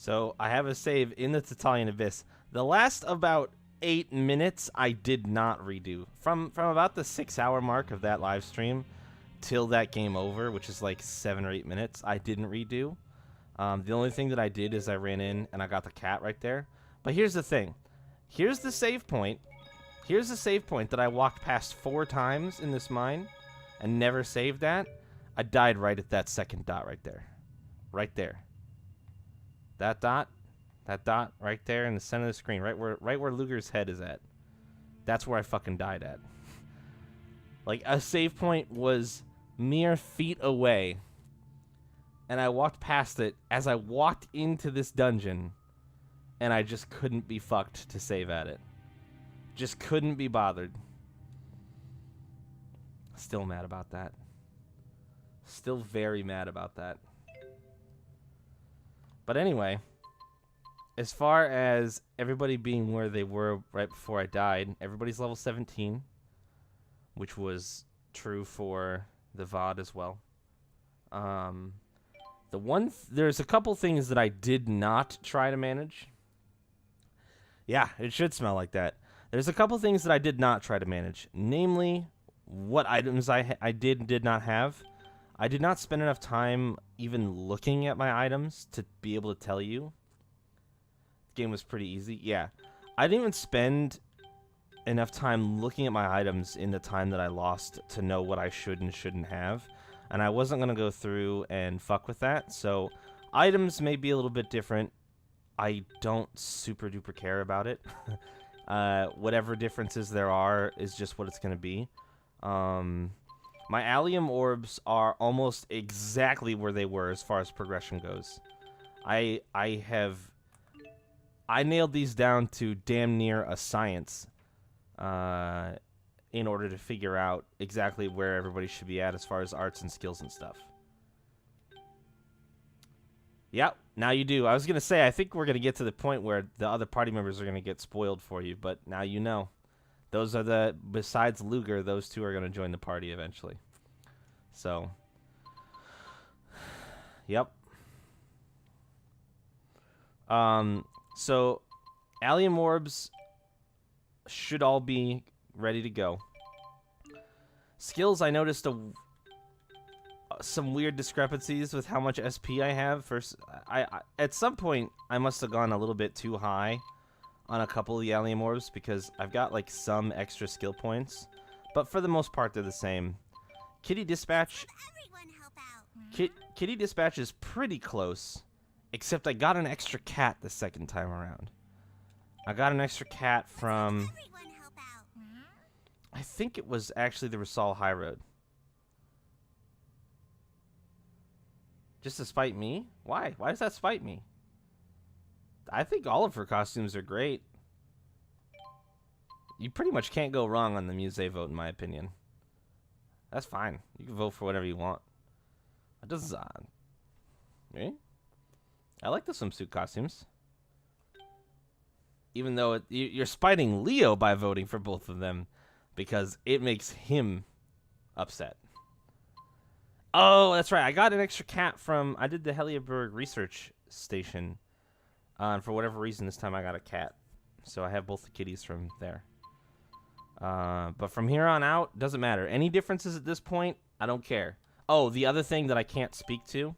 So I have a save in the Tatalian Abyss. The last about 8 minutes I did not redo. From about the 6-hour mark of that live stream till that game over, which is like 7 or 8 minutes, I didn't redo. The only thing that I did is I ran in and I got the cat right there. But here's the thing. Here's the save point. Here's the save point that I walked past 4 times in this mine and never saved at. I died right at that second dot right there. Right there. That dot right there in the center of the screen, right where Luger's head is at. That's where I fucking died at. Like, a save point was mere feet away, and I walked past it as I walked into this dungeon, and I just couldn't be fucked to save at it. Just couldn't be bothered. Still mad about that. Still very mad about that. But anyway, as far as everybody being where they were right before I died, everybody's level 17, which was true for the VOD as well. There's a couple things that I did not try to manage. Yeah, it should smell like that. There's a couple things that I did not try to manage, namely what items I did not have. I did not spend enough time even looking at my items to be able to tell you. The game was pretty easy. Yeah. I didn't even spend enough time looking at my items in the time that I lost to know what I should and shouldn't have. And I wasn't going to go through and fuck with that. So items may be a little bit different. I don't super duper care about it. Whatever differences there are is just what it's going to be. My allium orbs are almost exactly where they were as far as progression goes. I nailed these down to damn near a science in order to figure out exactly where everybody should be at as far as arts and skills and stuff. Yep, now you do. I was going to say, I think we're going to get to the point where the other party members are going to get spoiled for you, but now you know. Those are besides Luger, those two are going to join the party eventually. So, yep. So, allium orbs should all be ready to go. Skills, I noticed some weird discrepancies with how much SP I have. First, I at some point, I must have gone a little bit too high on a couple of the allium orbs because I've got like some extra skill points, but for the most part they're the same. Kitty Dispatch. Kitty Dispatch is pretty close, except I got an extra cat the second time around. I got an extra cat from, I think it was actually the Rasal High Road. Just to spite me? Why? Why does that spite me? I think all of her costumes are great. You pretty much can't go wrong on the Musée vote, in my opinion. That's fine. You can vote for whatever you want. That doesn't... me? I like the swimsuit costumes. Even though you're spiting Leo by voting for both of them, because it makes him upset. Oh, that's right. I got an extra cat from... I did the Helliaberg Research Station. And for whatever reason, this time I got a cat. So I have both the kitties from there. But from here on out, doesn't matter. Any differences at this point, I don't care. Oh, the other thing that I can't speak to.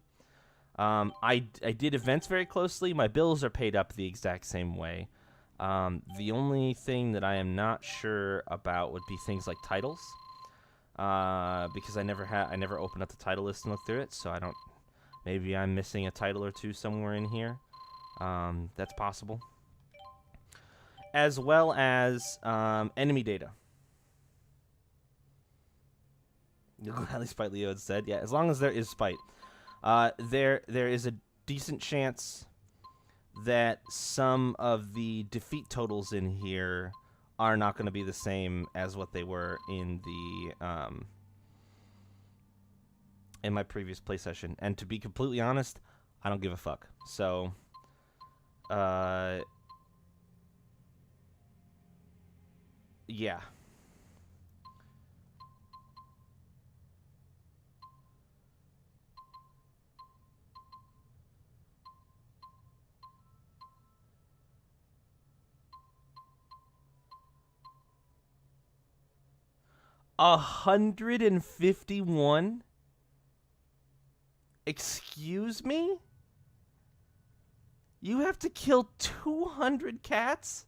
I did events very closely. My bills are paid up the exact same way. The only thing that I am not sure about would be things like titles. Because I never opened up the title list and looked through it, so I don't... Maybe I'm missing a title or two somewhere in here. That's possible. As well as enemy data. At least Spite Leo had said. Yeah, as long as there is Spite. There is a decent chance that some of the defeat totals in here are not going to be the same as what they were in the in my previous play session. And to be completely honest, I don't give a fuck. So yeah. 151? Excuse me? You have to kill 200 cats?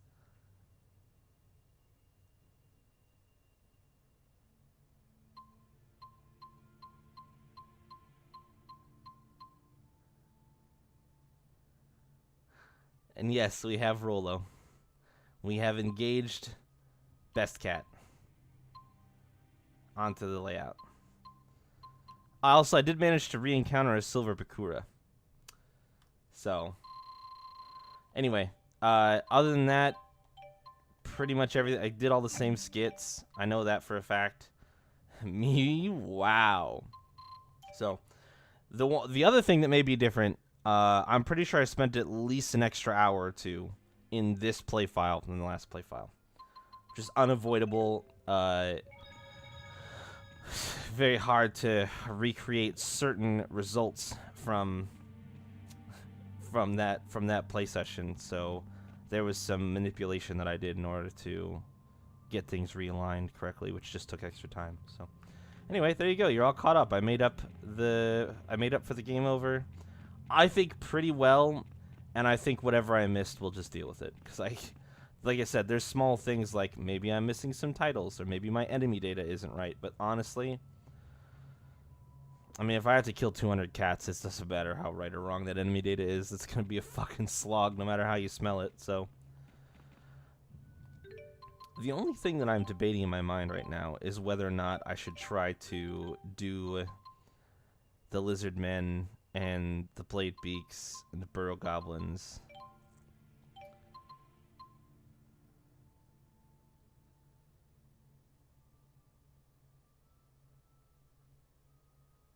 And yes, we have Rolo. We have engaged Best Cat onto the layout. Also, I did manage to re-encounter a silver Bakura. So, anyway, other than that, pretty much everything. I did all the same skits. I know that for a fact. Me, wow. So, the other thing that may be different, I'm pretty sure I spent at least an extra hour or two in this play file than the last play file. Just unavoidable. Very hard to recreate certain results from that play session. So there was some manipulation that I did in order to get things realigned correctly, which just took extra time. So anyway, there you go. You're all caught up. I made up for the game over, I think, pretty well, and I think whatever I missed, we'll just deal with it. Because like I said, there's small things like maybe I'm missing some titles or maybe my enemy data isn't right. But honestly, I mean, if I have to kill 200 cats, it doesn't matter how right or wrong that enemy data is. It's going to be a fucking slog no matter how you smell it. So the only thing that I'm debating in my mind right now is whether or not I should try to do the lizard men and the blade beaks and the burrow goblins.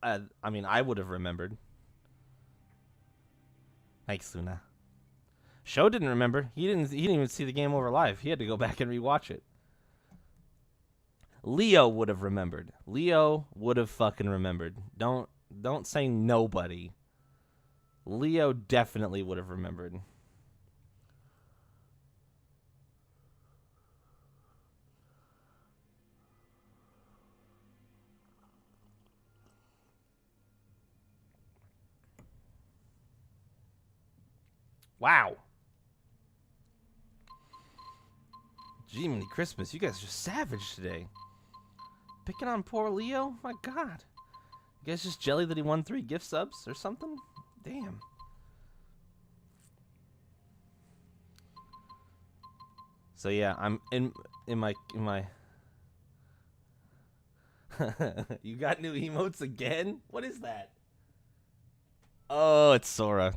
I mean, I would have remembered. Thanks, Luna. Sho didn't remember. He didn't even see the game over live. He had to go back and rewatch it. Leo would have remembered. Leo would have fucking remembered. Don't say nobody. Leo definitely would have remembered. Wow. Jiminy Christmas, you guys are just savage today. Picking on poor Leo? My God. You guys just jelly that he won 3 gift subs or something? Damn. So yeah, I'm in my You got new emotes again? What is that? Oh, it's Sora.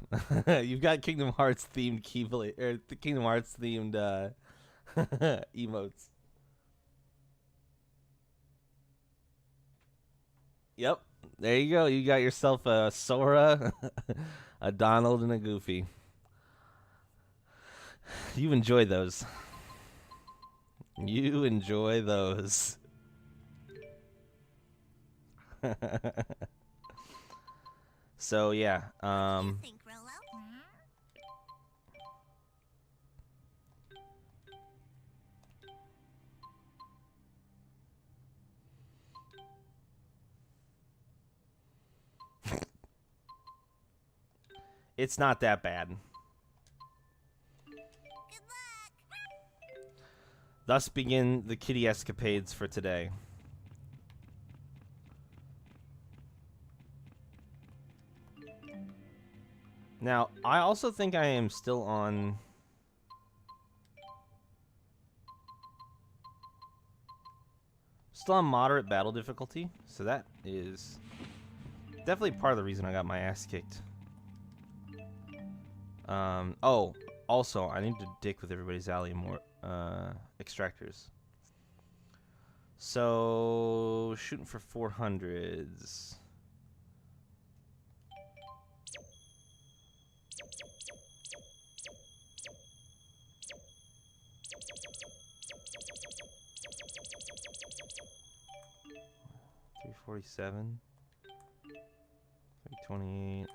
You've got Kingdom Hearts themed Keyblade, or the Kingdom Hearts themed emotes. Yep. There you go. You got yourself a Sora, a Donald, and a Goofy. You enjoy those. You enjoy those. So yeah, What do you think, Rolo? it's not that bad. Good luck. Thus begin the kitty escapades for today. Now, I also think I am still on... Still on moderate battle difficulty, so that is definitely part of the reason I got my ass kicked. Oh, also, I need to dick with everybody's alley more extractors. So, shooting for 400s. $347, $328.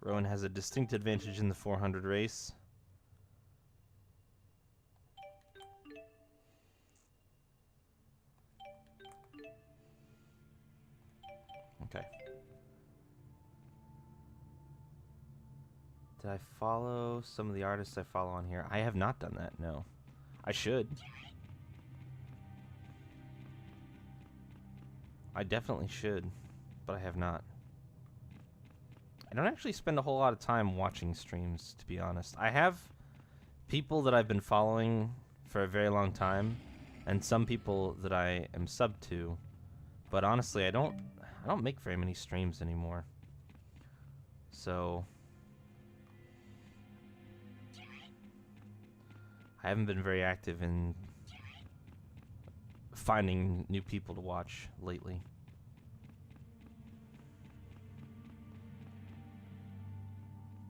Rowan has a distinct advantage in the 400 race. Okay. Did I follow some of the artists I follow on here? I have not done that, no. I should. I definitely should, but I have not. I don't actually spend a whole lot of time watching streams, to be honest. I have people that I've been following for a very long time, and some people that I am sub to, but honestly, I don't make very many streams anymore. So I haven't been very active in finding new people to watch lately.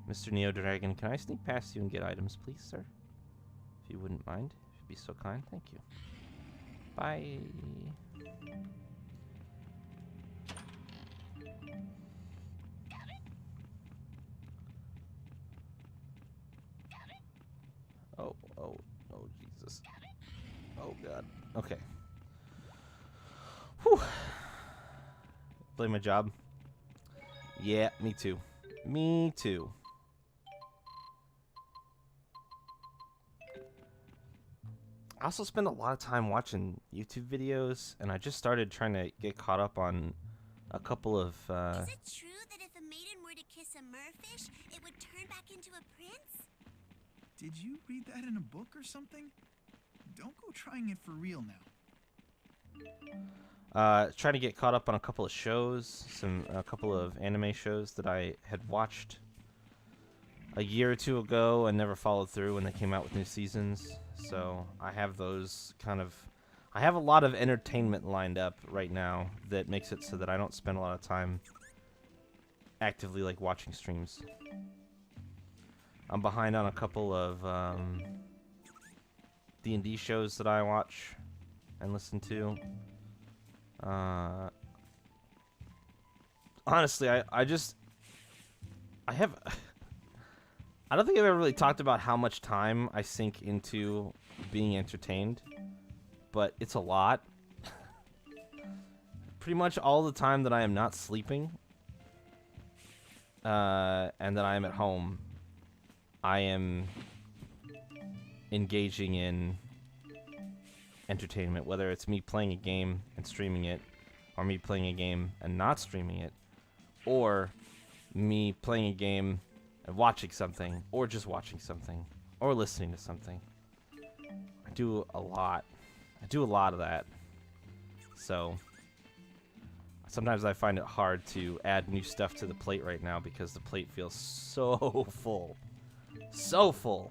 Mr. Neo Dragon, can I sneak past you and get items, please, sir? If you wouldn't mind. If you'd be so kind. Thank you. Bye. Oh, Jesus. Oh, God. Okay. Whew. Play my job. Yeah, me too. Me too. I also spend a lot of time watching YouTube videos, and I just started trying to get caught up on a couple of, Is it true that if a maiden were to kiss a merfish, it would turn back into a prince? Did you read that in a book or something? Don't go trying it for real now. Trying to get caught up on a couple of shows, a couple of anime shows that I had watched a year or two ago and never followed through when they came out with new seasons. So I have those I have a lot of entertainment lined up right now that makes it so that I don't spend a lot of time actively like watching streams. I'm behind on a couple of D&D shows that I watch and listen to. Honestly, I have I don't think I've ever really talked about how much time I sink into being entertained, but it's a lot. Pretty much all the time that I am not sleeping, and that I am at home, I am engaging in entertainment, whether it's me playing a game and streaming it, or me playing a game and not streaming it, or me playing a game and watching something, or just watching something, or listening to something. I do a lot. I do a lot of that. So sometimes I find it hard to add new stuff to the plate right now because the plate feels so full. So full.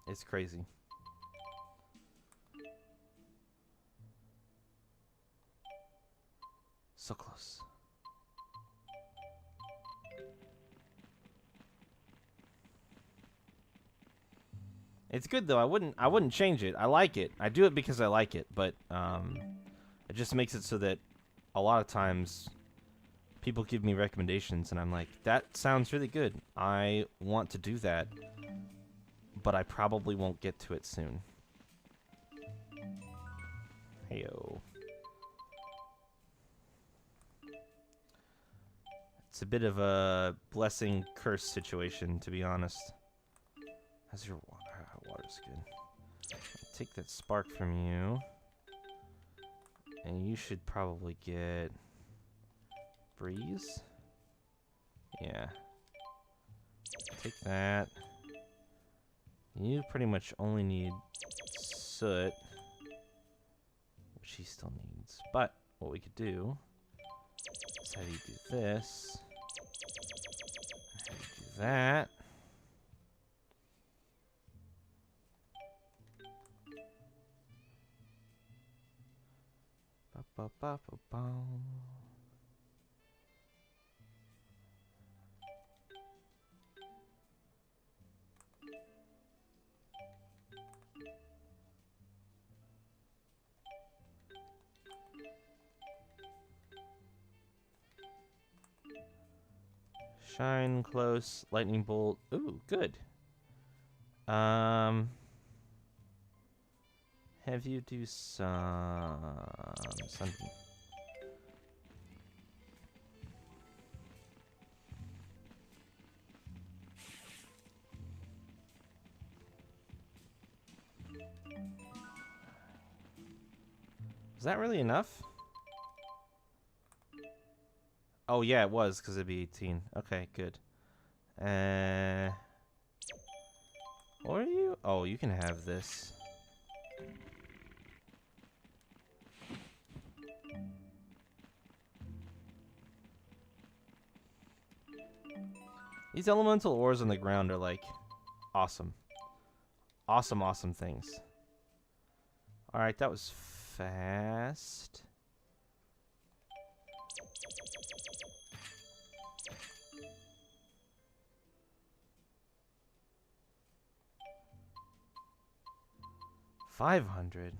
It's crazy. So close. It's good though. I wouldn't change it. I like it. I do it because I like it, but it just makes it so that a lot of times people give me recommendations and I'm like, that sounds really good. I want to do that, but I probably won't get to it soon. Heyo. It's a bit of a blessing curse situation, to be honest. How's your water? Water's good. Take that spark from you, and you should probably get breeze. Yeah. Take that. You pretty much only need soot, which he still needs. But what we could do is have you do this, have you do that. Ba ba ba ba ba. Shine close. Lightning bolt. Ooh, good. Have you do some sunbeam. Is that really enough? Oh yeah, it was because it'd be 18. Okay, good. What are you? Oh, you can have this. These elemental ores on the ground are like awesome. Awesome, awesome things. Alright, that was fast. $500.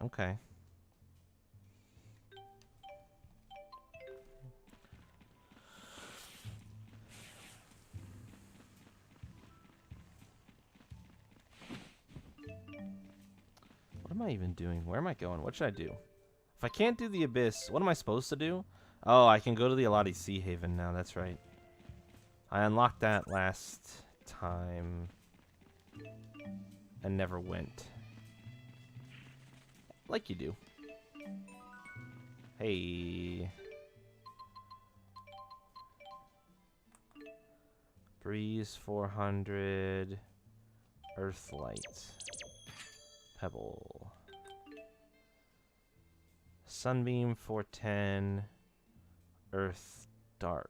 Okay. What am I even doing? Where am I going? What should I do? If I can't do the Abyss, what am I supposed to do? Oh, I can go to the Alati Sea Haven now. That's right. I unlocked that last time and never went. Like you do. Hey. Breeze 400. Earthlight. Pebble. Sunbeam 410. Earth Dark.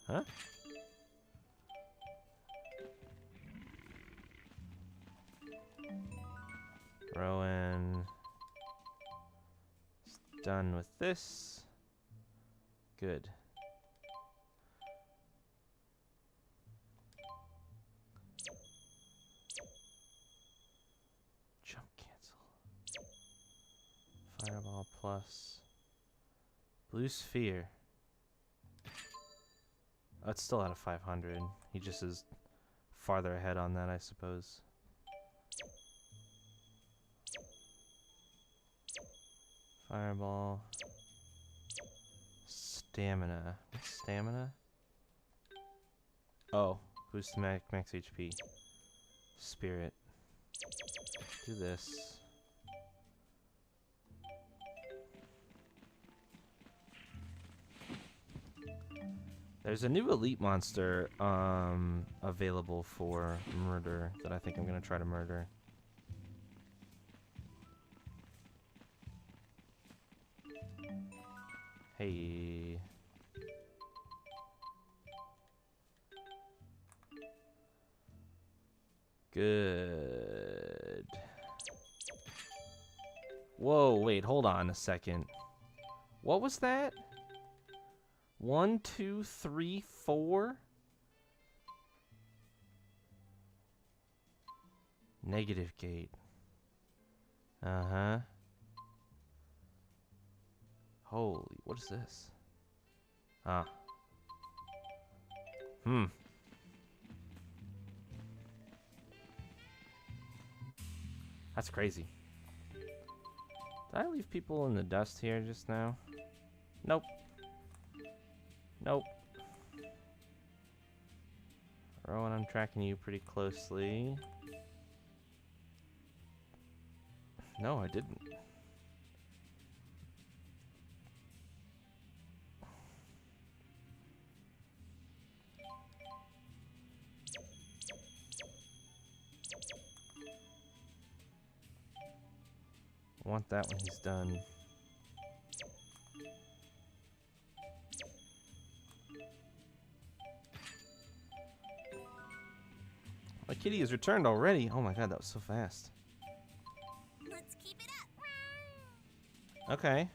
Huh? Rowan. Done with this. Good. Jump cancel. Fireball plus. Blue sphere. Oh, it's still out of 500. He just is farther ahead on that, I suppose. Fireball. Stamina. What's stamina? Oh, boost to max HP. Spirit. Do this. There's a new elite monster available for murder that I think I'm gonna try to murder. Hey. Good. Whoa, wait, hold on a second. What was that? 1, 2, 3, 4? Negative gate. Uh-huh. Holy, what is this? Ah. That's crazy. Did I leave people in the dust here just now? Nope. Nope. Rowan, I'm tracking you pretty closely. No, I didn't. I want that when he's done. My kitty has returned already. Oh my god, that was so fast. Let's keep it up. Okay.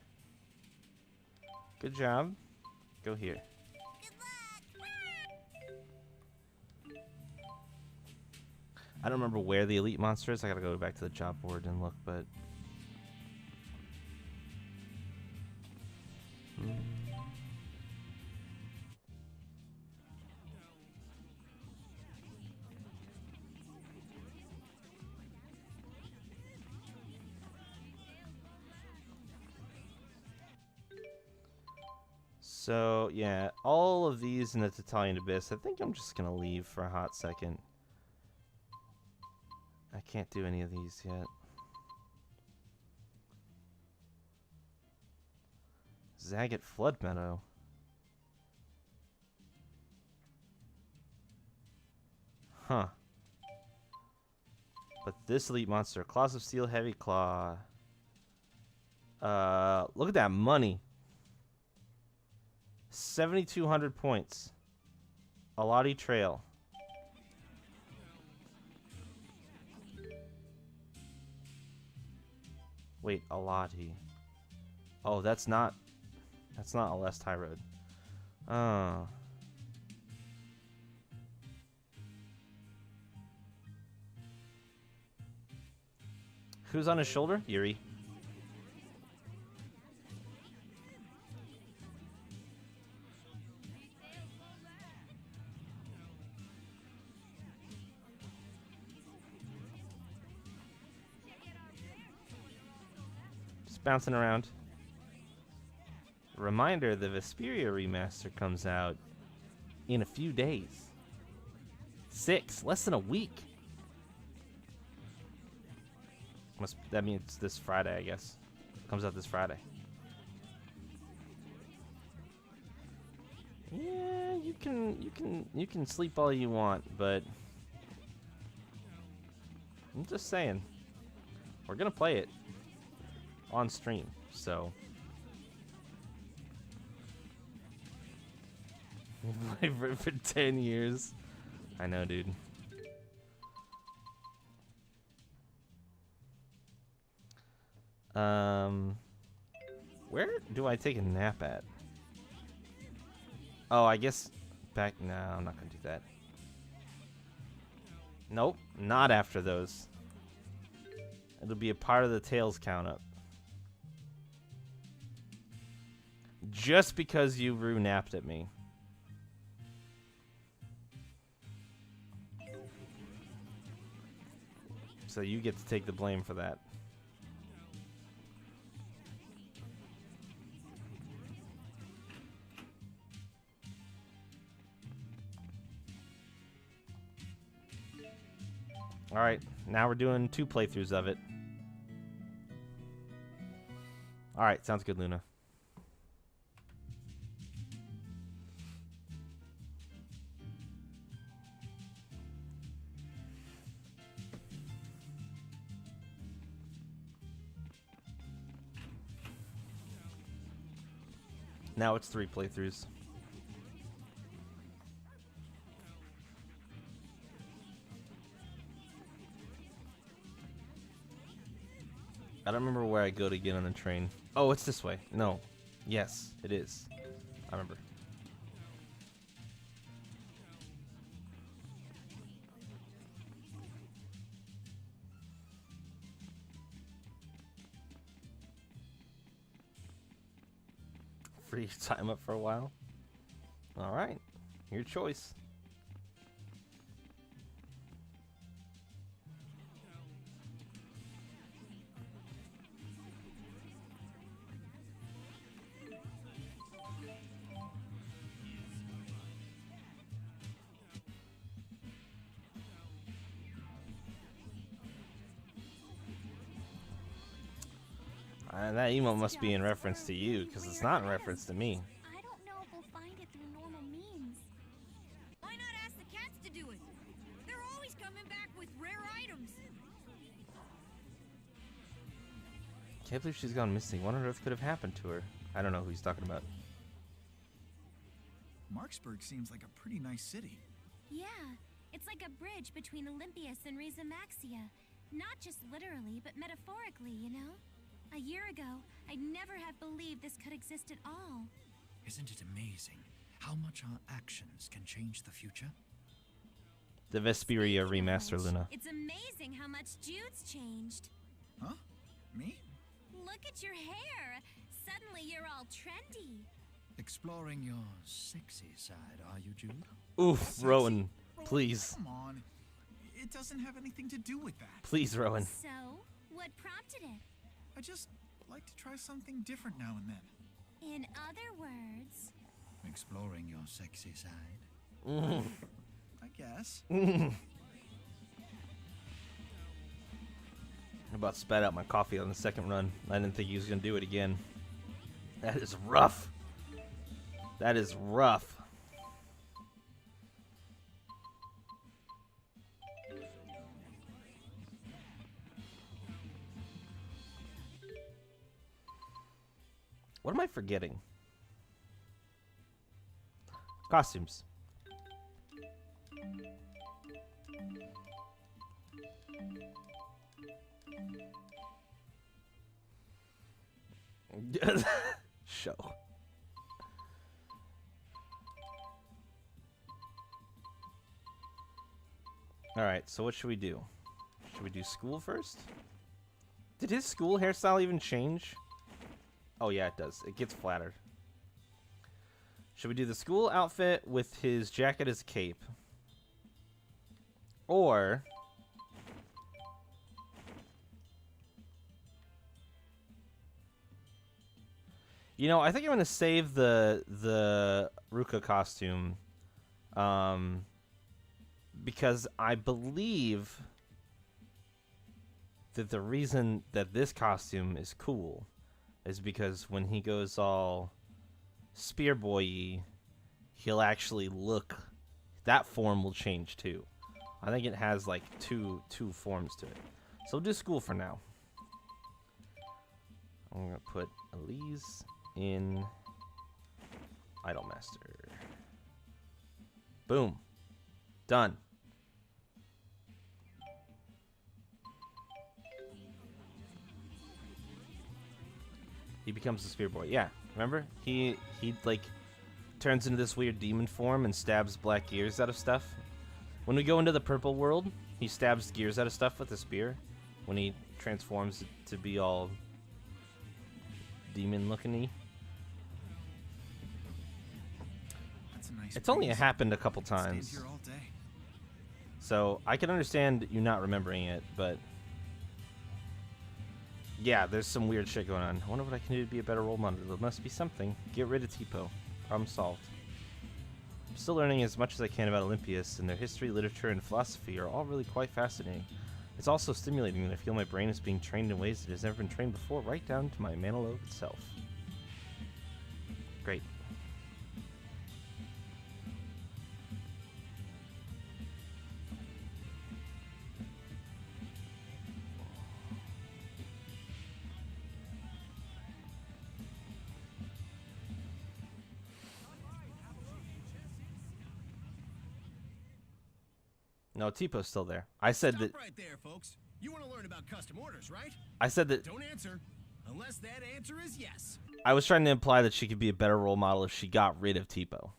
Good job. Go here. Good luck. I don't remember where the elite monster is. I gotta go back to the job board and look, but... So, yeah, all of these in the Tatalian Abyss, I think I'm just gonna leave for a hot second. I can't do any of these yet. Zagat Flood Meadow. Huh. But this elite monster, Claws of Steel, Heavy Claw. Look at that money. 7,200 points. Alati Trail. Wait, Alati. Oh, that's not a Lest High Road. Oh. Who's on his shoulder? Yuri. Just bouncing around. Reminder, the Vesperia remaster comes out in a few days. Less than a week. That means this Friday, I guess. Comes out this Friday. Yeah, you can sleep all you want, but I'm just saying, we're gonna play it on stream, so for 10 years. I know, dude. Where do I take a nap at? Oh, I guess back. No, I'm not gonna do that. Nope, not after those. It'll be a part of the Tails count up. Just because you napped at me. So you get to take the blame for that. Alright, now we're doing 2 playthroughs of it. Alright, sounds good, Luna. Now it's 3 playthroughs. I don't remember where I go to get on the train. Oh, it's this way. No. Yes, it is. I remember. Free time up for a while. All right. Your choice. That emote must be in reference to you, because it's not in reference to me. I don't know if we'll find it through normal means. Why not ask the cats to do it? They're always coming back with rare items. Can't believe she's gone missing. What on earth could have happened to her? I don't know who he's talking about. Marksburg seems like a pretty nice city. Yeah, it's like a bridge between Olympias and Rizamaxia. Not just literally, but metaphorically, you know? A year ago, I'd never have believed this could exist at all. Isn't it amazing how much our actions can change the future? The Vesperia Speaking of remaster, which, Luna. It's amazing how much Jude's changed. Huh? Me? Look at your hair. Suddenly you're all trendy. Exploring your sexy side, are you, Jude? Oof, Sexy? Rowan. Please. Come on. It doesn't have anything to do with that. Please, Rowan. So, what prompted it? I just like to try something different now and then. In other words, Exploring your sexy side. I guess. I about spat out my coffee on the second run. I didn't think he was going to do it again. That is rough. That is rough. What am I forgetting? Costumes. Show. Alright, so what should we do? Should we do school first? Did his school hairstyle even change? Oh yeah, it does. It gets flattered. Should we do the school outfit with his jacket as a cape? Or... You know, I think I'm going to save the Ruka costume. Because I believe that the reason that this costume is cool is because when he goes all Spear Boy-y, he'll actually look... That form will change too. I think it has like two forms to it. So we'll do school for now. I'm going to put Elise in Idolmaster. Boom. Done. He becomes the Spear Boy. Yeah, remember? He like turns into this weird demon form and stabs black gears out of stuff. When we go into the purple world, he stabs gears out of stuff with a spear. When he transforms to be all demon-looking-y. That's a nice It's only breeze. happened a couple Stayed times. here all day. So I can understand you not remembering it, but yeah, there's some weird shit going on. I wonder what I can do to be a better role model. There must be something. Get rid of Tipo. Problem solved. I'm still learning as much as I can about Olympias, and their history, literature, and philosophy are all really quite fascinating. It's also stimulating that I feel my brain is being trained in ways that it has never been trained before, right down to my Manalogue itself. Great. No, Tipo's still there. I said that. Stop right there, folks. You want to learn about custom orders, right? I said that. Don't answer unless that answer is yes. I was trying to imply that she could be a better role model if she got rid of Tipo.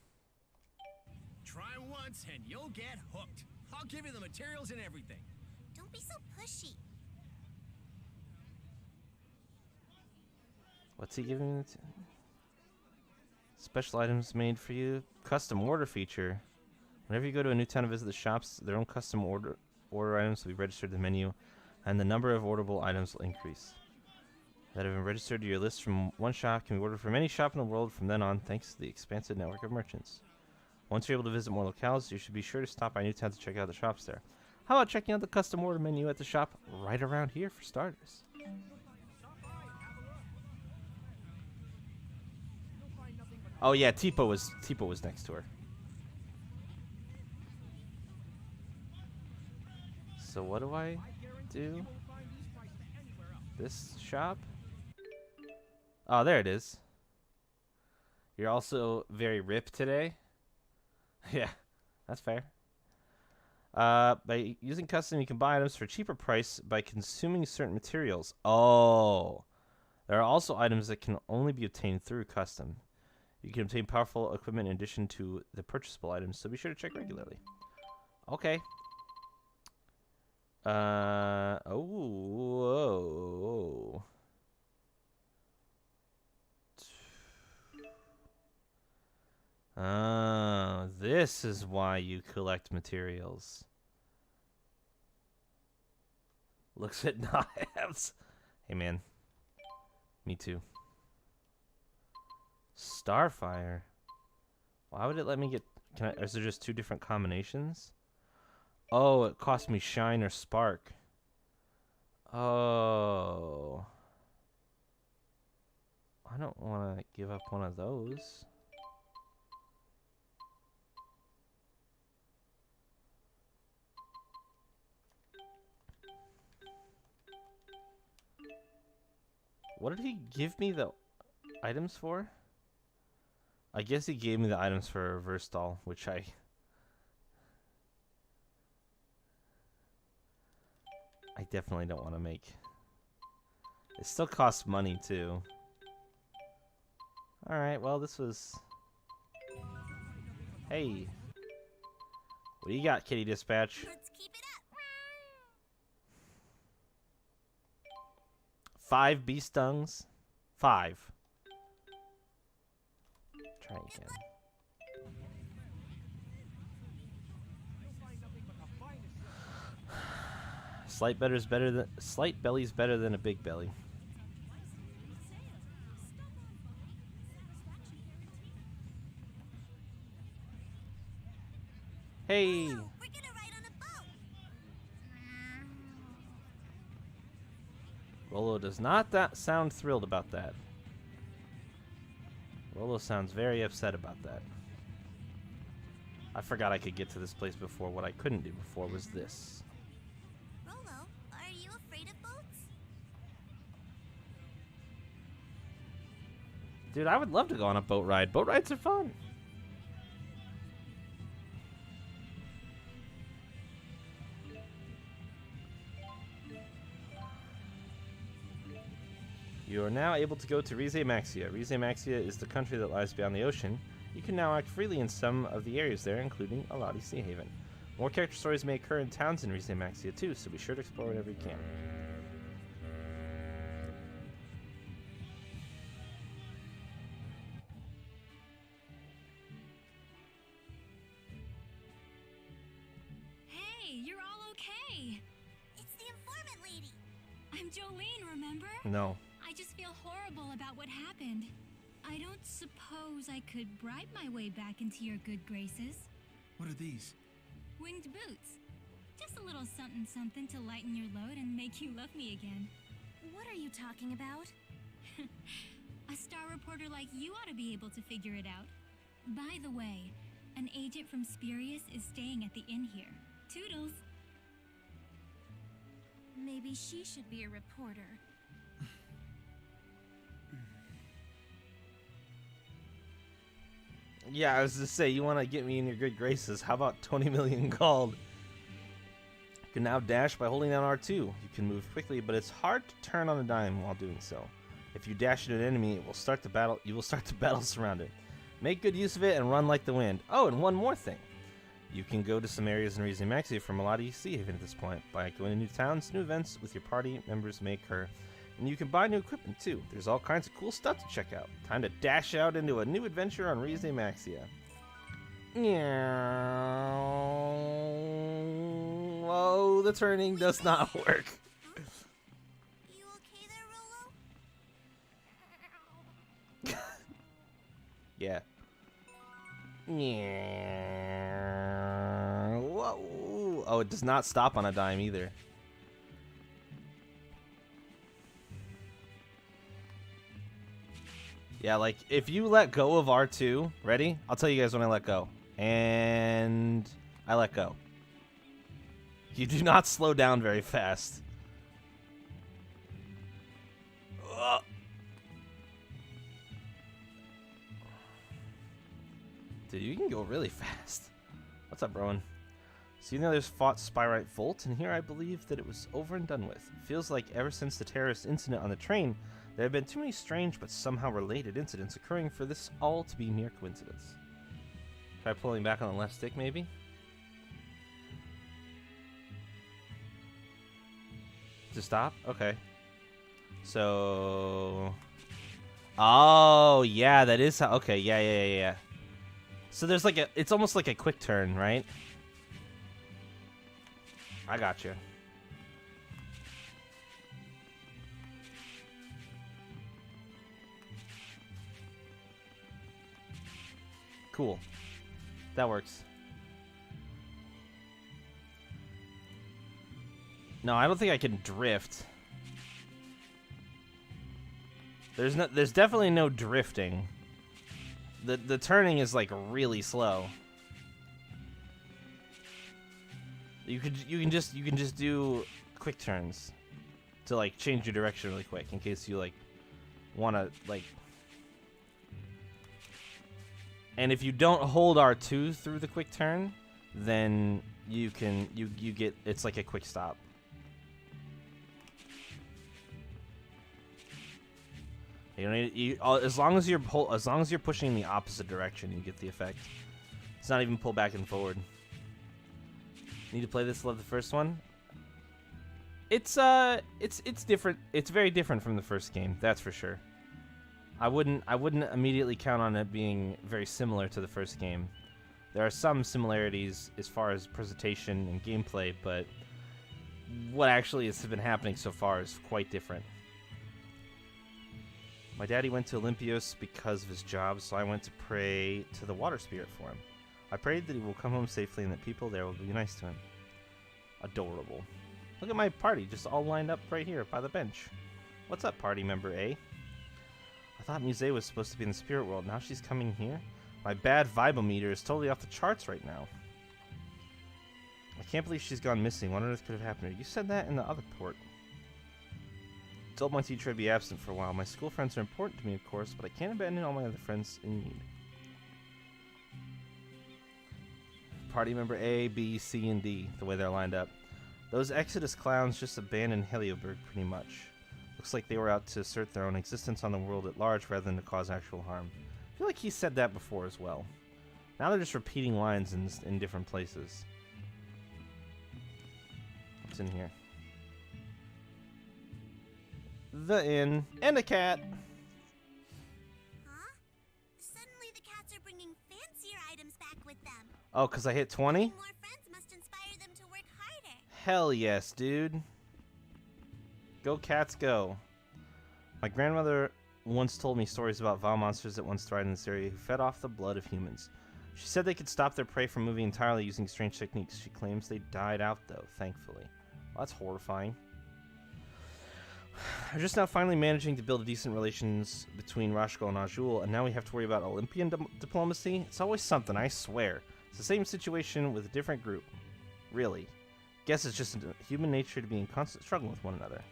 Try once and you'll get hooked. I'll give you the materials and everything. don't be so pushy. What's he giving me? Special items made for you. Custom order feature. Whenever you go to a new town and visit the shops, their own custom order items will be registered in the menu, and the number of orderable items will increase. That have been registered to your list from one shop can be ordered from any shop in the world from then on, thanks to the expansive network of merchants. Once you're able to visit more locales, you should be sure to stop by new towns to check out the shops there. How about checking out the custom order menu at the shop right around here for starters? Oh yeah, Tipo was next to her. So what do I do? This shop? Oh, there it is. You're also very ripped today. Yeah, that's fair. By using custom, you can buy items for a cheaper price by consuming certain materials. Oh. There are also items that can only be obtained through custom. You can obtain powerful equipment in addition to the purchasable items, so be sure to check regularly. Okay. Oh. This is why you collect materials. Looks at knives. Hey, man. Me too. Starfire. Why would it let me get... Is there just 2 different combinations? Oh, it cost me shine or spark. Oh. I don't want to give up one of those. What did he give me the items for? I guess he gave me the items for a reverse doll, which I definitely don't want to make. It still costs money too. Alright, well this was... Hey. What do you got, Kitty Dispatch? Let's keep it up. 5 bee stungs. 5. Try again. Slight belly's better than a big belly. Hey. We're gonna ride on a boat. Rolo does not sound thrilled about that. Rolo sounds very upset about that. I forgot I could get to this place before. What I couldn't do before was this. Rolo, are you afraid of boats? Dude, I would love to go on a boat ride. Boat rides are fun. You are now able to go to Rize Maxia. Rize Maxia is the country that lies beyond the ocean. You can now act freely in some of the areas there, including Aladi Sea Haven. More character stories may occur in towns in Rize Maxia too, so be sure to explore whatever you can. Hey, you're all okay. It's the informant lady. I'm Jolene, remember? No. I just feel horrible about what happened. I don't suppose I could bribe my way back into your good graces. What are these? Winged boots. Just a little something to lighten your load and make you love me again. What are you talking about? A star reporter like you ought to be able to figure it out. By the way, an agent from Spurious is staying at the inn here. Toodles. Maybe she should be a reporter. Yeah, I was to say, you want to get me in your good graces. How about 20 million gold? You can now dash by holding down R2. You can move quickly, but it's hard to turn on a dime while doing so. If you dash at an enemy, it will start the battle. You will start the battle surrounded. Make good use of it and run like the wind. Oh, and one more thing. You can go to some areas in Rize Maxia from Aladi Sea Haven at this point. By going to new towns, new events with your party members may occur. And you can buy new equipment too. There's all kinds of cool stuff to check out. Time to dash out into a new adventure on Rize Maxia. Oh, the turning does not work. You okay there, Rolo? Yeah. Whoa. Oh, it does not stop on a dime either. Yeah, like, if you let go of R2, ready? I'll tell you guys when I let go. And I let go. You do not slow down very fast. Ugh. Dude, you can go really fast. What's up, Rowan? So you know there's fought Spyrite Volt, and here I believe that it was over and done with. It feels like ever since the terrorist incident on the train, there have been too many strange but somehow related incidents occurring for this all to be mere coincidence. Try pulling back on the left stick, maybe? To stop? Okay. So... Oh, yeah, that is how... Okay, yeah. So there's like a... It's almost like a quick turn, right? I got you. Cool. That works. No, I don't think I can drift. There's definitely no drifting. The turning is like really slow. You can just do quick turns to like change your direction really quick in case you like want to like. And if you don't hold R2 through the quick turn, then you get it's like a quick stop. You don't need, as long as you're pushing in the opposite direction, you get the effect. It's not even pull back and forward. Need to play this to love the first one. It's different. It's very different from the first game, that's for sure. I wouldn't immediately count on it being very similar to the first game. There are some similarities as far as presentation and gameplay, but what actually has been happening so far is quite different. My daddy went to Olympios because of his job, so I went to pray to the water spirit for him. I prayed that he will come home safely and that people there will be nice to him. Adorable. Look at my party, just all lined up right here by the bench. What's up, party member A? I thought Muse was supposed to be in the spirit world. Now she's coming here? My bad vibometer is totally off the charts right now. I can't believe she's gone missing. What on earth could have happened to her? You said that in the other port. Told my teacher I'd be absent for a while. My school friends are important to me, of course, but I can't abandon all my other friends in need. Party member A, B, C, and D, the way they're lined up. Those Exodus clowns just abandoned Helioberg pretty much. Looks like they were out to assert their own existence on the world at large rather than to cause actual harm. I feel like he said that before as well. Now they're just repeating lines in different places. What's in here? The inn. And a cat. Huh? Suddenly the cats are bringing fancier items back with them. Oh, because I hit 20? More friends must inspire them to work harder. Hell yes, dude. Go cats, go. My grandmother once told me stories about Vow monsters that once thrived in this area who fed off the blood of humans. She said they could stop their prey from moving entirely using strange techniques. She claims they died out, though, thankfully. Well, that's horrifying. I'm just now finally managing to build decent relations between Rashko and Azul, and now we have to worry about Olympian diplomacy? It's always something, I swear. It's the same situation with a different group. Really. Guess it's just human nature to be in constant struggle with one another.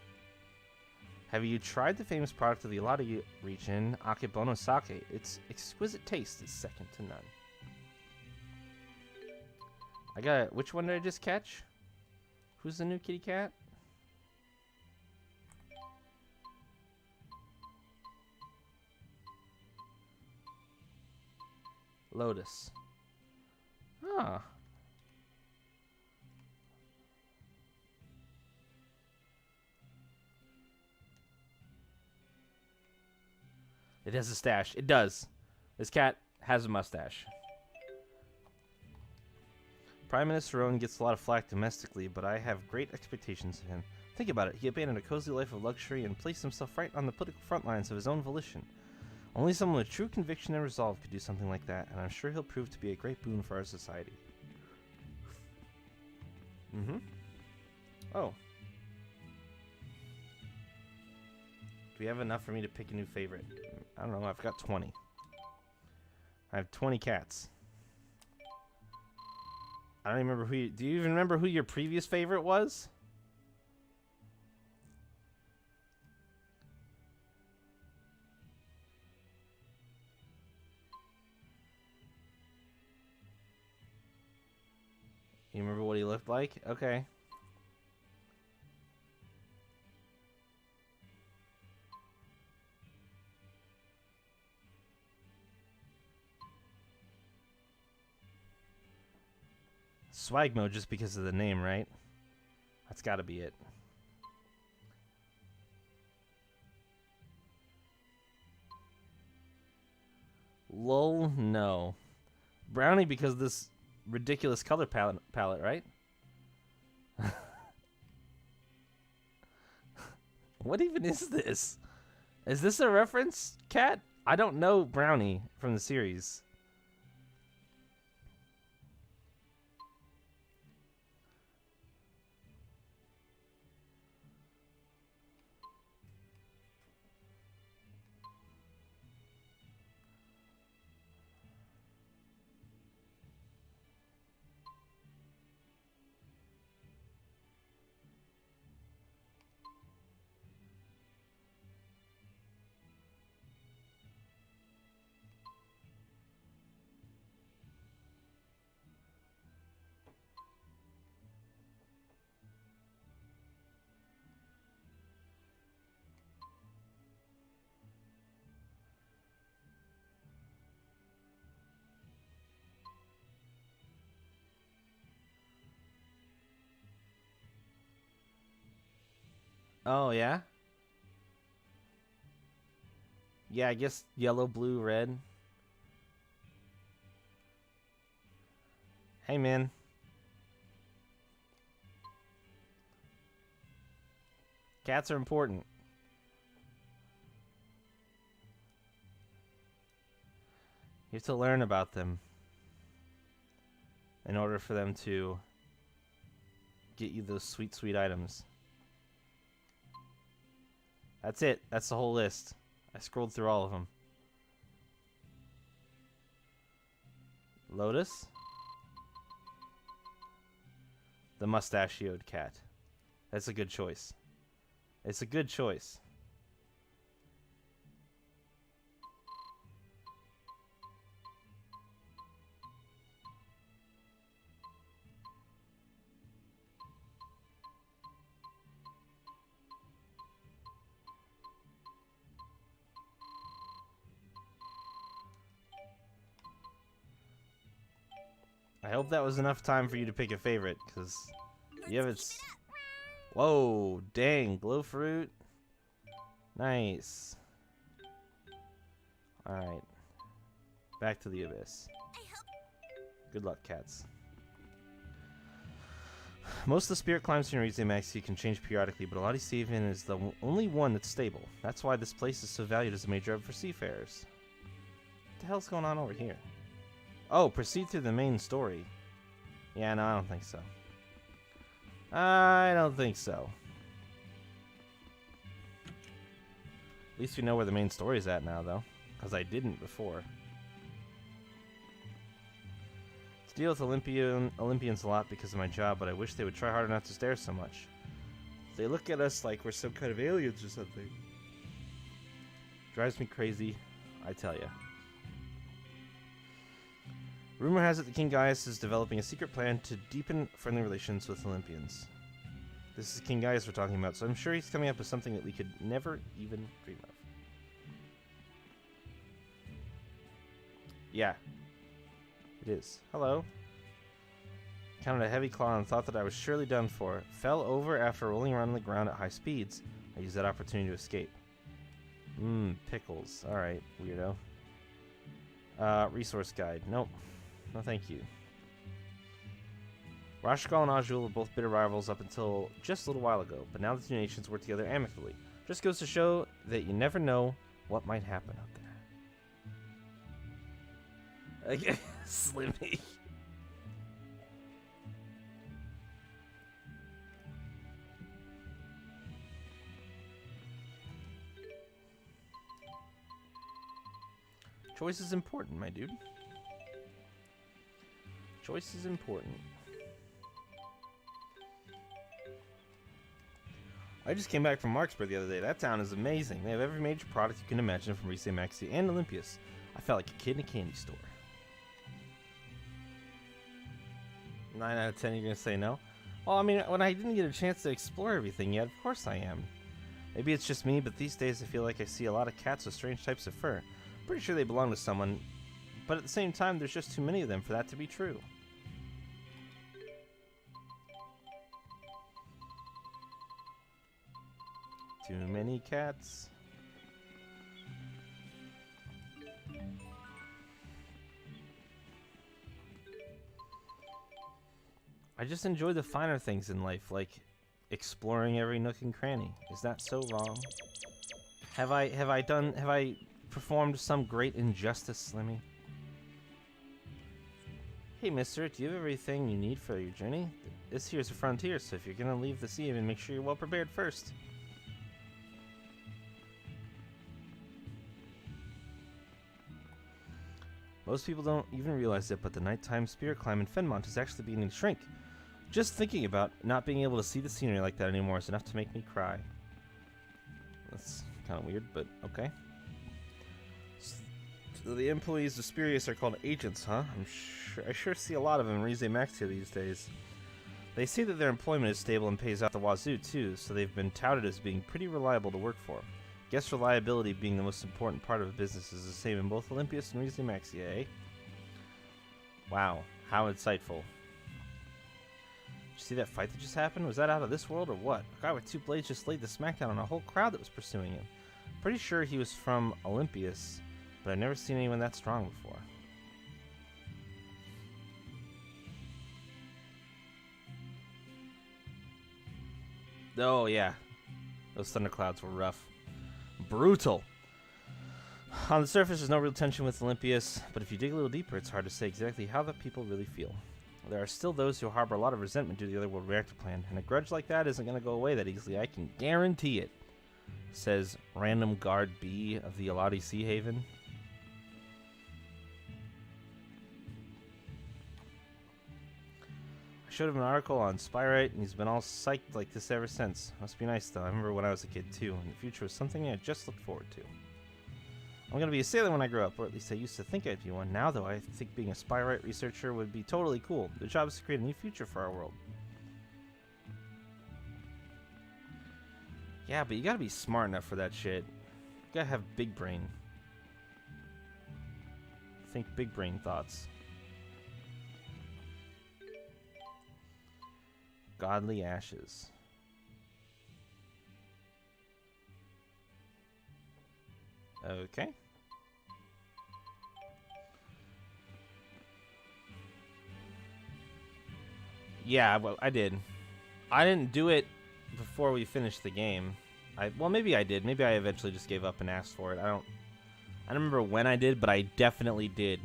Have you tried the famous product of the Iladi region, Akebono Sake? Its exquisite taste is second to none. I got... Which one did I just catch? Who's the new kitty cat? Lotus. Ah. It has a stash. It does. This cat has a mustache. Prime Minister Rowan gets a lot of flack domestically, but I have great expectations of him. Think about it. He abandoned a cozy life of luxury and placed himself right on the political front lines of his own volition. Only someone with true conviction and resolve could do something like that, and I'm sure he'll prove to be a great boon for our society. Mm-hmm. Oh. Do we have enough for me to pick a new favorite? I don't know. I've got 20. I have 20 cats. I don't even remember who you... Do you even remember who your previous favorite was? You remember what he looked like? Okay. Swag mode just because of the name, right? That's gotta be it. Lol, no. Brownie because of this ridiculous color palette, right? What even is this? Is this a reference, Cat? I don't know Brownie from the series. Oh, yeah? Yeah, I guess yellow, blue, red. Hey, man. Cats are important. You have to learn about them in order for them to get you those sweet, sweet items. That's it. That's the whole list. I scrolled through all of them. Lotus. The mustachioed cat. That's a good choice. It's a good choice. I hope that was enough time for you to pick a favorite, because you have its... Whoa, dang, glow fruit. Nice. Alright. Back to the abyss. Good luck, cats. Most of the spirit climbs in Elysium Maxi can change periodically, but Alati Haven is the only one that's stable. That's why this place is so valued as a major hub for seafarers. What the hell's going on over here? Oh, proceed through the main story. Yeah, no, I don't think so. I don't think so. At least we know where the main story is at now, though. Because I didn't before. I deal with Olympians a lot because of my job, but I wish they would try harder not to stare so much. They look at us like we're some kind of aliens or something. Drives me crazy, I tell ya. Rumor has it that King Gaius is developing a secret plan to deepen friendly relations with Olympians. This is King Gaius we're talking about, so I'm sure he's coming up with something that we could never even dream of. Yeah. It is. Hello. Counted a heavy claw and thought that I was surely done for. Fell over after rolling around on the ground at high speeds. I used that opportunity to escape. Pickles. Alright, weirdo. Resource guide. Nope. No thank you. Rashkal and Azul were both bitter rivals up until just a little while ago, but now the two nations work together amicably. Just goes to show that you never know what might happen out there. Okay, Slimmy. Choice is important, my dude. Choice is important. I just came back from Marksburg the other day. That town is amazing. They have every major product you can imagine from Elysium Maxi and Olympius. I felt like a kid in a candy store. 9 out of 10, you're going to say no? Well, I mean, when I didn't get a chance to explore everything yet, of course I am. Maybe it's just me, but these days I feel like I see a lot of cats with strange types of fur. Pretty sure they belong to someone, but at the same time, there's just too many of them for that to be true. Too many cats. I just enjoy the finer things in life, like exploring every nook and cranny. Is that so wrong? Have I performed some great injustice, Slimmy? Hey, mister, do you have everything you need for your journey? This here's a frontier, so if you're gonna leave the sea, even make sure you're well prepared first. Most people don't even realize it, but the nighttime spirit climb in Fenmont is actually beginning to shrink. Just thinking about not being able to see the scenery like that anymore is enough to make me cry. That's kind of weird, but okay. So the employees of Spirius are called agents, huh? I sure see a lot of them in Rize Maxia these days. They say that their employment is stable and pays out the wazoo too, so they've been touted as being pretty reliable to work for. Guess reliability being the most important part of a business is the same in both Olympias and Rize Maxia, eh? Wow, how insightful. Did you see that fight that just happened? Was that out of this world or what? A guy with two blades just laid the smackdown on a whole crowd that was pursuing him. Pretty sure he was from Olympias, but I've never seen anyone that strong before. Oh yeah, those thunderclouds were rough. Brutal. On the surface, there's no real tension with Olympias, but if you dig a little deeper, it's hard to say exactly how the people really feel. There are still those who harbor a lot of resentment due to the Otherworld reactor plan, and a grudge like that isn't going to go away that easily, I can guarantee it, says Random Guard B of the Eladi Sea Haven. I showed him an article on Spyrite, and he's been all psyched like this ever since. Must be nice, though. I remember when I was a kid, too, and the future was something I just looked forward to. I'm going to be a sailor when I grow up, or at least I used to think I'd be one. Now, though, I think being a Spyrite researcher would be totally cool. The job is to create a new future for our world. Yeah, but you gotta be smart enough for that shit. You gotta have big brain. Think big brain thoughts. Godly ashes. Okay. Yeah, well, I did. I didn't do it before we finished the game. Well, maybe I did. Maybe I eventually just gave up and asked for it. I don't remember when I did, but I definitely did.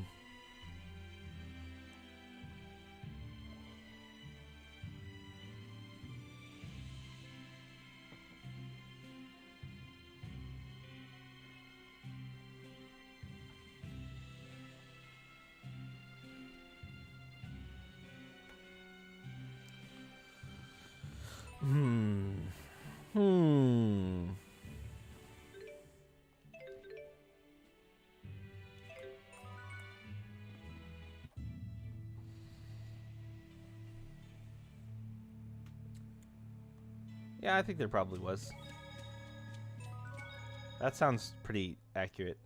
Yeah, I think there probably was. That sounds pretty accurate.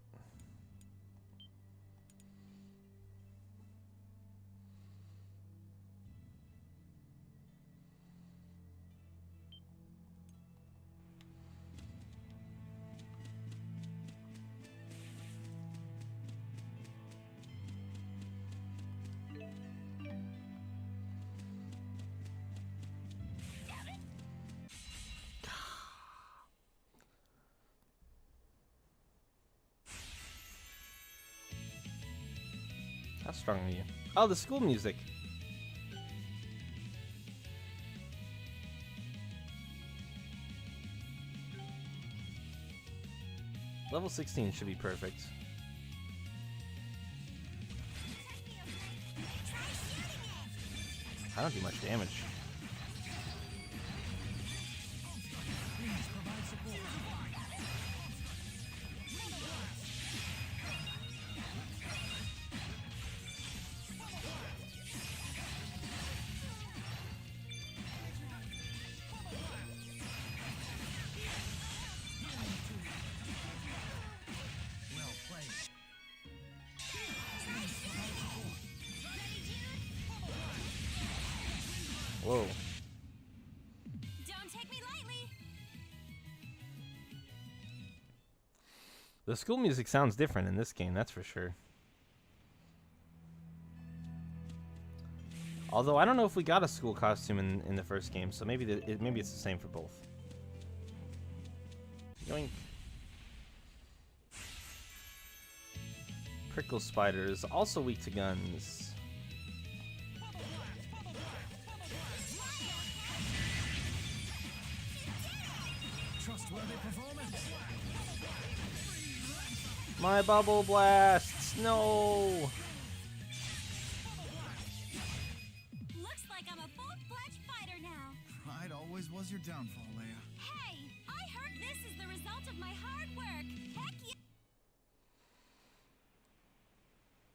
How strong are you? Oh, the school music. Level 16 should be perfect. I don't do much damage. Whoa. Don't take me lightly. The school music sounds different in this game, that's for sure. Although I don't know if we got a school costume in the first game, so maybe maybe it's the same for both. Yoink. Prickle spiders, also weak to guns. Trustworthy performance. My bubble blasts! No! Looks like I'm a full-fledged fighter now. Pride always was your downfall, Leia. Hey, I heard this is the result of my hard work. Heck yeah!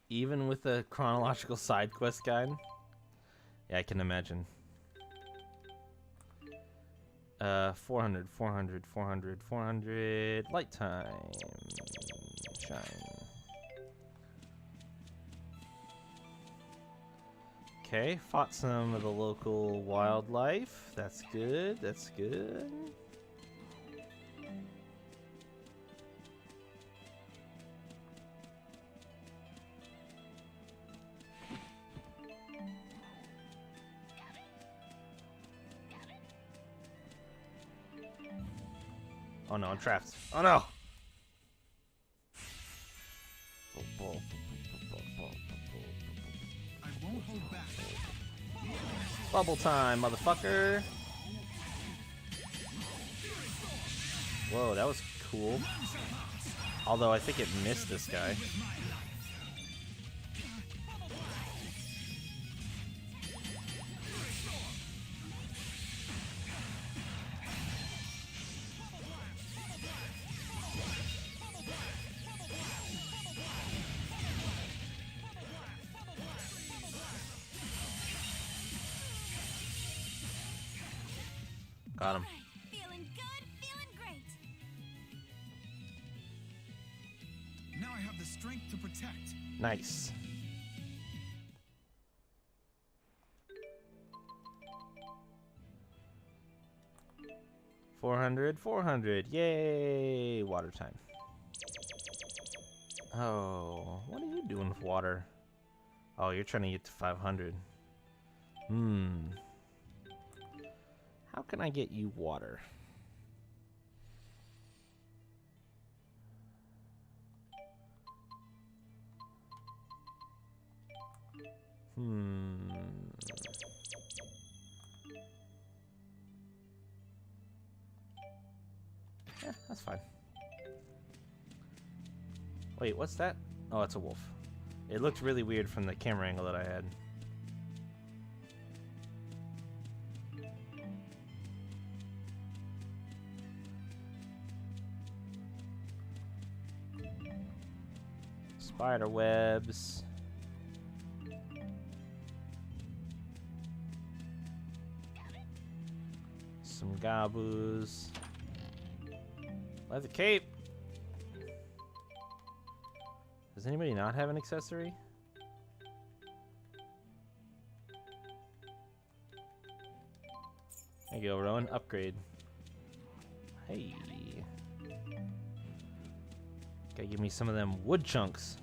Even with a chronological side quest guide? Yeah, I can imagine. 400, 400, 400, 400. Light time. Shine. Okay, fought some of the local wildlife. That's good, that's good. Oh no, I'm trapped. Oh no! I won't hold back. Bubble time, motherfucker! Whoa, that was cool. Although I think it missed this guy. Got him. Alright, feeling good, feeling great. Now I have the strength to protect. Nice. $400, 400. Yay! Water time. Oh, what are you doing with water? Oh, you're trying to get to 500. How can I get you water? Yeah, that's fine. Wait, what's that? Oh, it's a wolf. It looked really weird from the camera angle that I had. Spider webs. Some gabus. Leather cape. Does anybody not have an accessory? There you go, Rowan. Upgrade. Hey. Gotta give me some of them wood chunks.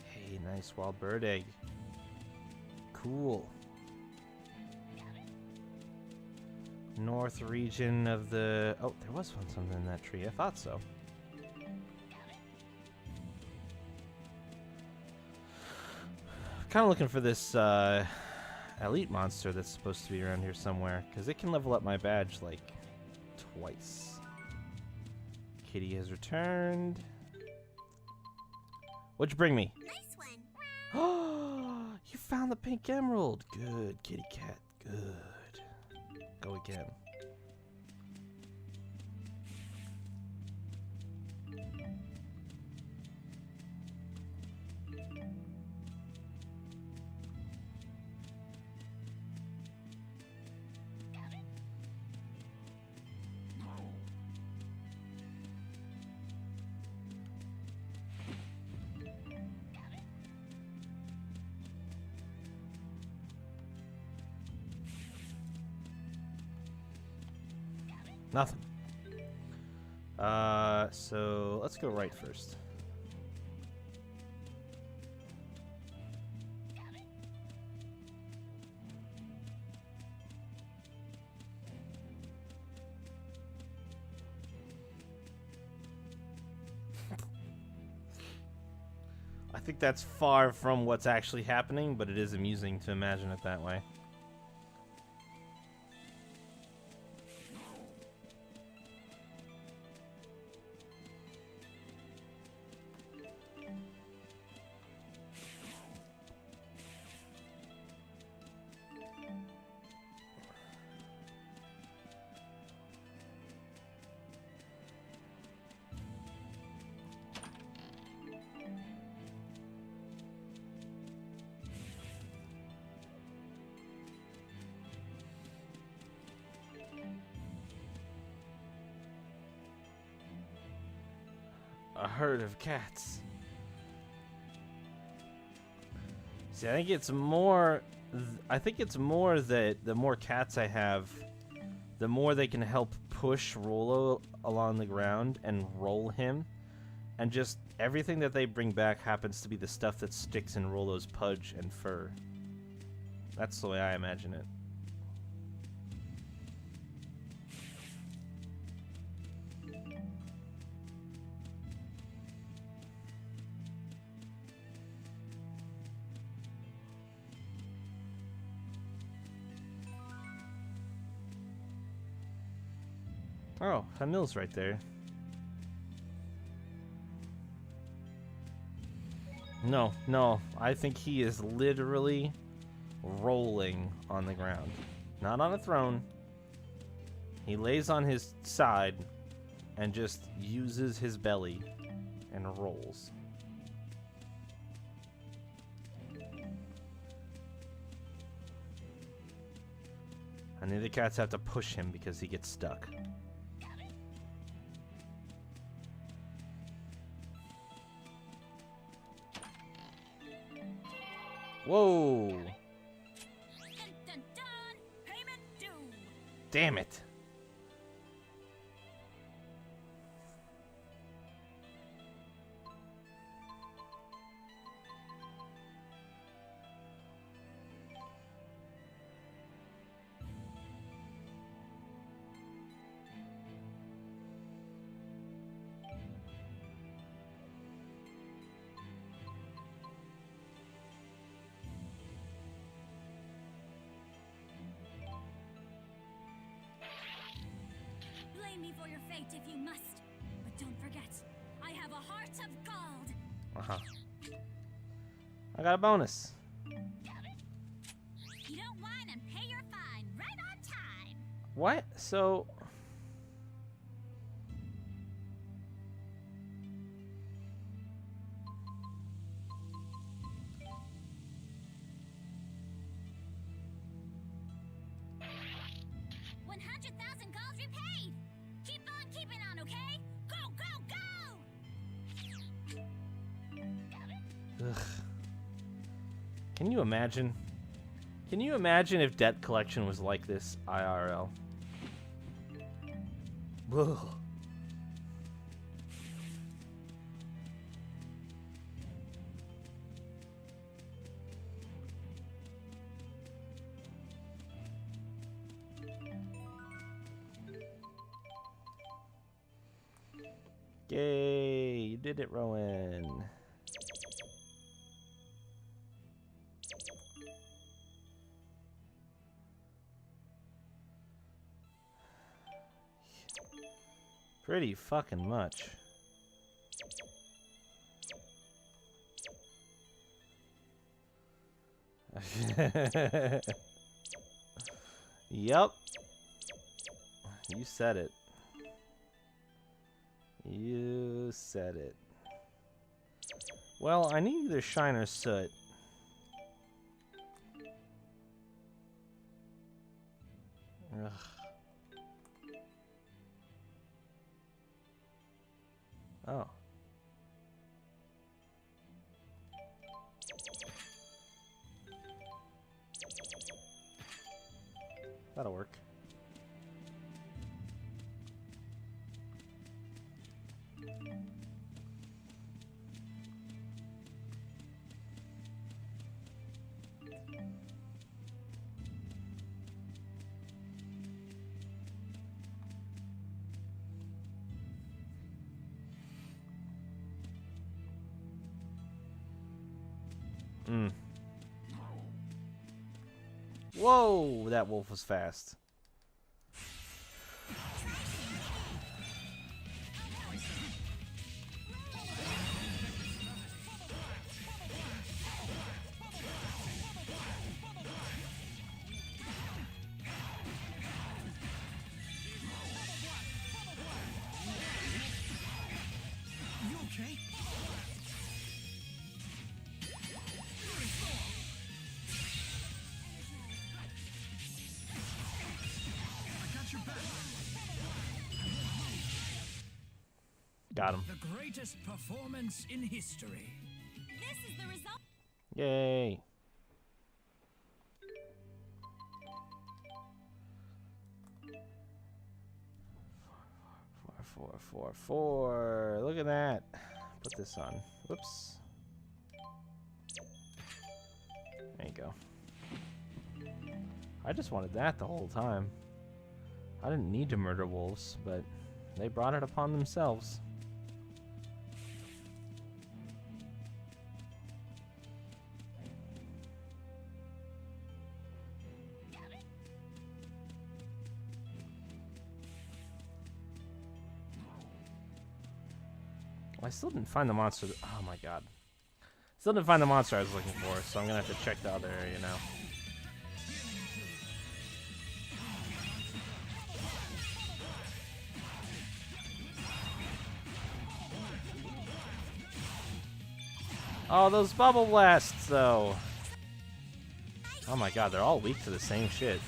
Hey, nice wild bird egg. Cool. North region of the... Oh, there was something in that tree. I thought so. Kind of looking for this elite monster that's supposed to be around here somewhere, because it can level up my badge like twice. Kitty has returned. What'd you bring me? Nice one. Oh, you found the pink emerald. Good, kitty cat. Good. Go again. Nothing. So let's go right first. I think that's far from what's actually happening, but it is amusing to imagine it that way. A herd of cats. See, I think it's more that the more cats I have, the more they can help push Rollo along the ground and roll him. And just everything that they bring back happens to be the stuff that sticks in Rollo's pudge and fur. That's the way I imagine it. Oh, Hamil's right there. No, I think he is literally rolling on the ground. Not on a throne. He lays on his side and just uses his belly and rolls. And the other cats have to push him because he gets stuck. Whoa! Dun, dun, dun. Payment due. Damn it! Blame me for your fate if you must. But don't forget, I have a heart of gold. Uh-huh. I got a bonus. You don't whine and pay your fine right on time. What? So... $100,000 repaid. Keep on keeping on, okay? Go, go, go! Ugh. Can you imagine? Can you imagine if debt collection was like this IRL? Ugh. Yay, you did it, Rowan. Pretty fucking much. Yup. You said it. You said it. Well, I need either shine or soot. Ugh. Oh. That'll work. Whoa, that wolf was fast. You okay? I got your back. Got him. The greatest performance in history. This is the result. Yay. Four. Look at that. Put this on. Whoops. There you go. I just wanted that the whole time. I didn't need to murder wolves, but they brought it upon themselves. I still didn't find the monster. Oh my god. Still didn't find the monster I was looking for, so I'm gonna have to check the other area now. Oh, those bubble blasts, though. Oh my god, they're all weak to the same shit.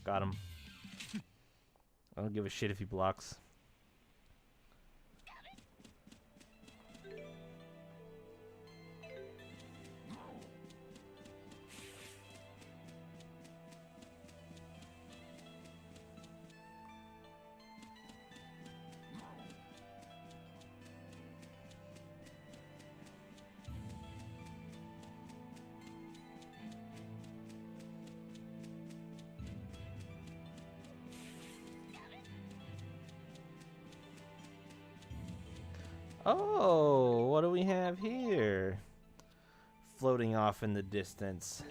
Got him. I don't give a shit if he blocks. Oh, what do we have here? Floating off in the distance.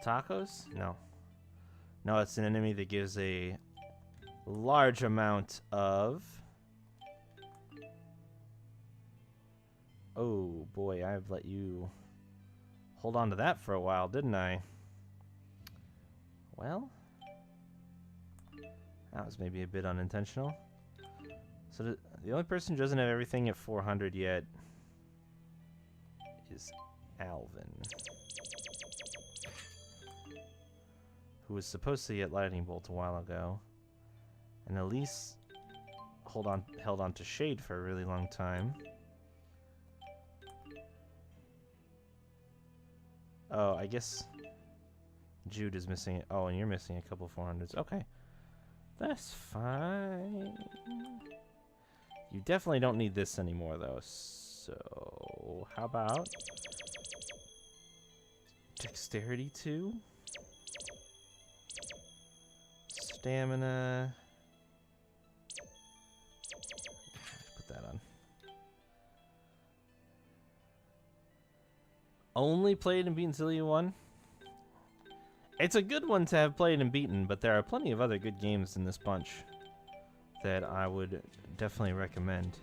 Tacos? No. No, it's an enemy that gives a large amount of... Oh boy, I've let you hold on to that for a while, didn't I? Well, that was maybe a bit unintentional. So the only person who doesn't have everything at 400 yet is Alvin, who was supposed to get Lightning Bolt a while ago, and Elise held on to Shade for a really long time. Oh, I guess Jude is missing it. Oh, and you're missing a couple 400s. Okay, that's fine. You definitely don't need this anymore, though. So, how about Dexterity 2? Stamina. Put that on. Only played and beaten Xillia 1? It's a good one to have played and beaten, but there are plenty of other good games in this bunch that I would definitely recommend.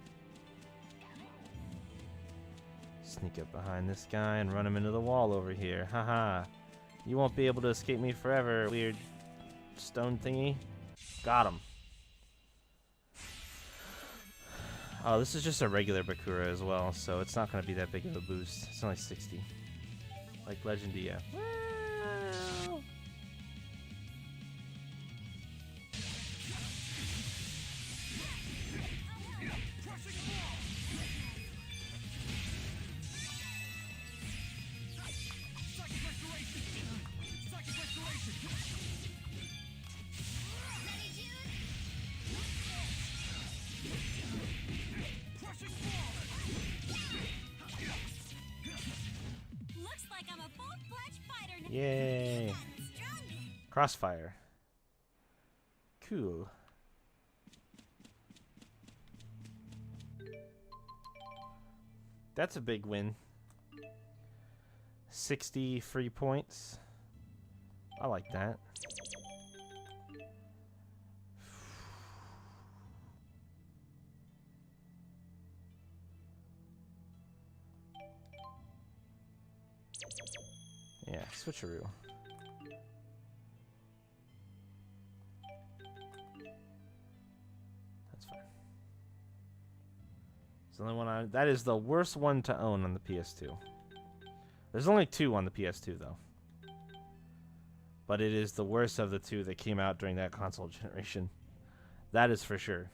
Sneak up behind this guy and run him into the wall over here. Haha. You won't be able to escape me forever, weird stone thingy. Got him. Oh, this is just a regular Bakura as well, so it's not going to be that big of a boost. It's only 60. Like Legendy, yeah. Well. Yay. Crossfire. Cool. That's a big win. 60 free points. I like that. Yeah, switcheroo. That's fine. It's the only one that is the worst one to own on the PS2. There's only 2 on the PS2 though. But it is the worst of the 2 that came out during that console generation. That is for sure.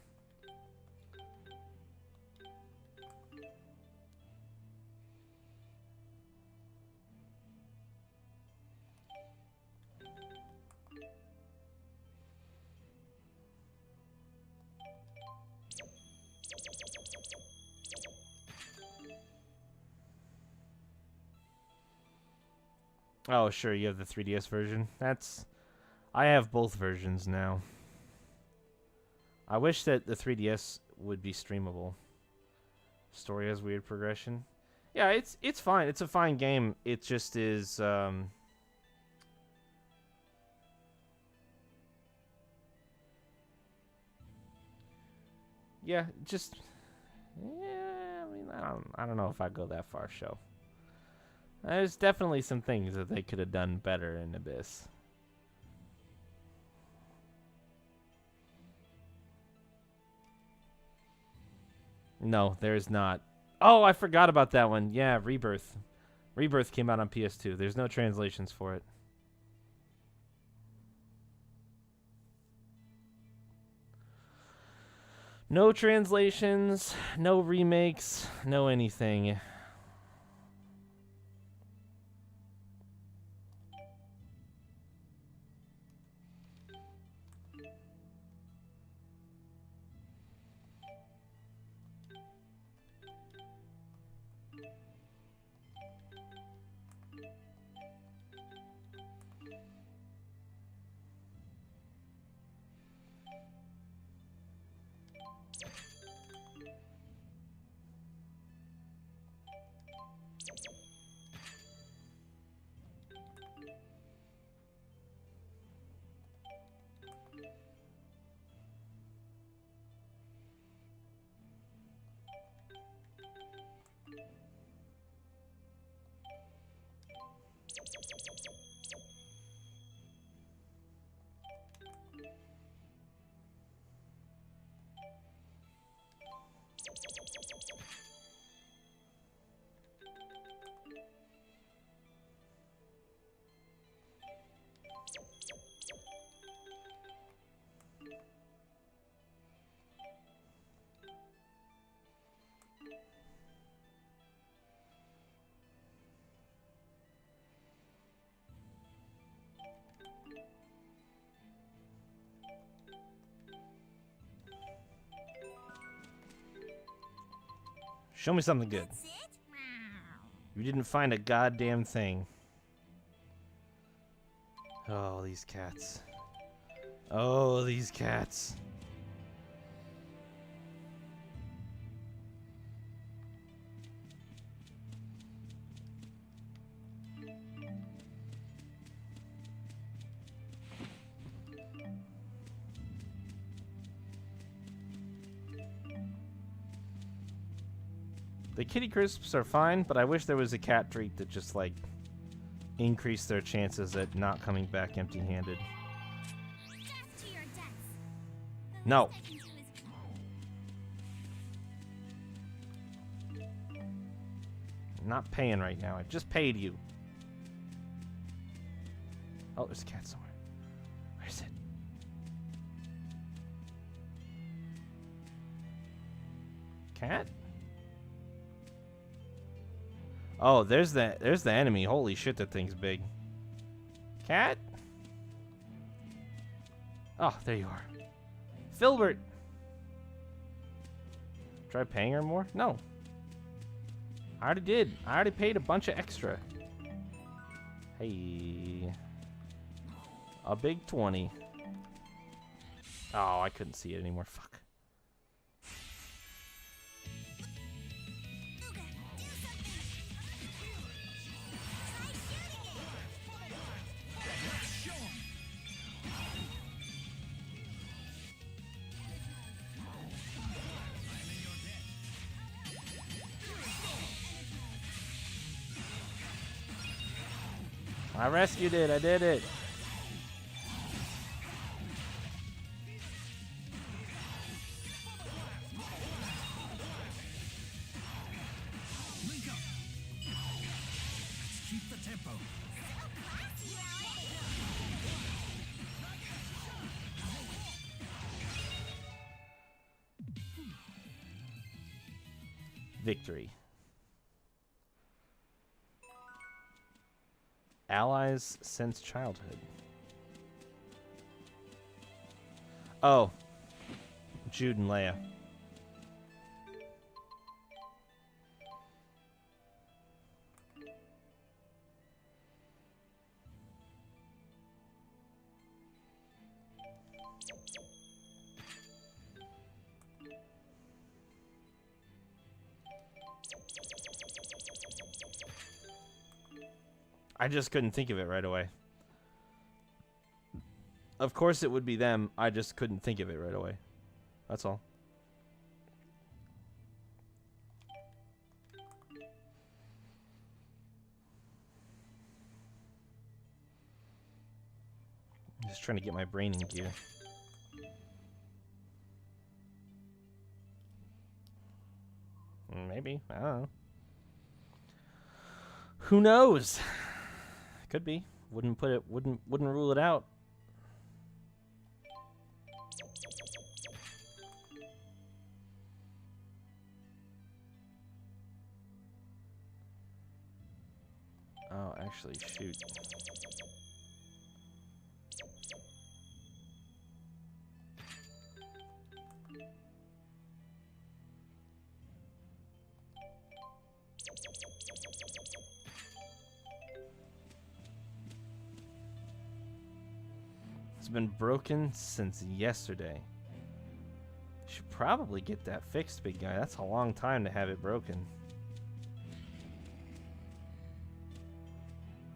Oh, sure, you have the 3DS version. I have both versions now. I wish that the 3DS would be streamable. Story has weird progression. Yeah, it's fine. It's a fine game. It just is yeah, just yeah, I mean, I don't know if I'd go that far, show. There's definitely some things that they could have done better in Abyss. No, there is not. Oh, I forgot about that one. Yeah, Rebirth. Rebirth came out on PS2. There's no translations for it. No translations, no remakes, no anything. Show me something good. You didn't find a goddamn thing. Oh, these cats. Oh, these cats. The kitty crisps are fine, but I wish there was a cat treat that just, like, increased their chances at not coming back empty-handed. No. I'm not paying right now. I just paid you. Oh, there's a cat somewhere. Where is it? Cat? Oh, there's the enemy. Holy shit, that thing's big. Cat? Oh, there you are. Filbert! Try paying her more? No. I already did. I already paid a bunch of extra. Hey. A big 20. Oh, I couldn't see it anymore. Fuck. I rescued it. I did it. Link up. Let's keep the tempo. Victory. Allies since childhood. Oh. Jude and Leia. I just couldn't think of it right away. Of course it would be them. I just couldn't think of it right away. That's all. I'm just trying to get my brain in gear. Maybe. I don't know. Who knows? Could be. Wouldn't rule it out. Oh, actually, shoot. It's been broken since yesterday. Should probably get that fixed, big guy. That's a long time to have it broken.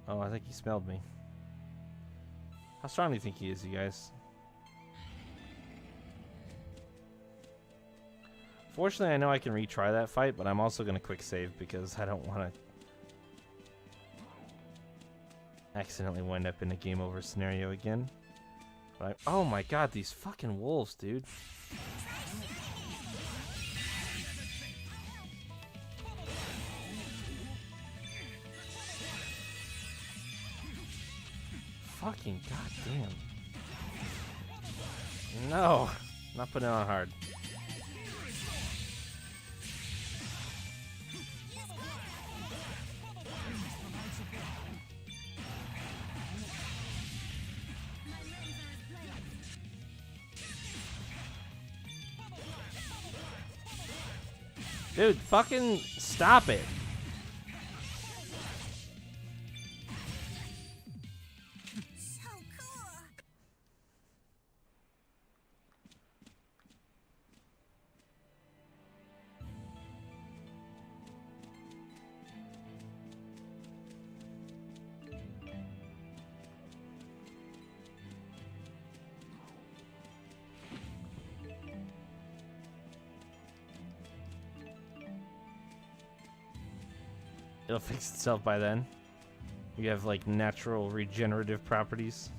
Oh, I think he smelled me. How strong do you think he is, you guys? Fortunately, I know I can retry that fight, but I'm also going to quick save because I don't want to accidentally wind up in a game over scenario again. But oh my god, these fucking wolves, dude. Fucking goddamn. No, not putting it on hard. Dude, fucking stop it. So cool. It'll fix itself by then. You have like natural regenerative properties.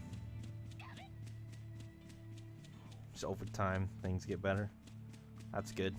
Just over time, things get better. That's good.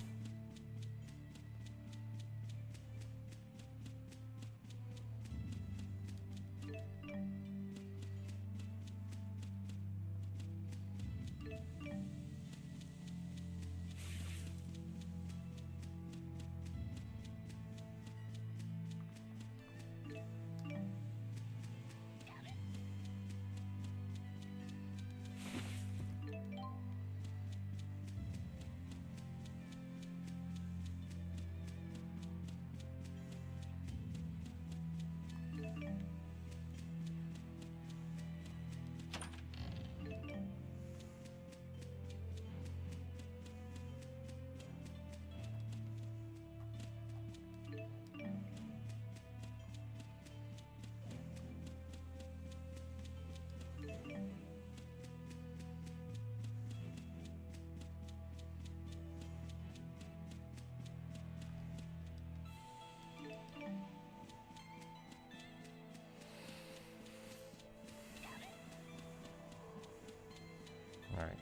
Alright.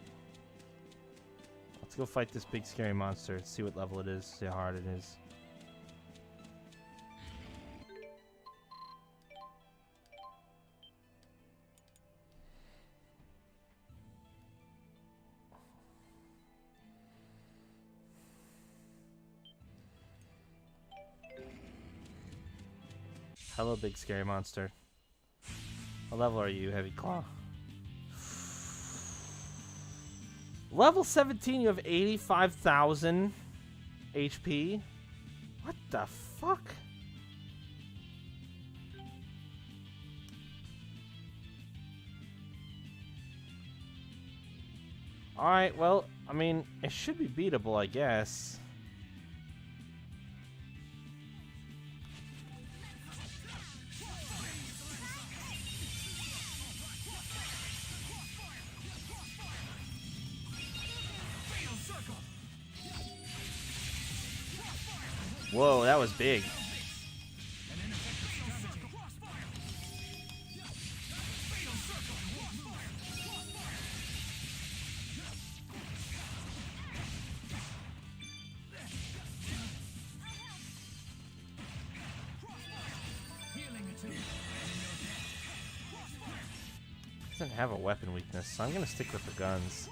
Let's go fight this big scary monster. See what level it is. See how hard it is. Hello, big scary monster. What level are you, Heavy Claw? Level 17, you have 85,000 HP? What the fuck? Alright, well, I mean, it should be beatable, I guess. Whoa, that was big. Doesn't have a weapon weakness, so I'm gonna stick with the guns.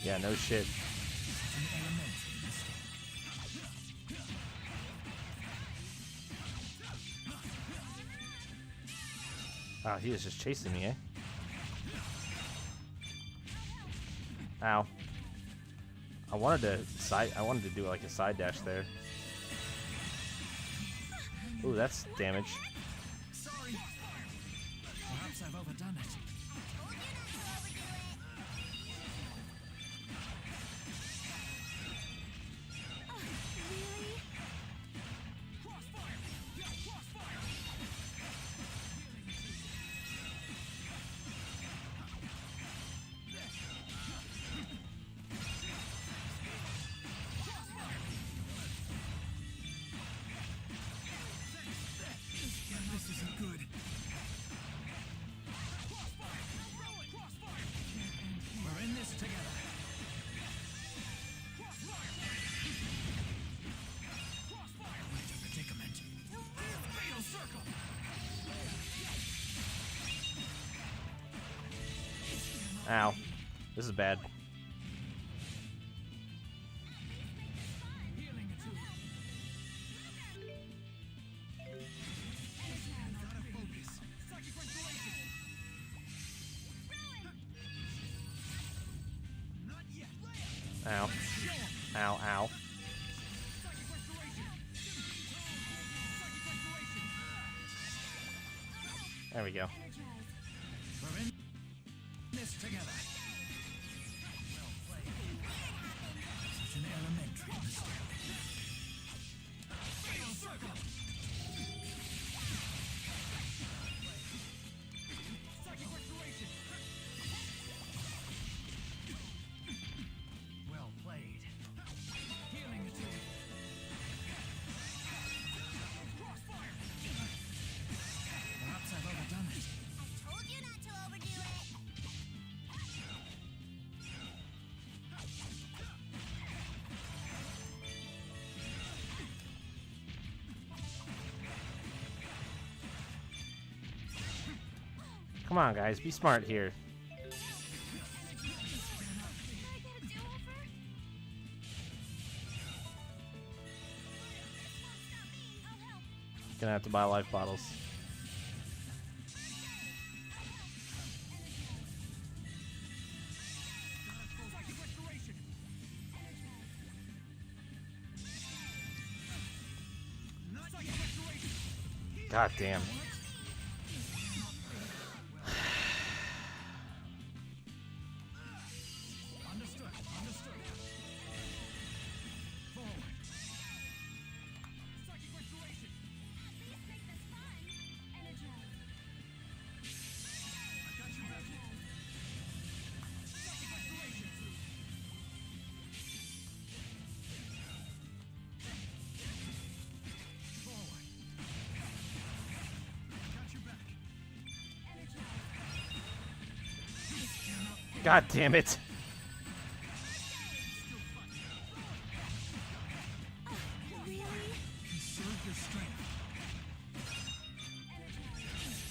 Yeah, no shit. Wow, he was just chasing me, eh? Ow. I wanted to do like a side dash there. Ooh, that's damage. Sorry. Perhaps I've overdone it. This isn't good. We're in this together. Quite a predicament. Fatal circle. Ow. This is bad. Ow. Ow, ow. There we go. We're in this together. Well played. Such an elementary mistake. Fatal circle. Well played. Healing it to you. Perhaps I've overdone it. Told you not to overdo it. Come on, guys. Be smart here. Gonna have to buy life bottles. God damn. Understood. Understood. Forward. Psychic restoration. Please make this fun. Energize. I got your back. Psychic restoration. Forward. I got your back. God damn it. Really? Conserve your strength.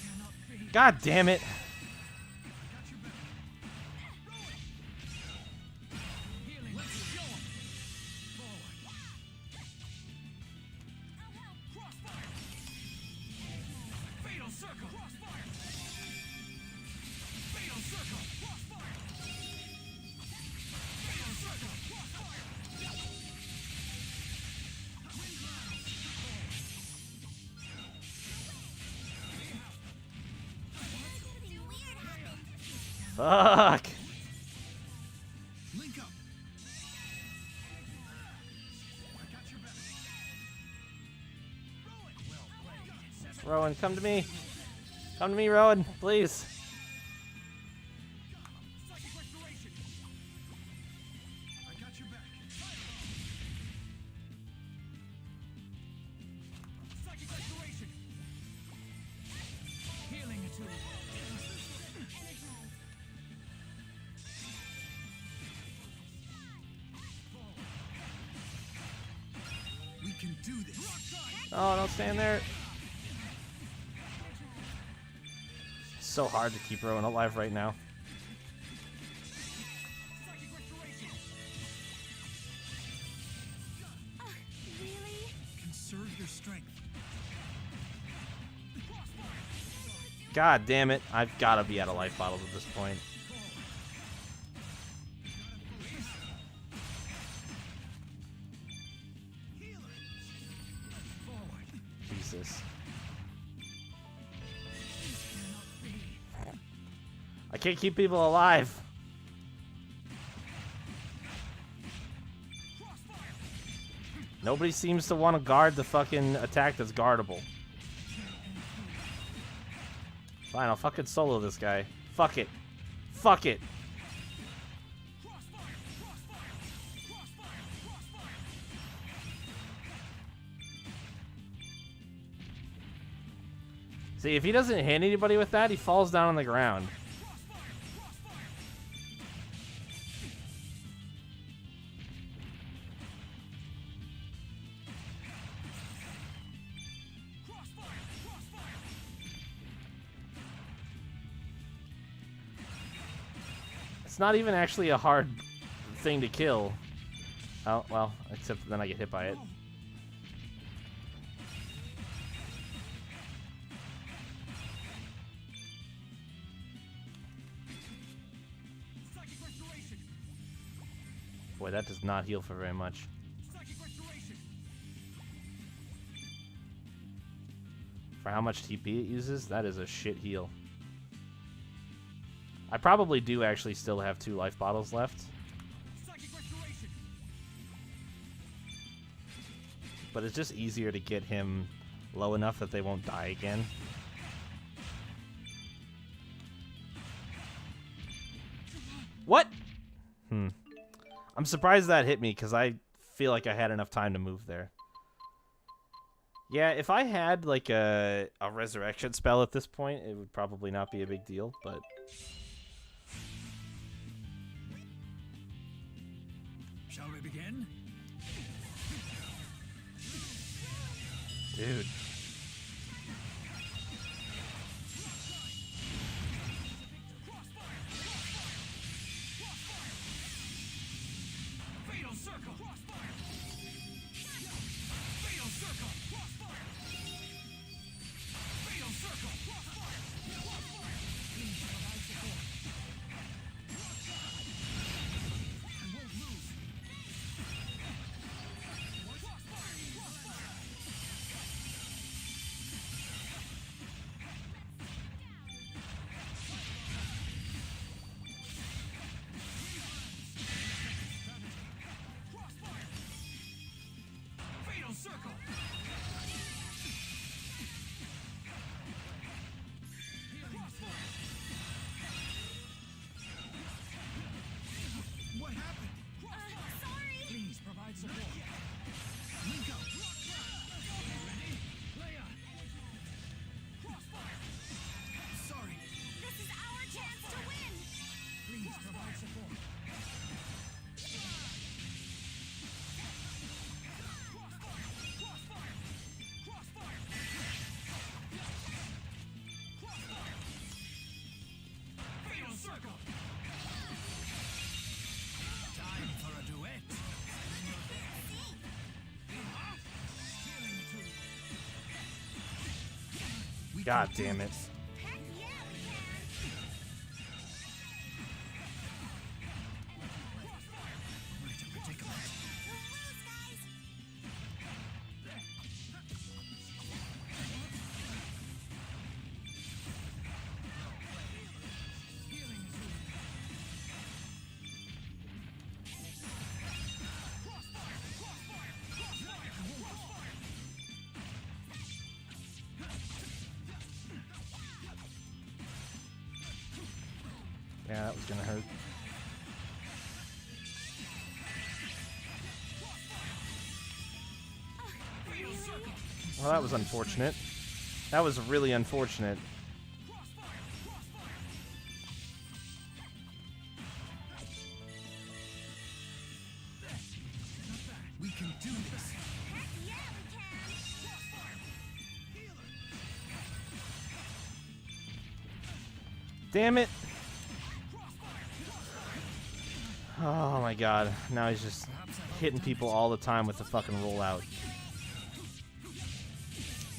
Cannot be. God damn it. Healing. Let's show 'em. Forward. Crossfire. Fatal circle. Crossfire. Fatal circle. Crossfire. Fatal circle. Crossfire. Something weird happened. Fuck. Link up. I got your back. Well played. Rowan, come to me. Come to me, Rowan, please. Psychic restoration. I got your back. Psychic restoration. Healing attunement. We can do this. Oh, don't stand there. So hard to keep Rowan alive right now. Psychic restoration. Really? Conserve your strength. God damn it. I've got to be out of life bottles at this point. Forward. Jesus. I can't keep people alive. Nobody seems to want to guard the fucking attack that's guardable. Fine, I'll fucking solo this guy. Fuck it. Fuck it. See, if he doesn't hit anybody with that, he falls down on the ground. It's not even actually a hard thing to kill. Oh, well, except then I get hit by it. Psychic restoration. Boy, that does not heal for very much. Psychic restoration. For how much TP it uses, that is a shit heal. I probably do actually still have 2 life bottles left, Psychic restoration. but it's just easier to get him low enough that they won't die again. What? I'm surprised that hit me because I feel like I had enough time to move there. Yeah, if I had like a resurrection spell at this point, it would probably not be a big deal, but Shall we begin? dude. Fatal circle. Crossfire. Fatal circle. Crossfire. Fatal circle. Crossfire. Please provide support. I won't move. Crossfire. Crossfire. Sorry. This is our chance to win! Please provide support. Fatal circle. Time for a duet. God damn it. Heck yeah, we can! Quite a predicament. Don't lose, guys! Yeah, that was gonna hurt. Well, that was unfortunate. That was really unfortunate. We can do this. Heck yeah, we can! Damn it. Oh my god. Now he's just hitting people all the time with the fucking rollout.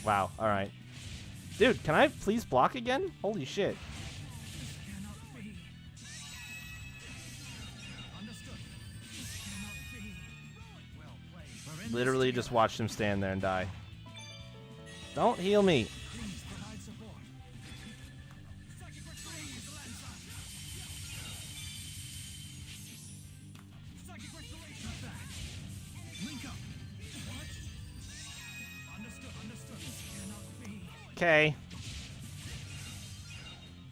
Wow, alright. Dude, can I please block again? Holy shit. Cannot be. Understood. This cannot be. Well played. Literally just watched him stand there and die. Don't heal me. Please provide support. Link up. Understood. Understood. This cannot be. Okay.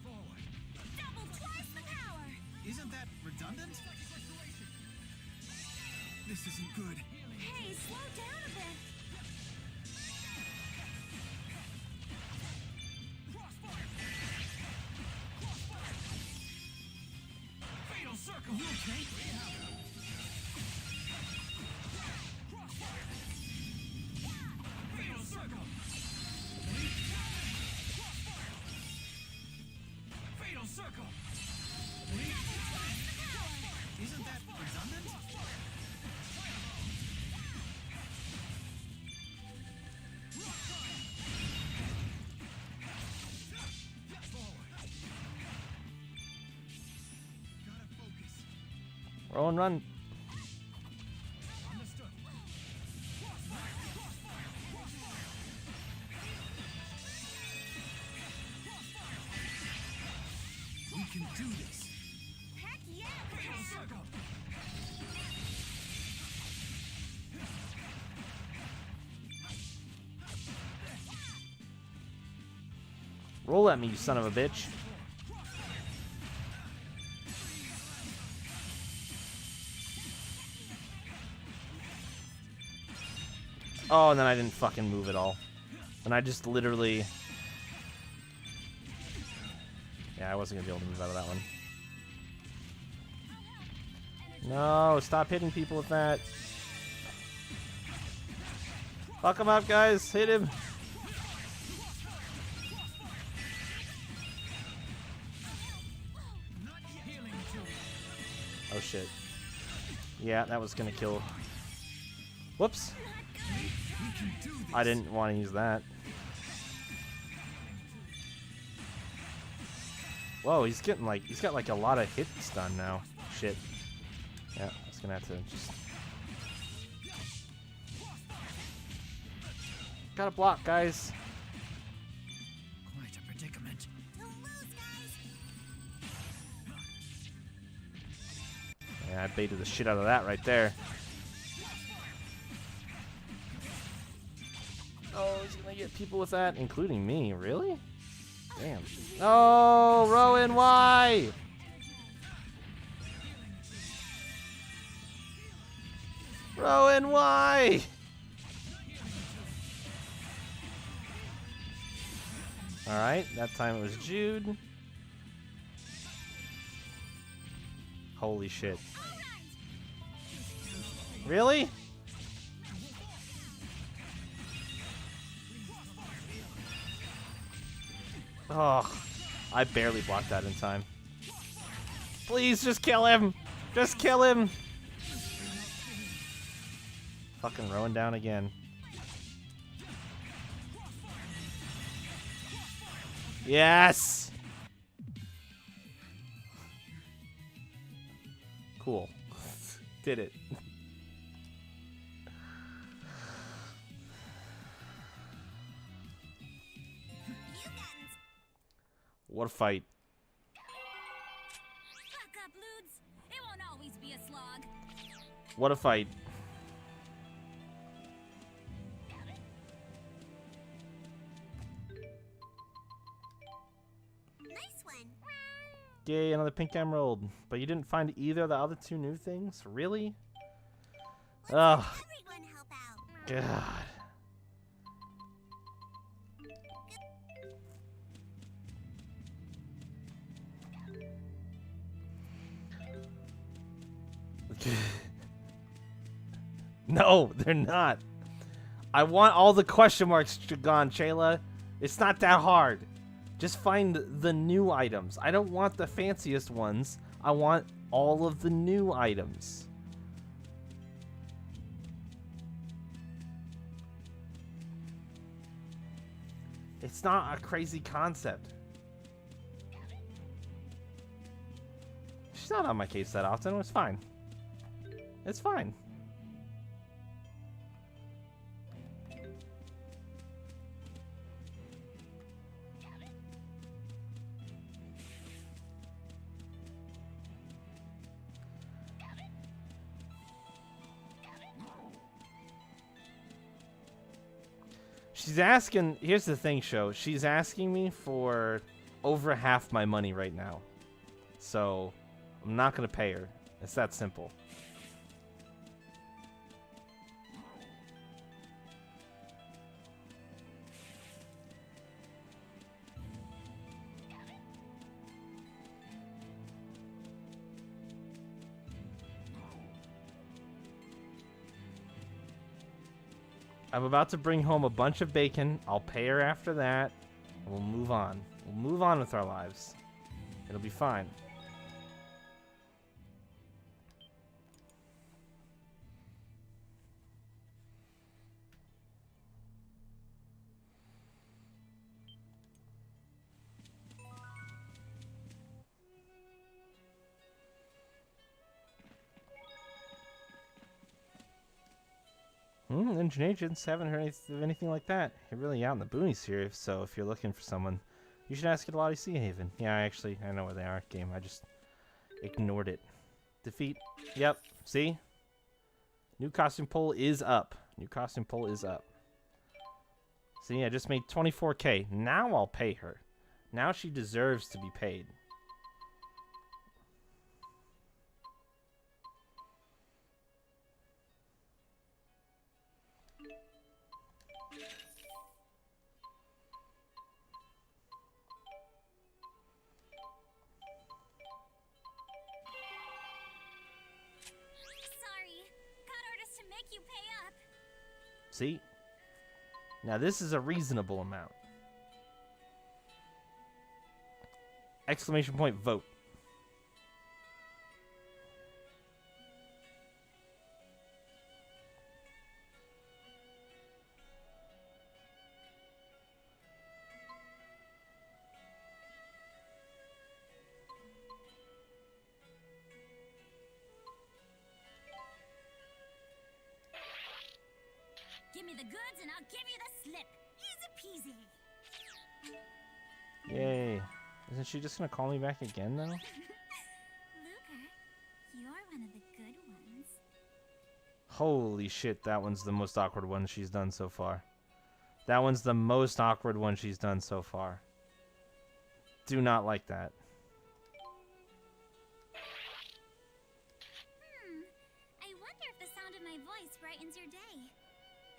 Forward. Double twice the power! Isn't that redundant? This isn't good. Hey, slow down a bit! Fatal circle. You okay? Fatal circle. Fatal circle. Isn't that redundant? Gotta focus. Roll and run. Understood. We can do this. Heck yeah, we Fatal can! circle. Roll at me, you son of a bitch. Oh, and then I didn't fucking move at all. And I just literally... Yeah, I wasn't gonna be able to move out of that one. No, stop hitting people with that. Fuck him up, guys. Hit him. Oh shit. Yeah, that was gonna kill. Whoops. I didn't want to use that. Whoa, he's getting like, he's got like a lot of hits done now. Shit. Yeah, I was gonna have to just... Gotta block, guys. Quite a predicament. Don't lose, guys! Yeah, I baited the shit out of that right there. Oh, he's gonna get people with that, including me. Really? Damn. No, Rowan, why? Rowan, why? Alright, that time it was Jude. Holy shit. Really? Oh, I barely blocked that in time. Please, just kill him! Just kill him! Fucking Rowan down again. Yes! Cool. Did it. What a fight. Buck up, Ludes. It won't always be a slog. What a fight. Nice one. Yay, another pink emerald. But you didn't find either of the other two new things? Really? Ugh. Everyone help out. God. No, they're not. I want all the question marks gone, Shayla. It's not that hard. Just find the new items. I don't want the fanciest ones. I want all of the new items. It's not a crazy concept. She's not on my case that often. It's fine. It's fine. She's asking, here's the thing, Sho. She's asking me for over half my money right now. So, I'm not going to pay her. It's that simple. I'm about to bring home a bunch of bacon. I'll pay her after that. And we'll move on. We'll move on with our lives. It'll be fine. Engine agents, haven't heard of anything like that. You're really out in the boonies here, so if you're looking for someone, you should ask at Lottie Sea Haven. Yeah, I know where they are. Game, I just ignored it. Defeat. Yep. See? New costume poll is up. New costume poll is up. See, I just made 24K. Now I'll pay her. Now she deserves to be paid. You pay up. See? Now this is a reasonable amount. Exclamation point vote. Give me the goods and I'll give you the slip. Easy peasy. Yay. Isn't she just gonna call me back again though? Luger, you're one of the good ones. Holy shit, that one's the most awkward one she's done so far. That one's the most awkward one she's done so far. Do not like that. I wonder if the sound of my voice brightens your day.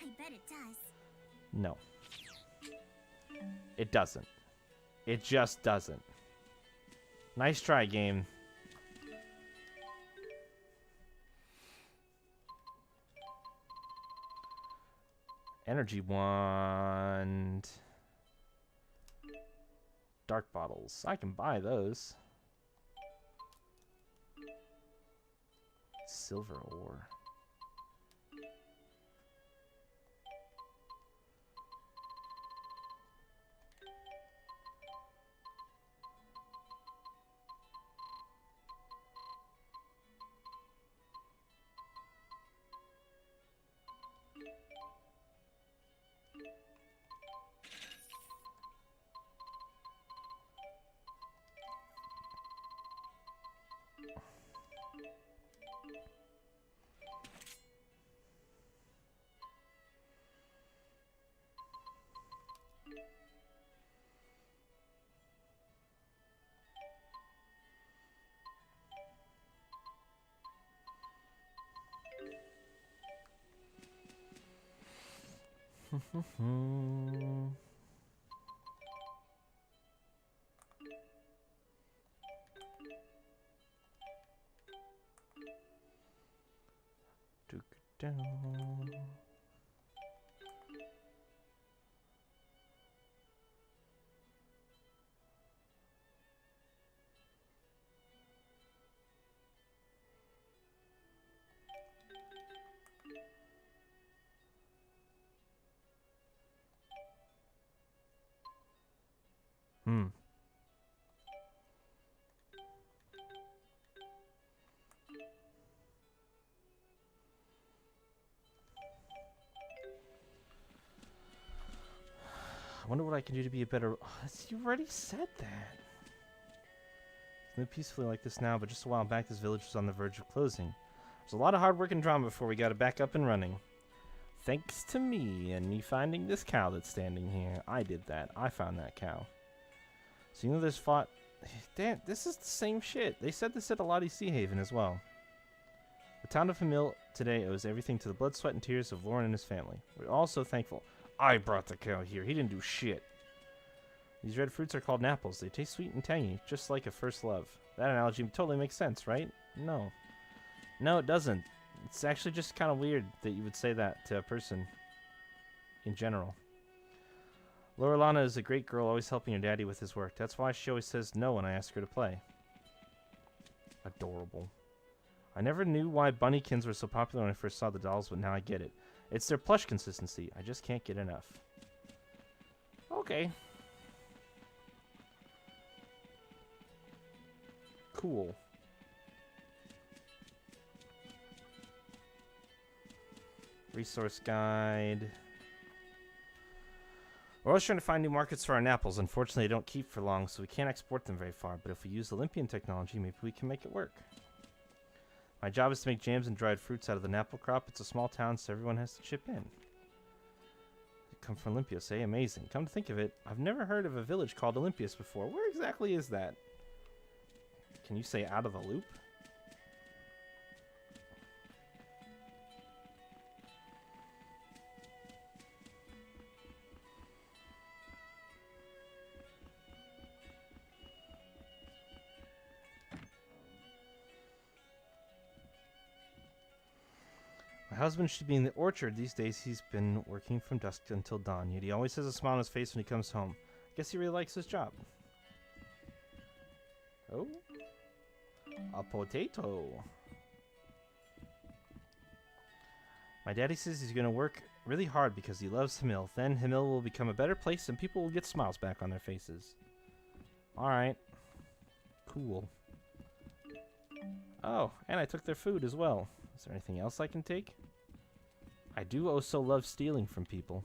I bet it does. No. It doesn't. It just doesn't. Nice try, game. Energy wand. Dark bottles. I can buy those. Silver ore. Down. I wonder what I can do to be a better... Oh, you already said that. Live peacefully like this now, but just a while back this village was on the verge of closing. There's a lot of hard work and drama before we got it back up and running. Thanks to me and me finding this cow that's standing here. I did that. I found that cow. So you know there's fought... Damn, this is the same shit. They said this at Alati Sea Haven as well. The town of Hamil today owes everything to the blood, sweat, and tears of Lauren and his family. We're all so thankful. I brought the cow here. He didn't do shit. These red fruits are called apples. They taste sweet and tangy, just like a first love. That analogy totally makes sense, right? No. No, it doesn't. It's actually just kind of weird that you would say that to a person in general. Lorelana is a great girl, always helping her daddy with his work. That's why she always says no when I ask her to play. Adorable. I never knew why Bunnykins were so popular when I first saw the dolls, but now I get it. It's their plush consistency. I just can't get enough. Okay. Cool. Resource guide. We're always trying to find new markets for our apples. Unfortunately, they don't keep for long, so we can't export them very far. But if we use Olympian technology, maybe we can make it work. My job is to make jams and dried fruits out of the apple crop. It's a small town, so everyone has to chip in. You come from Olympias, eh? Amazing. Come to think of it, I've never heard of a village called Olympias before. Where exactly is that? Can you say out of the loop? My husband should be in the orchard. These days he's been working from dusk until dawn, yet he always has a smile on his face when he comes home. I guess he really likes his job. Oh. A potato. My daddy says he's going to work really hard because he loves Hamil. Then Hamil will become a better place and people will get smiles back on their faces. Alright. Cool. Oh, and I took their food as well. Is there anything else I can take? I do also love stealing from people.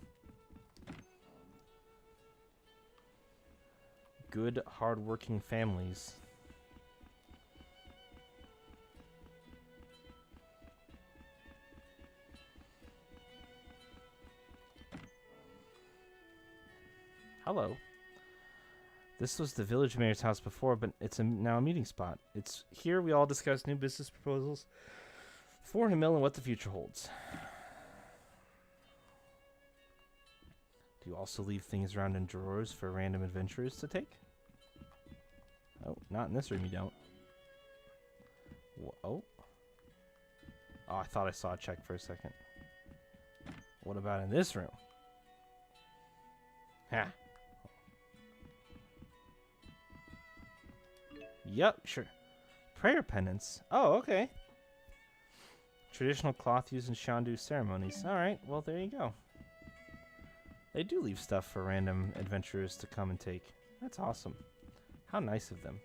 Good, hard-working families. Hello. This was the village mayor's house before, but it's now a meeting spot. It's here we all discuss new business proposals for Hamil and what the future holds. Do you also leave things around in drawers for random adventurers to take? Oh, not in this room you don't. Oh. Oh, I thought I saw a check for a second. What about in this room? Ha. Yep, sure. Prayer penance. Oh, okay. Traditional cloth used in Shandu ceremonies. Alright, well, there you go. They do leave stuff for random adventurers to come and take. That's awesome. How nice of them.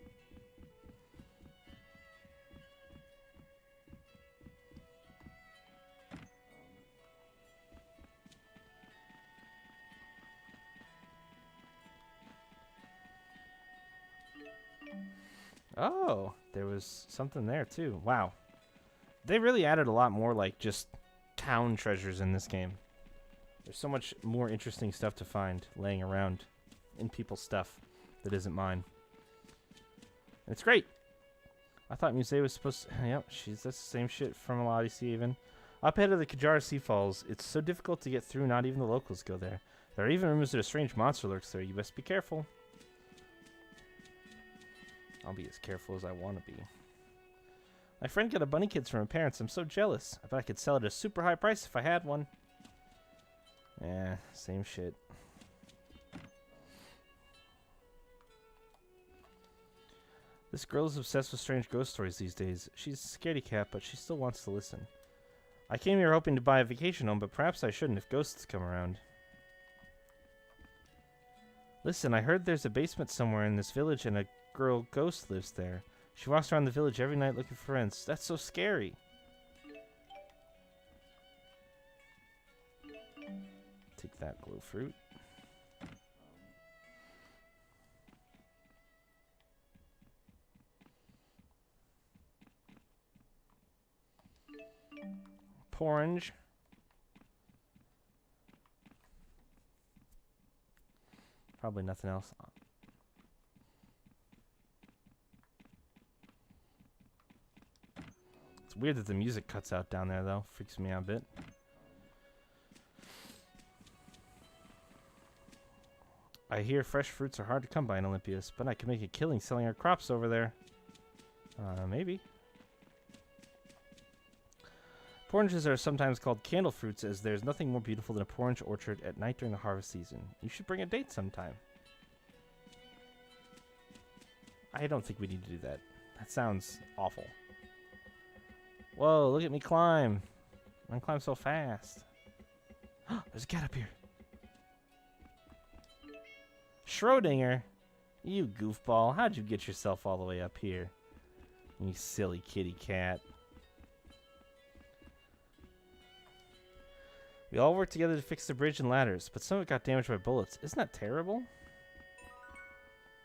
Oh, there was something there too. Wow. They really added a lot more like just town treasures in this game. There's so much more interesting stuff to find laying around in people's stuff that isn't mine. And it's great. I thought Musée was supposed to... Yep, that's the same shit from Odyssey even. Up ahead of the Kajara Sea Falls, it's so difficult to get through, not even the locals go there. There are even rumors that a strange monster lurks there. You best be careful. I'll be as careful as I want to be. My friend got a bunny kids from her parents. I'm so jealous. I bet I could sell it at a super high price if I had one. Yeah, same shit. This girl is obsessed with strange ghost stories these days. She's a scaredy cat, but she still wants to listen. I came here hoping to buy a vacation home, but perhaps I shouldn't if ghosts come around. Listen, I heard there's a basement somewhere in this village and a girl ghost lives there. She walks around the village every night looking for friends. That's so scary. Take that glow fruit. Orange. Probably nothing else. It's weird that the music cuts out down there, though. Freaks me out a bit. I hear fresh fruits are hard to come by in Olympias, but I can make a killing selling our crops over there. Maybe. Oranges are sometimes called candle fruits, as there's nothing more beautiful than a orange orchard at night during the harvest season. You should bring a date sometime. I don't think we need to do that. That sounds awful. Whoa, look at me climb. I can climb so fast. There's a cat up here. Schrodinger? You goofball. How'd you get yourself all the way up here? You silly kitty cat. We all worked together to fix the bridge and ladders, but some of it got damaged by bullets. Isn't that terrible?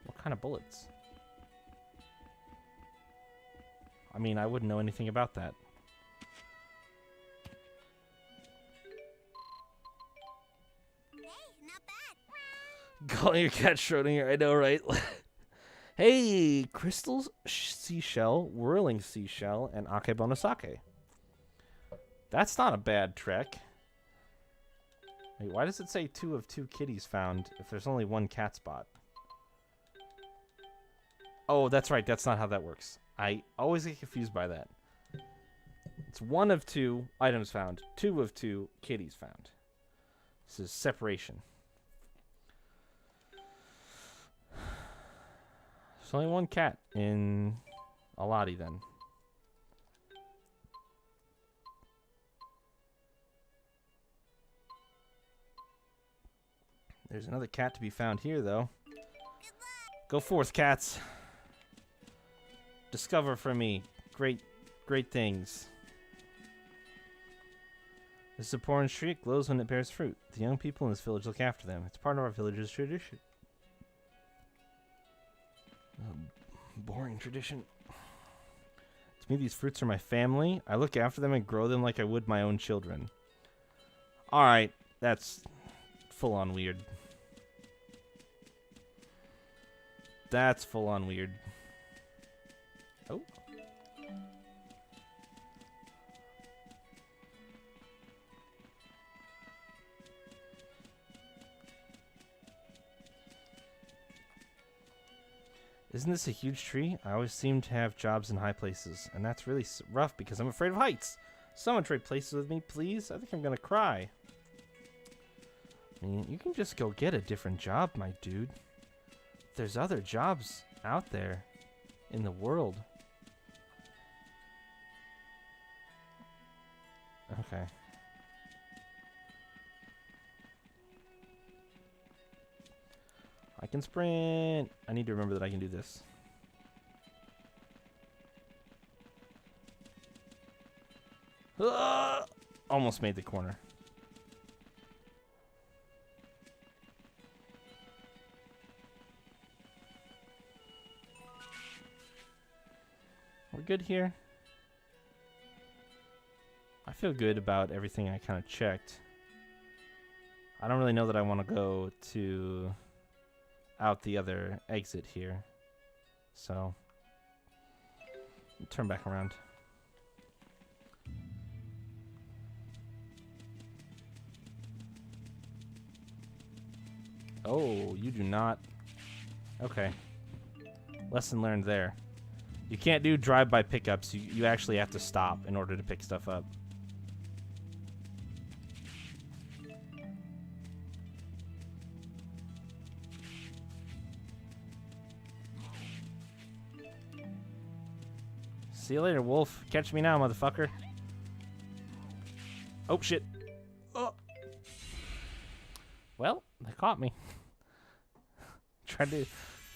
What kind of bullets? I mean, I wouldn't know anything about that. Hey, not bad. Calling your cat Schrodinger, I know, right? Hey, crystal seashell, whirling seashell, and akebonosake. That's not a bad trek. Wait, why does it say 2 of 2 kitties found if there's only 1 cat spot? Oh, that's right. That's not how that works. I always get confused by that. It's 1 of 2 items found. 2 of 2 kitties found. This is separation. There's only 1 cat in Aladi then. There's another cat to be found here, though. Go forth, cats. Discover for me great things. This Saporan tree glows when it bears fruit. The young people in this village look after them. It's part of our village's tradition. Boring tradition. To me, these fruits are my family. I look after them and grow them like I would my own children. Alright, that's full-on weird. That's full-on weird. Oh. Isn't this a huge tree? I always seem to have jobs in high places, and that's really rough because I'm afraid of heights. Someone trade places with me, please? I think I'm gonna cry. I mean, you can just go get a different job, my dude. There's other jobs out there in the world. Okay. I can sprint. I need to remember that I can do this. Almost made the corner. We're good here. I feel good about everything I kind of checked. I don't really know that I want to go to out the other exit here. So, turn back around. Oh, you do not. Okay. Lesson learned there. You can't do drive-by pickups. You actually have to stop in order to pick stuff up. See you later, wolf. Catch me now, motherfucker. Oh, shit. Oh. Well, they caught me. Tried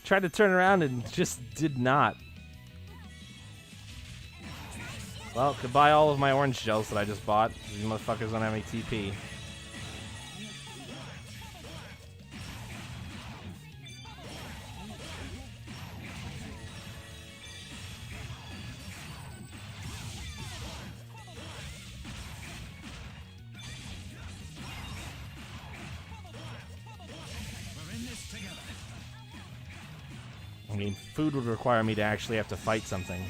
to turn around and just did not. Well, goodbye all of my orange gels that I just bought. These motherfuckers don't have any TP. I mean, food would require me to actually have to fight something.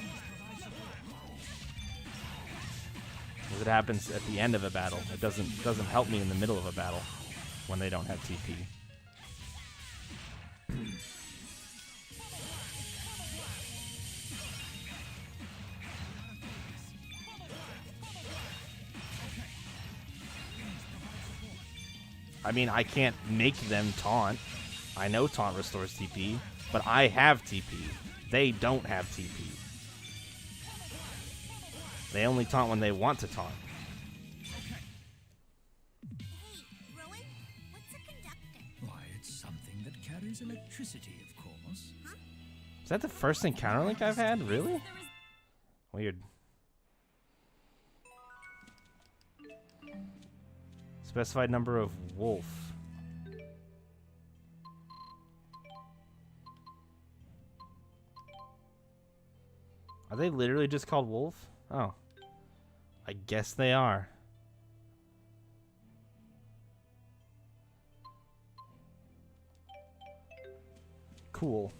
Because it happens at the end of a battle. It doesn't help me in the middle of a battle when they don't have TP. I mean, I can't make them taunt. I know taunt restores TP, but I have TP. They don't have TP. They only taunt when they want to taunt. Hey, Rowan, what's a conductor? Why, it's something that carries electricity, of course. Is that the first encounter link I've had? Really? Weird. Specified number of wolf. Are they literally just called wolf? Oh. I guess they are. Cool.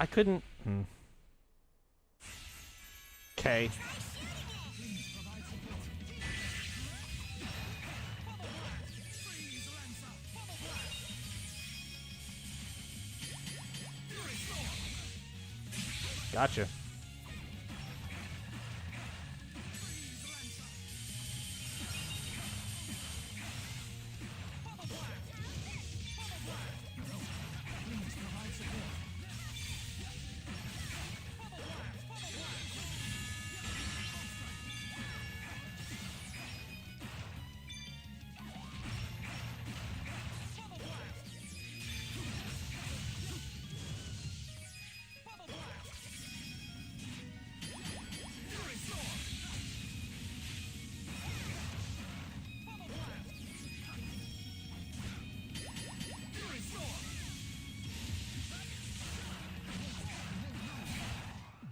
I couldn't. Okay. Gotcha.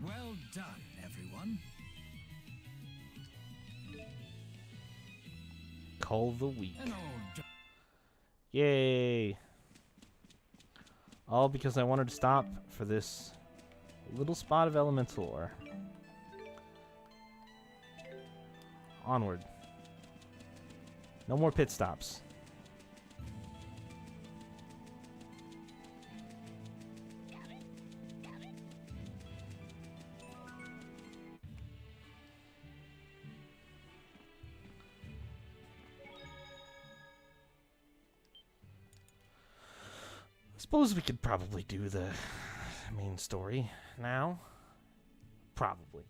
Well done, everyone. Call the week. An old Yay. All because I wanted to stop for this little spot of elemental ore. Onward. No more pit stops. Suppose we could probably do the main story now. Probably.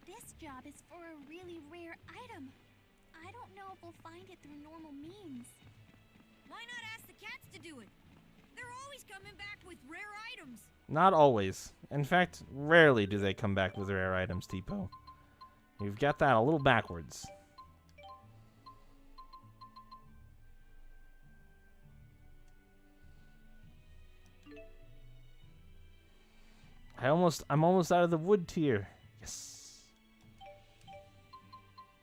This job is for a really rare item. I don't know if we'll find it through normal means. Why not ask the cats to do it? They're always coming back with rare items. Not always. In fact, rarely do they come back with rare items, Tipo. You've got that a little backwards. I'm almost out of the wood tier. Yes.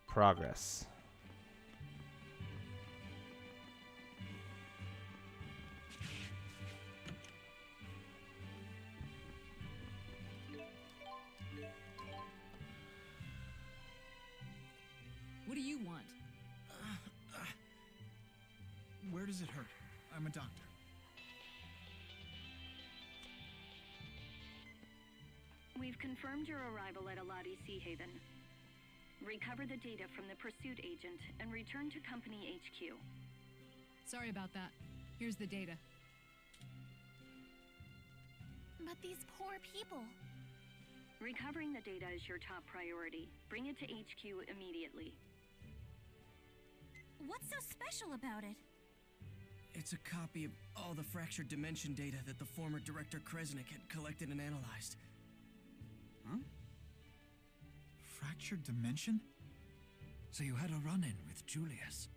Progress. What do you want? Where does it hurt? I'm a doctor. We've confirmed your arrival at Aladi Sea Haven. Recover the data from the pursuit agent and return to Company HQ. Sorry about that. Here's the data. But these poor people. Recovering the data is your top priority. Bring it to HQ immediately. What's so special about it? It's a copy of all the fractured dimension data that the former Director Kresnik had collected and analyzed. Huh? Fractured dimension? So you had a run-in with Julius.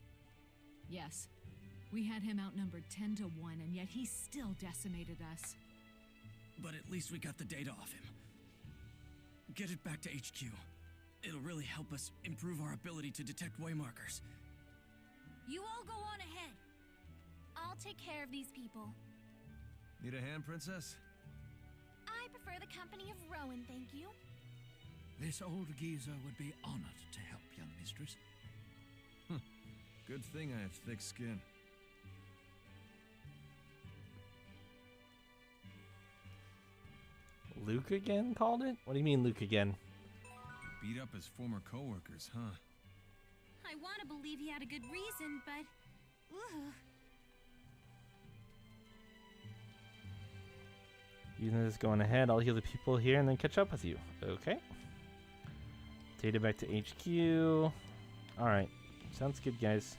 Yes. We had him outnumbered 10 to 1, and yet he still decimated us. But at least we got the data off him. Get it back to HQ. It'll really help us improve our ability to detect waymarkers. You all go on ahead. I'll take care of these people. Need a hand, Princess? I prefer the company of Rowan, thank you. This old geezer would be honored to help, young mistress. Good thing I have thick skin. Luke again called it? What do you mean Luke again? Beat up his former coworkers, huh? I want to believe he had a good reason, but... Ugh. Using this going ahead, I'll heal the people here and then catch up with you. Okay. Data back to HQ. Alright. Sounds good, guys.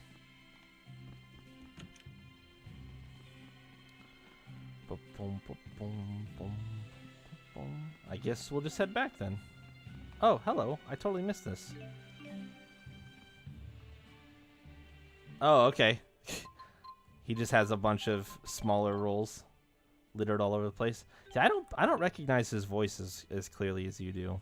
I guess we'll just head back then. Oh, hello. I totally missed this. Oh, okay. He just has a bunch of smaller roles littered all over the place. Yeah, I don't recognize his voice as clearly as you do.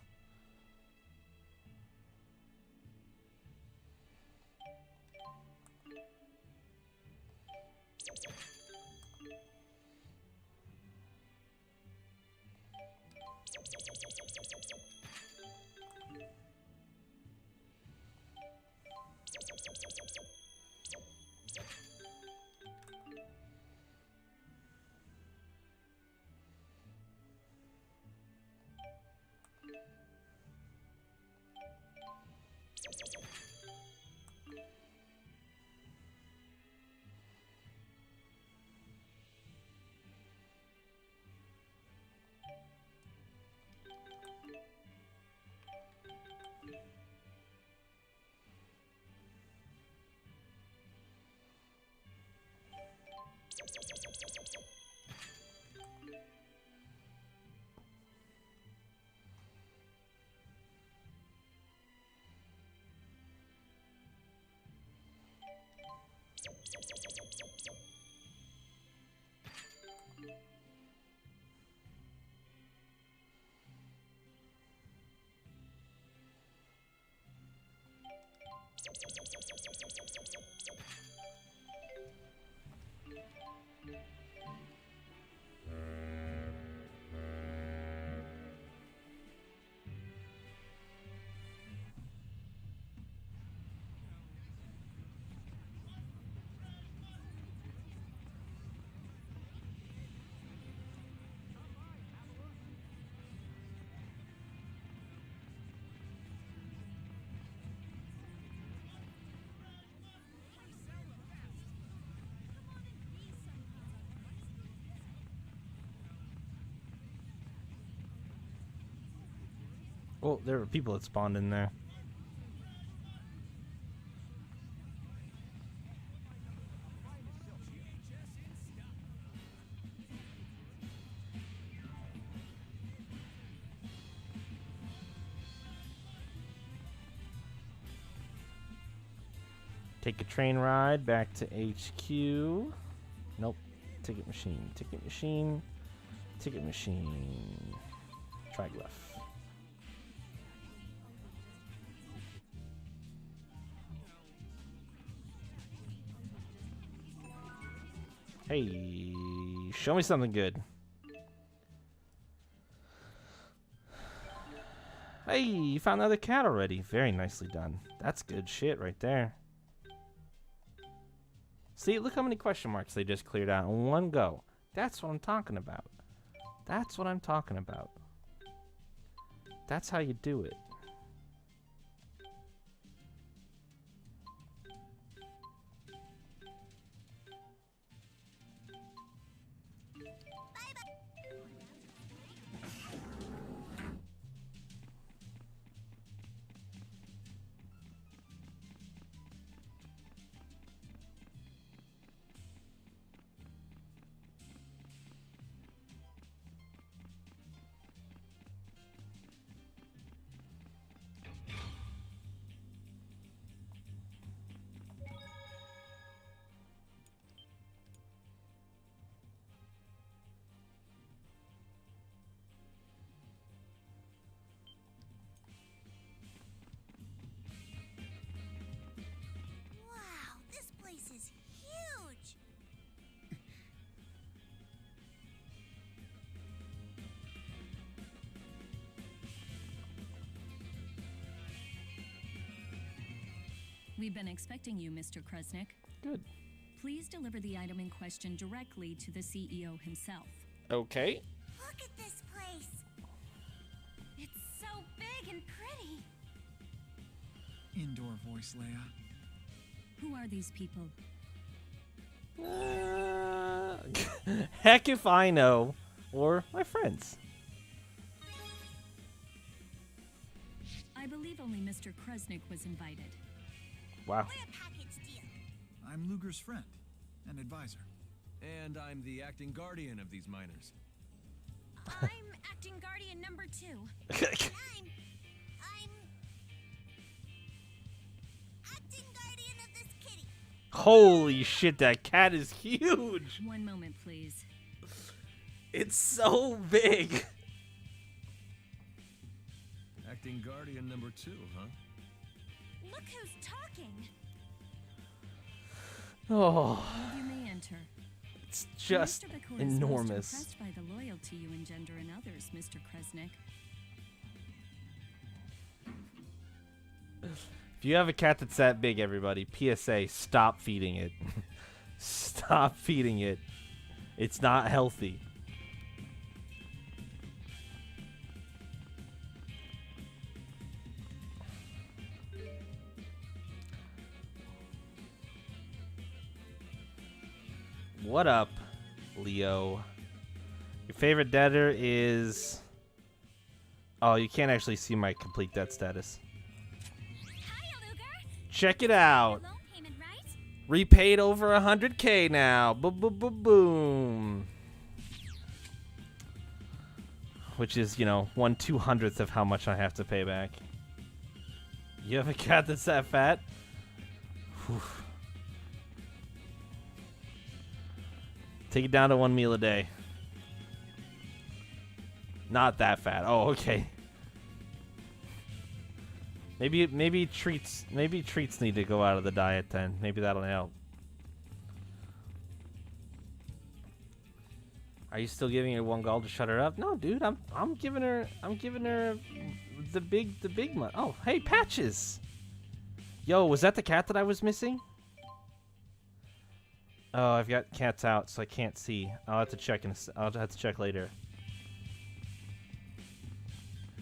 Well, there were people that spawned in there. Take a train ride back to HQ. Nope. Ticket machine. Ticket machine. Ticket machine. Triglyph. Hey, show me something good. Hey, you found another cat already. Very nicely done. That's good shit right there. See, look how many question marks they just cleared out in one go. That's what I'm talking about. That's what I'm talking about. That's how you do it. Wow, this place is huge. We've been expecting you, Mr. Kresnik. Good. Please deliver the item in question directly to the CEO himself. Okay. Look at this place. It's so big and pretty. Indoor voice, Leia. Who are these people? Heck if I know. Or my friends. I believe only Mr. Kresnik was invited. Wow. We're a package deal. I'm Luger's friend and advisor. And I'm the acting guardian of these miners. I'm acting guardian number 2. I'm acting guardian of this kitty. Holy shit, that cat is huge. One moment, please. It's so big. Acting guardian number 2, huh? Look who's talking. Oh, You may enter. it's just Mr. Bakura is most enormous. impressed by the loyalty you engender in others, Mr. Kresnik. If you have a cat that's that big, everybody, PSA, stop feeding it. Stop feeding it. It's not healthy. What up, Leo? Your favorite debtor is... Oh, you can't actually see my complete debt status. Hi, Luger. Check it out. Loan payment, right? Repaid over 100K now. Boom. Which is, you know, 1/200th of how much I have to pay back. You have a cat that's that fat? Whew. Take it down to 1 meal a day. Not that fat. Oh, okay. Maybe treats need to go out of the diet then. Maybe that'll help. Are you still giving her 1 gold to shut her up? No, dude. I'm giving her the big one. Oh, hey, Patches. Yo, was that the cat that I was missing? Oh, I've got cats out, so I can't see. I'll have to check I'll have to check later.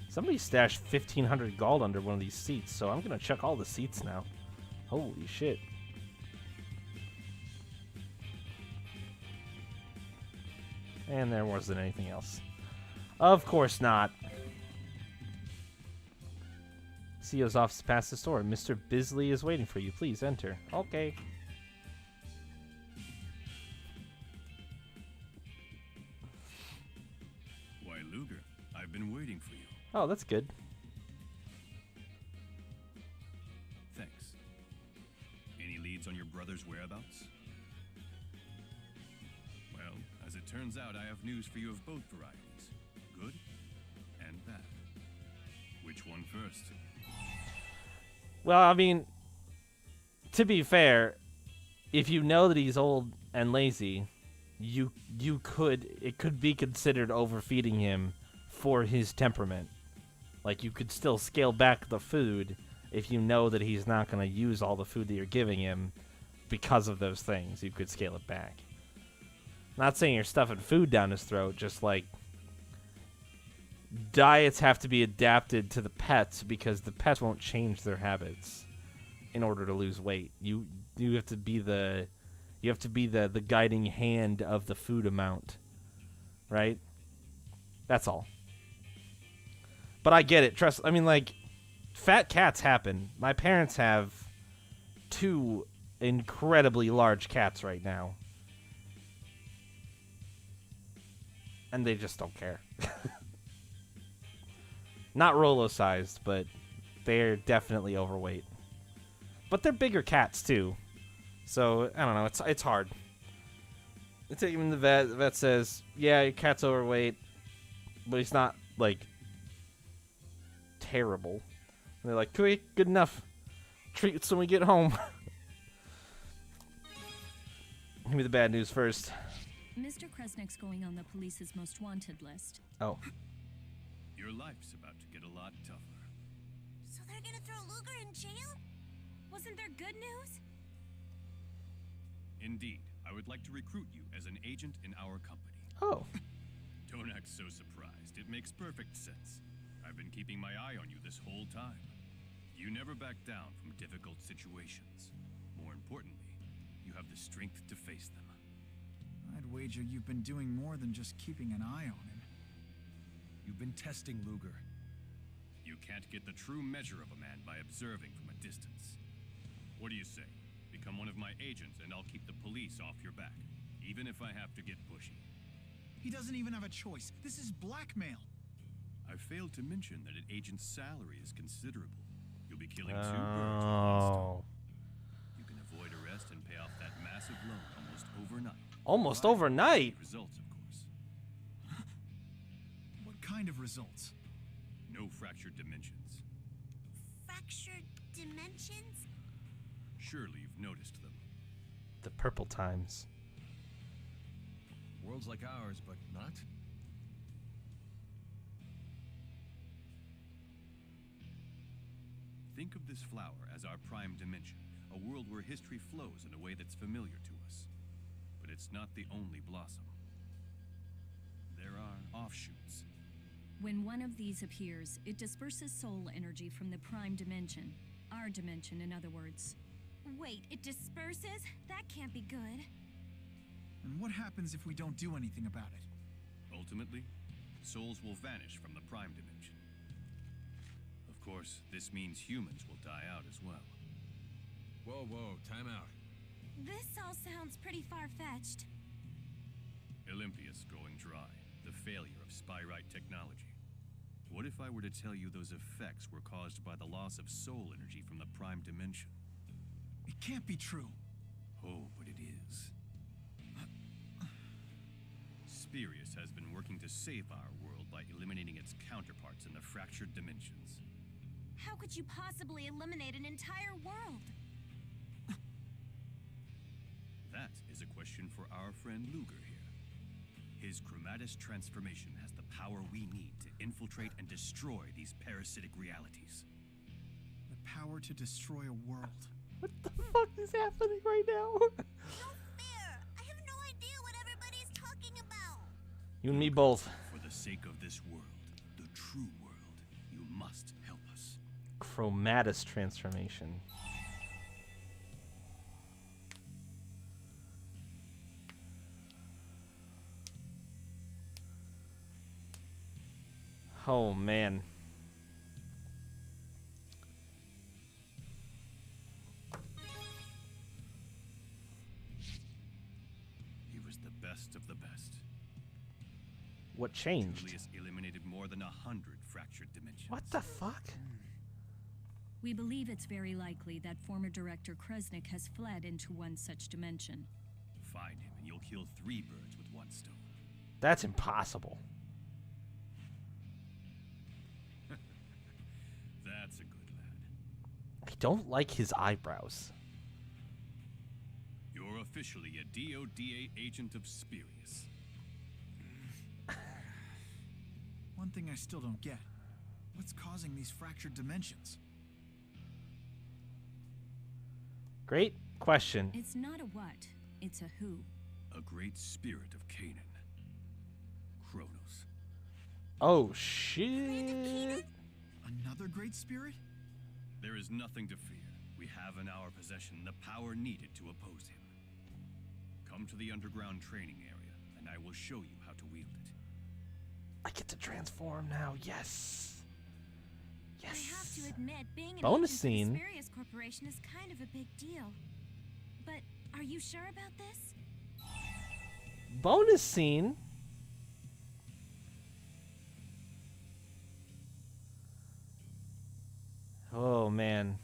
Somebody stashed 1,500 gold under one of these seats, so I'm gonna check all the seats now. Holy shit. And there wasn't anything else. Of course not. CEO's office past the store. Mr. Bisley is waiting for you. Please enter. Okay. Why, Luger, I've been waiting for you. Oh, that's good. Thanks. Any leads on your brother's whereabouts? Well, as it turns out, I have news for you of both varieties. Good and bad. Which one first? Well, I mean, to be fair, if you know that he's old and lazy, it could be considered overfeeding him for his temperament. Like, you could still scale back the food if you know that he's not going to use all the food that you're giving him because of those things. You could scale it back. Not saying you're stuffing food down his throat, just like diets have to be adapted to the pets because the pets won't change their habits in order to lose weight. You have to be the guiding hand of the food amount, right? That's all. But I get it. Trust. I mean, like, fat cats happen. My parents have 2 incredibly large cats right now, and they just don't care. Not Rolo-sized, but they're definitely overweight. But they're bigger cats, too. So, I don't know. It's hard. I take him to the vet. The vet says, yeah, your cat's overweight, but he's not, like, terrible. And they're like, good enough. Treats when we get home. Give me the bad news first. Mr. Kresnik's going on the police's most wanted list. Oh. Your life's about to get a lot tougher. So they're gonna throw Luger in jail? Wasn't there good news? Indeed, I would like to recruit you as an agent in our company. Oh. Don't act so surprised. It makes perfect sense. I've been keeping my eye on you this whole time. You never back down from difficult situations. More importantly, you have the strength to face them. I'd wager you've been doing more than just keeping an eye on him. You've been testing Luger. You can't get the true measure of a man by observing from a distance. What do you say? Become one of my agents and I'll keep the police off your back, even if I have to get pushy. He doesn't even have a choice. This is blackmail. I failed to mention that an agent's salary is considerable. You'll be killing 2 birds with one stone. You can avoid arrest and pay off that massive loan almost overnight. Almost overnight? Results, of course. What kind of results? No fractured dimensions. Fractured dimensions? Surely you've noticed them. The purple times. Worlds like ours, but not? Think of this flower as our prime dimension, a world where history flows in a way that's familiar to us. But it's not the only blossom. There are offshoots. When one of these appears, it disperses soul energy from the prime dimension. Our dimension, in other words. Wait, it disperses? That can't be good. And what happens if we don't do anything about it? Ultimately, souls will vanish from the prime dimension. Of course, this means humans will die out as well. Whoa, time out. This all sounds pretty far-fetched. Olympias going dry, the failure of Spyrite technology. What if I were to tell you those effects were caused by the loss of soul energy from the prime dimension? It can't be true. Oh, but it is. Spirius has been working to save our world by eliminating its counterparts in the fractured dimensions. How could you possibly eliminate an entire world? That is a question for our friend Luger here. His chromatis transformation has the power we need to infiltrate and destroy these parasitic realities. The power to destroy a world. What the fuck is happening right now? No fair! I have no idea what everybody's talking about! You and me both. For the sake of this world, the true world, you must help us. Chromatis transformation. Oh, man. What changed? Julius eliminated more than 100 fractured dimensions. What the fuck? We believe it's very likely that former director Kresnik has fled into one such dimension. Find him and you'll kill 3 birds with 1 stone. That's impossible. That's a good lad. I don't like his eyebrows. You're officially a DODA agent of Spirius. One thing I still don't get. What's causing these fractured dimensions? Great question. It's not a what, it's a who. A great spirit of Canaan. Kronos. Oh, shit. Another great spirit? There is nothing to fear. We have in our possession the power needed to oppose him. Come to the underground training area, and I will show you how to wield it. I get to transform now. Yes. Yes. I have to admit, being an Bonus agent scene. of the Spurious Corporation is kind of a big deal. But are you sure about this? Bonus scene. Oh, man.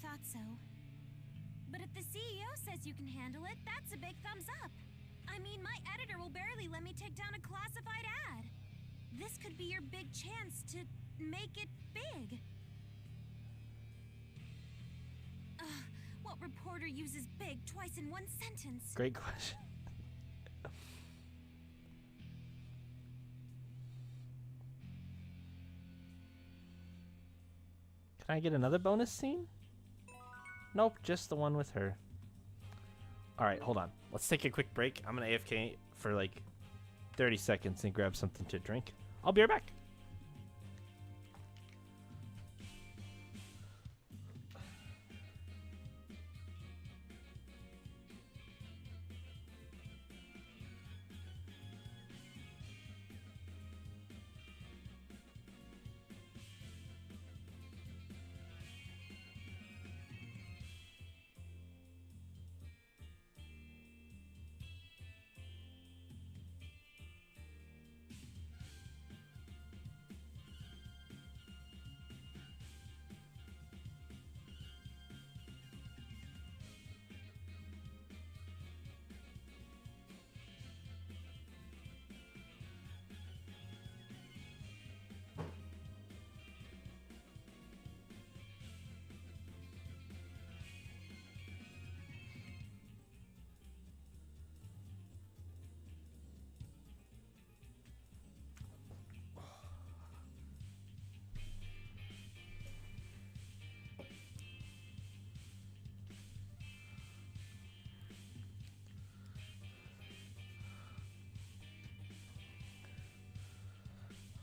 Thought so. But if the CEO says you can handle it, that's a big thumbs up. I mean, my editor will barely let me take down a classified ad. This could be your big chance to make it big. What reporter uses big twice in one sentence? Great question. Can I get another bonus scene? Nope, just the one with her. Alright, hold on. Let's take a quick break. I'm gonna AFK for like 30 seconds and grab something to drink. I'll be right back.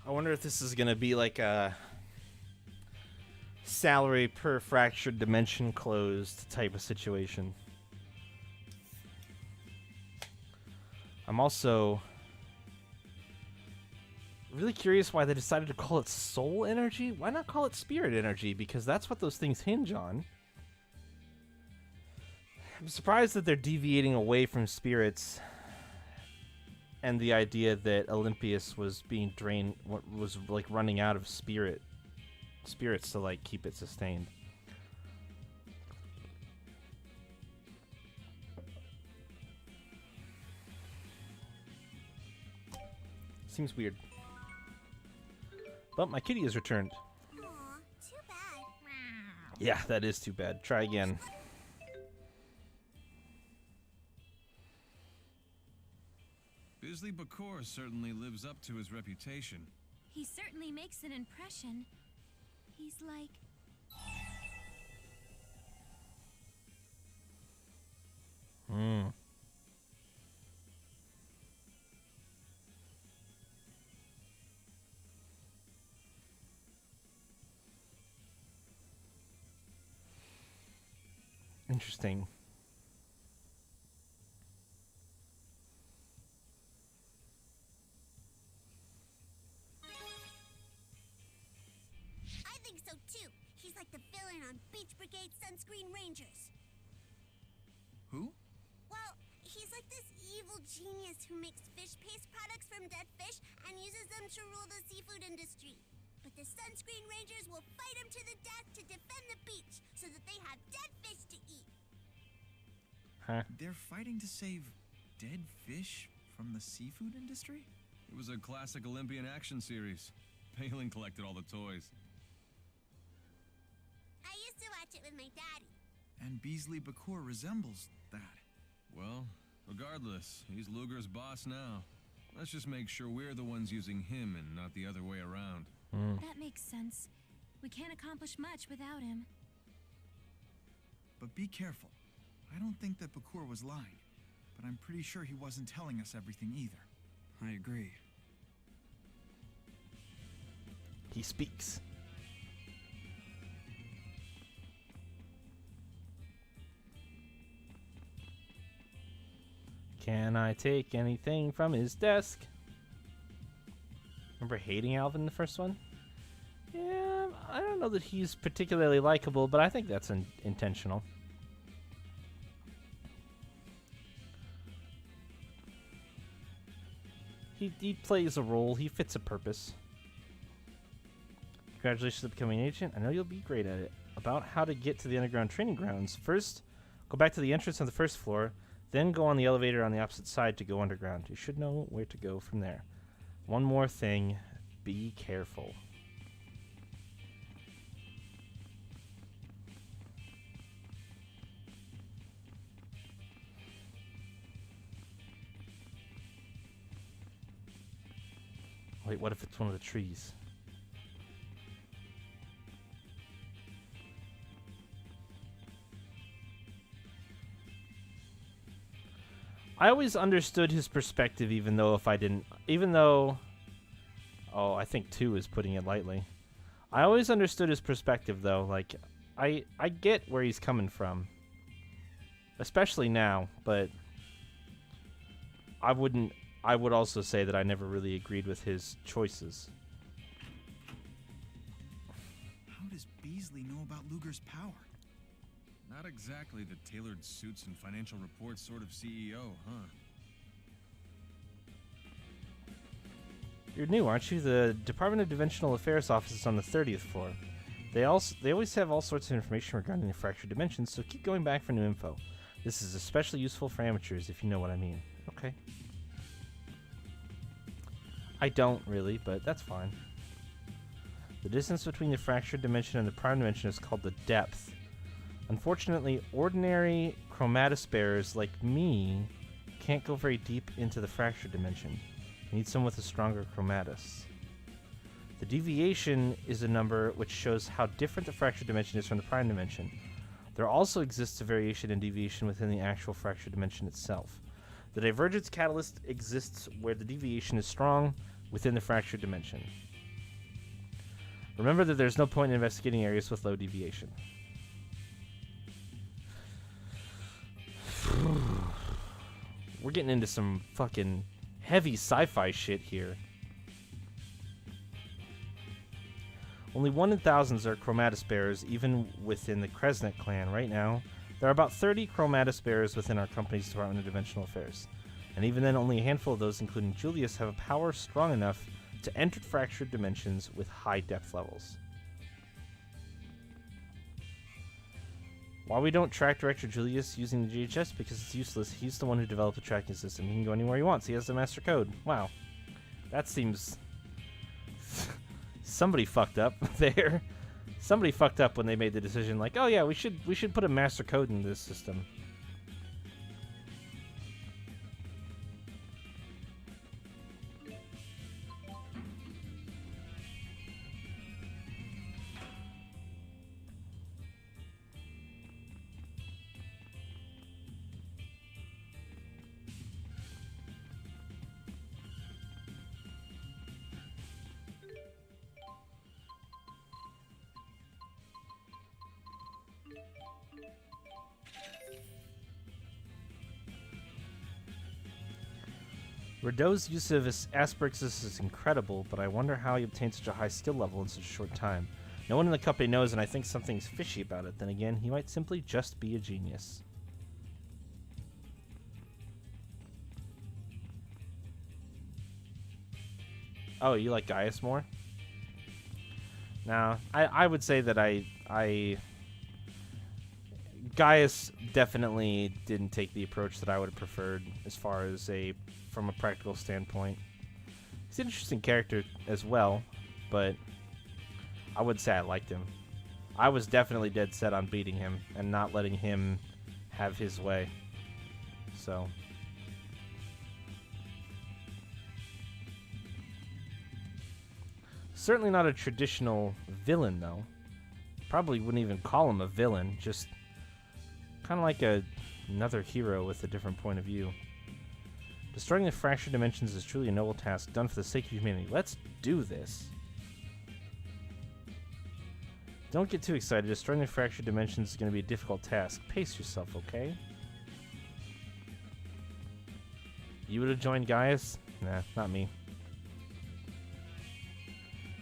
I wonder if this is going to be like a salary per fractured dimension closed type of situation. I'm also really curious why they decided to call it soul energy. Why not call it spirit energy? Because that's what those things hinge on. I'm surprised that they're deviating away from spirits and the idea that Olympius was being drained, was like running out of spirits to like keep it sustained. Seems weird. But my kitty has returned. Aw, too bad. Yeah, that is too bad. Try again. Bisley Bakor certainly lives up to his reputation. He certainly makes an impression. He's like... Interesting. I think so too. He's like the villain on Beach Brigade Sunscreen Rangers. Who? Well, he's like this evil genius who makes fish paste products from dead fish and uses them to rule the seafood industry. But the Sunscreen Rangers will fight him to the death to defend the beach so that they have dead fish to eat. Huh. They're fighting to save dead fish from the seafood industry? It was a classic Olympian action series. Palin collected all the toys. I used to watch it with my daddy. And Beasley Bacour resembles that. Well, regardless, he's Luger's boss now. Let's just make sure we're the ones using him and not the other way around. That makes sense. We can't accomplish much without him. But be careful. I don't think that Bacour was lying, but I'm pretty sure he wasn't telling us everything either. I agree. He speaks. Can I take anything from his desk? Remember hating Alvin in the first one? Yeah, I don't know that he's particularly likable, but I think that's intentional. He plays a role. He fits a purpose. Congratulations on becoming an agent. I know you'll be great at it. About how to get to the underground training grounds. First, go back to the entrance on the first floor, then go on the elevator on the opposite side to go underground. You should know where to go from there. One more thing. Be careful. Wait, what if it's one of the trees? I always understood his perspective, even though oh, I think 2 is putting it lightly. I always understood his perspective, though. Like, I get where he's coming from. Especially now, but I would also say that I never really agreed with his choices. How does Beasley know about Luger's power? Not exactly the tailored suits and financial reports sort of CEO, huh? You're new, aren't you? The Department of Dimensional Affairs office is on the 30th floor. They always have all sorts of information regarding the fractured dimensions, so keep going back for new info. This is especially useful for amateurs, if you know what I mean. Okay. I don't really, but that's fine. The distance between the fractured dimension and the prime dimension is called the depth. Unfortunately, ordinary chromatus bearers like me can't go very deep into the fractured dimension. You need someone with a stronger chromatus. The deviation is a number which shows how different the fractured dimension is from the prime dimension. There also exists a variation in deviation within the actual fractured dimension itself. The divergence catalyst exists where the deviation is strong within the fractured dimension. Remember that there's no point in investigating areas with low deviation. We're getting into some fucking heavy sci-fi shit here. Only 1 in thousands are chromatus bearers, even within the Kresnet clan right now. There are about 30 chromatus bearers within our company's Department of Dimensional Affairs. And even then, only a handful of those, including Julius, have a power strong enough to enter fractured dimensions with high depth levels. Why we don't track Director Julius using the GHS? Because it's useless. He's the one who developed the tracking system. He can go anywhere he wants. He has the master code. Wow. That seems... Somebody fucked up there. Somebody fucked up when they made the decision like, oh yeah, we should put a master code in this system. Rideau's use of Aspergis is incredible, but I wonder how he obtained such a high skill level in such a short time. No one in the company knows, and I think something's fishy about it. Then again, he might simply just be a genius. Oh, you like Gaius more? No, I would say that Gaius definitely didn't take the approach that I would have preferred as far as from a practical standpoint. He's an interesting character as well, but I would say I liked him. I was definitely dead set on beating him and not letting him have his way. So certainly not a traditional villain, though. Probably wouldn't even call him a villain, just kind of like another hero with a different point of view. Destroying the fractured dimensions is truly a noble task done for the sake of humanity. Let's do this. Don't get too excited. Destroying the fractured dimensions is going to be a difficult task. Pace yourself, okay? You would have joined Gaius? Nah, not me.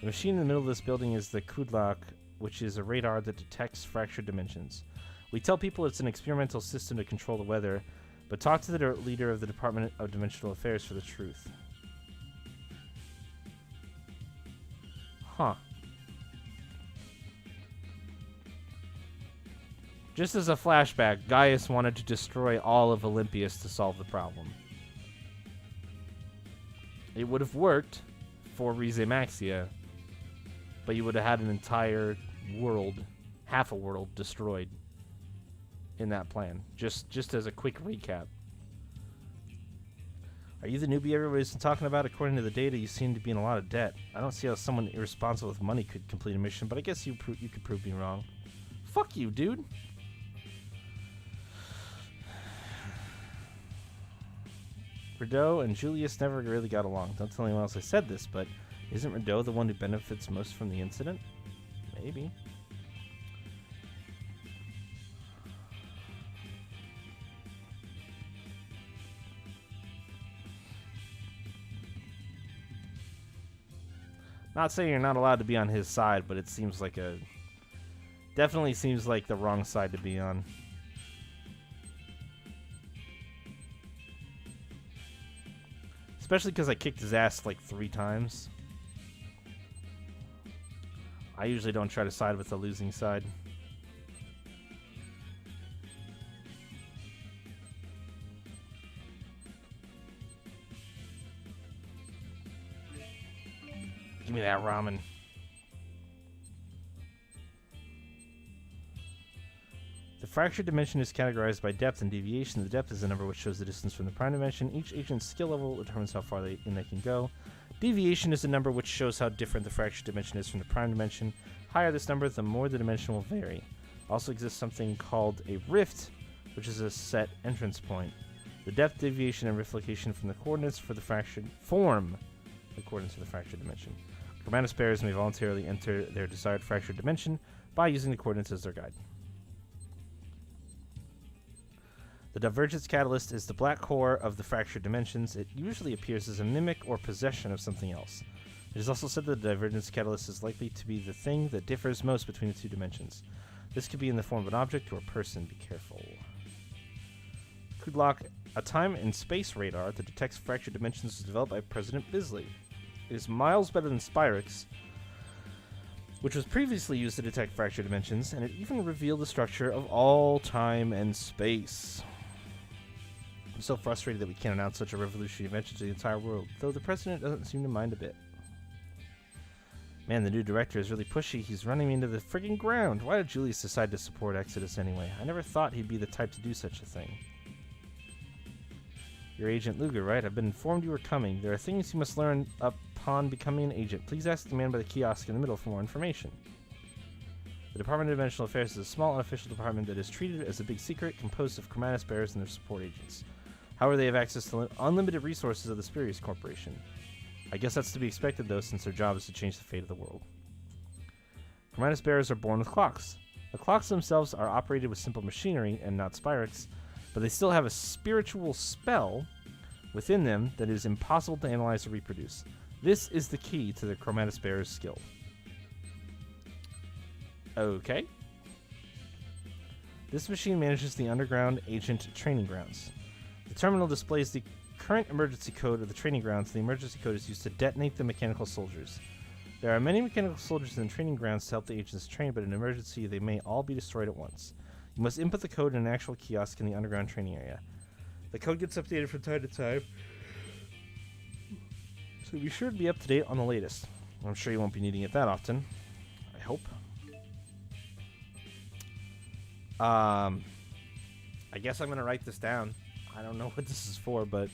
The machine in the middle of this building is the Kudlak, which is a radar that detects fractured dimensions. We tell people it's an experimental system to control the weather, but talk to the leader of the Department of Dimensional Affairs for the truth. Huh. Just as a flashback, Gaius wanted to destroy all of Olympius to solve the problem. It would have worked for Rize Maxia, but you would have had an entire world, half a world, destroyed in that plan. Just as a quick recap. Are you the newbie everybody's been talking about? According to the data, you seem to be in a lot of debt. I don't see how someone irresponsible with money could complete a mission, but I guess you could prove me wrong. Fuck you, dude. Rideau and Julius never really got along. Don't tell anyone else I said this, but isn't Rideau the one who benefits most from the incident? Maybe. Not saying you're not allowed to be on his side, but it seems like definitely seems like the wrong side to be on. Especially because I kicked his ass like 3 times. I usually don't try to side with the losing side. Give me that ramen. The fractured dimension is categorized by depth and deviation. The depth is the number which shows the distance from the prime dimension. Each agent's skill level determines how far they can go. Deviation is the number which shows how different the fractured dimension is from the prime dimension. Higher this number, the more the dimension will vary. Also exists something called a rift, which is a set entrance point. The depth, deviation, and rift location from the coordinates for the fractured form the coordinates of the fractured dimension. Chromatus bearers may voluntarily enter their desired fractured dimension by using the coordinates as their guide. The divergence catalyst is the black core of the fractured dimensions. It usually appears as a mimic or possession of something else. It is also said that the divergence catalyst is likely to be the thing that differs most between the two dimensions. This could be in the form of an object or a person. Be careful. Kudlak, a time and space radar that detects fractured dimensions, was developed by President Bisley. It is miles better than Spyrix, which was previously used to detect fractured dimensions, and it even revealed the structure of all time and space. I'm so frustrated that we can't announce such a revolutionary invention to the entire world, though the president doesn't seem to mind a bit. Man, the new director is really pushy. He's running me into the friggin' ground. Why did Julius decide to support Exodus anyway? I never thought he'd be the type to do such a thing. You're Agent Luger, right? I've been informed you were coming. There are things you must learn upon becoming an agent. Please ask the man by the kiosk in the middle for more information. The Department of Dimensional Affairs is a small unofficial department that is treated as a big secret, composed of Chromatus bearers and their support agents. However, they have access to unlimited resources of the Spurious Corporation. I guess that's to be expected, though, since their job is to change the fate of the world. Chromatus bearers are born with clocks. The clocks themselves are operated with simple machinery and not Spyrix, but they still have a spiritual spell within them that is impossible to analyze or reproduce. This is the key to the Chromatus bearer's skill. Okay. This machine manages the underground agent training grounds. The terminal displays the current emergency code of the training grounds. The emergency code is used to detonate the mechanical soldiers. There are many mechanical soldiers in the training grounds to help the agents train, but in an emergency, they may all be destroyed at once. You must input the code in an actual kiosk in the underground training area. The code gets updated from time to time, so be sure to be up to date on the latest. I'm sure you won't be needing it that often. I hope. I guess I'm gonna write this down. I don't know what this is for, but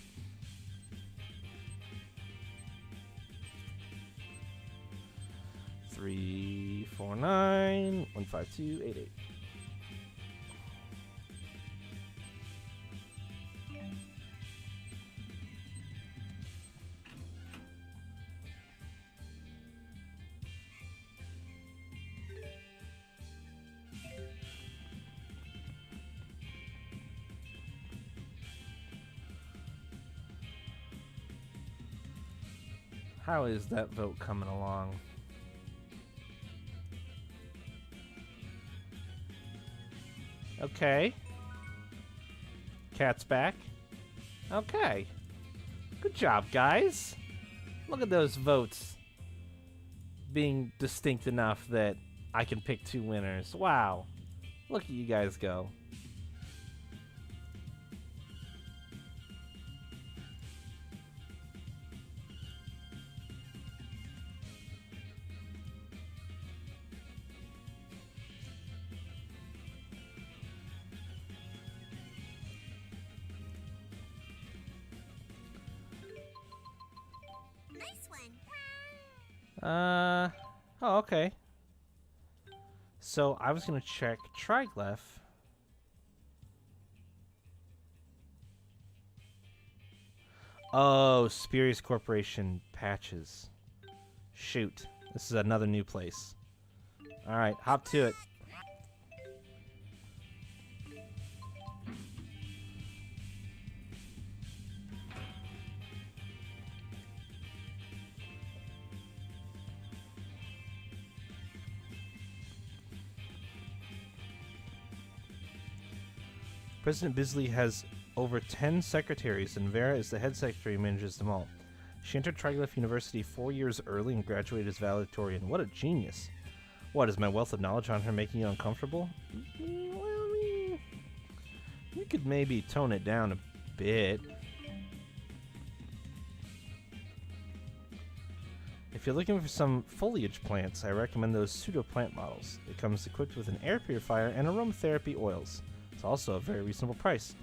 349-152-88. How is that vote coming along? Okay. Cat's back. Okay. Good job, guys. Look at those votes being distinct enough that I can pick two winners. Wow. Look at you guys go. Oh, okay. So I was gonna check Triglyph. Oh, Spurious Corporation patches. Shoot. This is another new place. Alright, hop to it. President Bisley has over 10 secretaries, and Vera is the head secretary who manages them all. She entered Triglyph University 4 years early and graduated as valedictorian. What a genius. What, is my wealth of knowledge on her making you uncomfortable? Well, I mean, you could maybe tone it down a bit. If you're looking for some foliage plants, I recommend those pseudo-plant models. It comes equipped with an air purifier and aromatherapy oils. It's also a very reasonable price.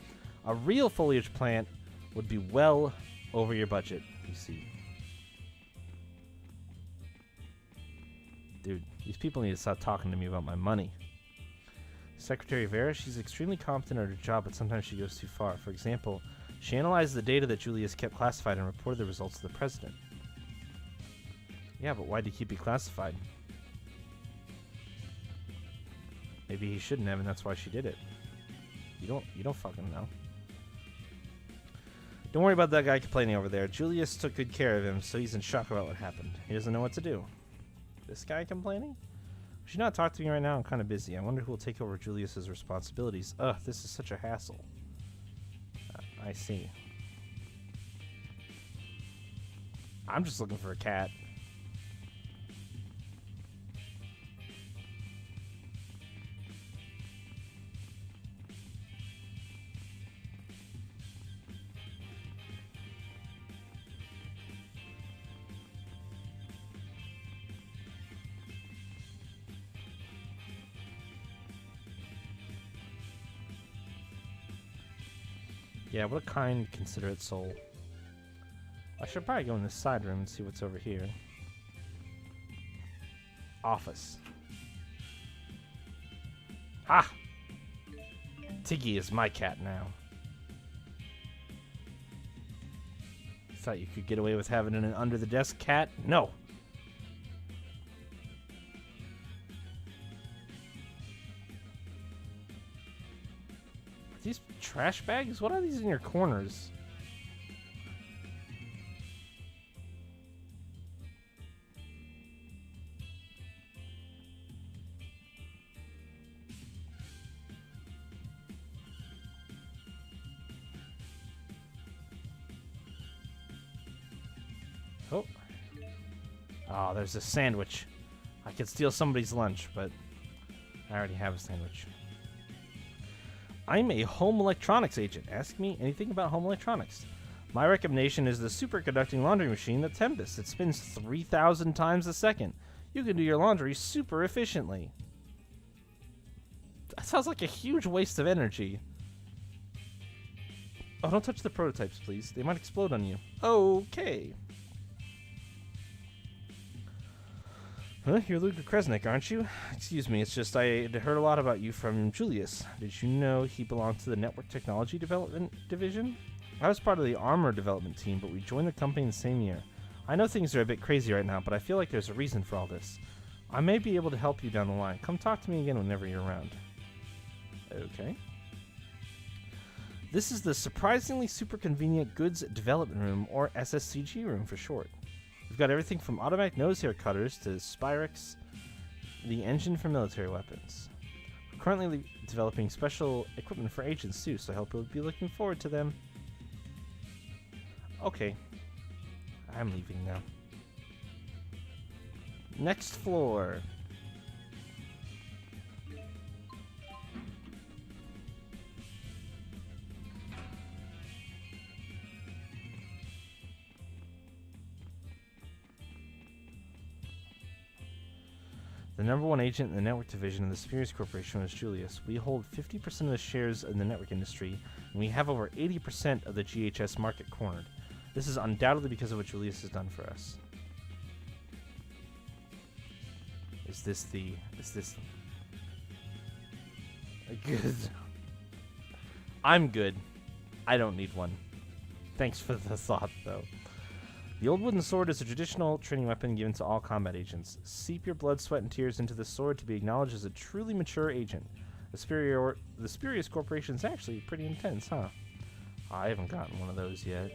A real foliage plant would be well over your budget, you see. Dude, these people need to stop talking to me about my money. Secretary Vera, she's extremely competent at her job, but sometimes she goes too far. For example, she analyzed the data that Julius kept classified and reported the results to the president. Yeah, but why'd he keep it classified? Maybe he shouldn't have, and that's why she did it. You don't fucking know. Don't worry about that guy complaining over there. Julius took good care of him, so he's in shock about what happened. He doesn't know what to do. This guy complaining? Should you not talk to me right now? I'm kind of busy. I wonder who will take over Julius's responsibilities. Ugh, this is such a hassle. I see. I'm just looking for a cat. Yeah, what a kind, considerate soul. I should probably go in this side room and see what's over here. Office. Ha! Tiggy is my cat now. Thought you could get away with having an under-the-desk cat? No! These trash bags? What are these in your corners? Oh. Oh, there's a sandwich. I could steal somebody's lunch, but I already have a sandwich. I'm a home electronics agent. Ask me anything about home electronics. My recommendation is the superconducting laundry machine, the Tempest. It spins 3,000 times a second. You can do your laundry super efficiently. That sounds like a huge waste of energy. Oh, don't touch the prototypes, please. They might explode on you. Okay. Huh? You're Luca Kresnik, aren't you? Excuse me, it's just I had heard a lot about you from Julius. Did you know he belonged to the Network Technology Development Division? I was part of the armor development team, but we joined the company in the same year. I know things are a bit crazy right now, but I feel like there's a reason for all this. I may be able to help you down the line. Come talk to me again whenever you're around. Okay. This is the surprisingly super convenient Goods Development Room, or SSCG room for short. We've got everything from automatic nose hair cutters to Spyrex, the engine for military weapons. We're currently developing special equipment for agents too, so I hope you'll be looking forward to them. Okay. I'm leaving now. Next floor. The number one agent in the network division of the Superiors Corporation was Julius. We hold 50% of the shares in the network industry, and we have over 80% of the GHS market cornered. This is undoubtedly because of what Julius has done for us. Is this good? I'm good. I don't need one. Thanks for the thought, though. The old wooden sword is a traditional training weapon given to all combat agents. Seep your blood, sweat, and tears into the sword to be acknowledged as a truly mature agent. The Spurious Corporation is actually pretty intense, huh? I haven't gotten one of those yet.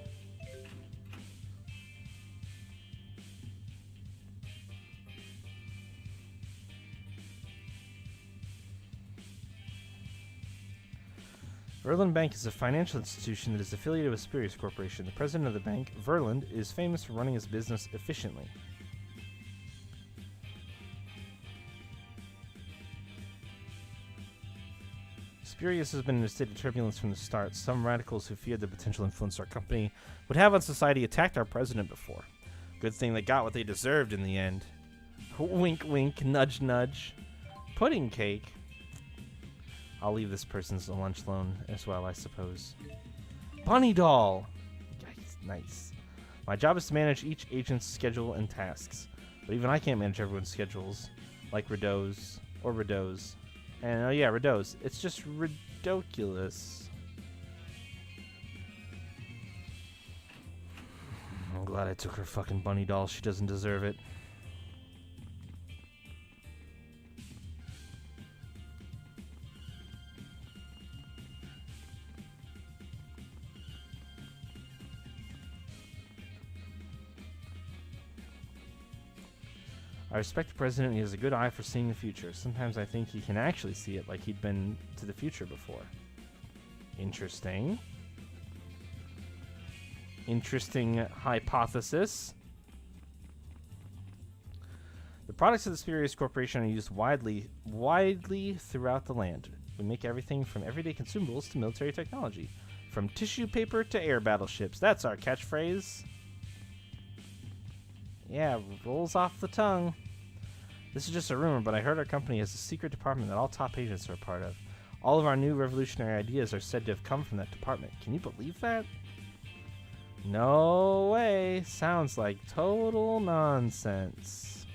Verland Bank is a financial institution that is affiliated with Spurious Corporation. The president of the bank, Verland, is famous for running his business efficiently. Spurious has been in a state of turbulence from the start. Some radicals who feared the potential influence our company would have on society attacked our president before. Good thing they got what they deserved in the end. Wink, wink, nudge, nudge. Pudding cake. I'll leave this person's lunch alone as well, I suppose. Bunny doll! Yikes, nice. My job is to manage each agent's schedule and tasks. But even I can't manage everyone's schedules. Like Rideau's. Or Rideau's. And, oh yeah, Rideau's. It's just ridiculous. I'm glad I took her fucking bunny doll. She doesn't deserve it. I respect the president. He has a good eye for seeing the future. Sometimes I think he can actually see it like he'd been to the future before. Interesting. Interesting hypothesis. The products of the Spurious Corporation are used widely throughout the land. We make everything from everyday consumables to military technology. From tissue paper to air battleships. That's our catchphrase. Yeah, rolls off the tongue. This is just a rumor, but I heard our company has a secret department that all top agents are a part of. All of our new revolutionary ideas are said to have come from that department. Can you believe that? No way. Sounds like total nonsense.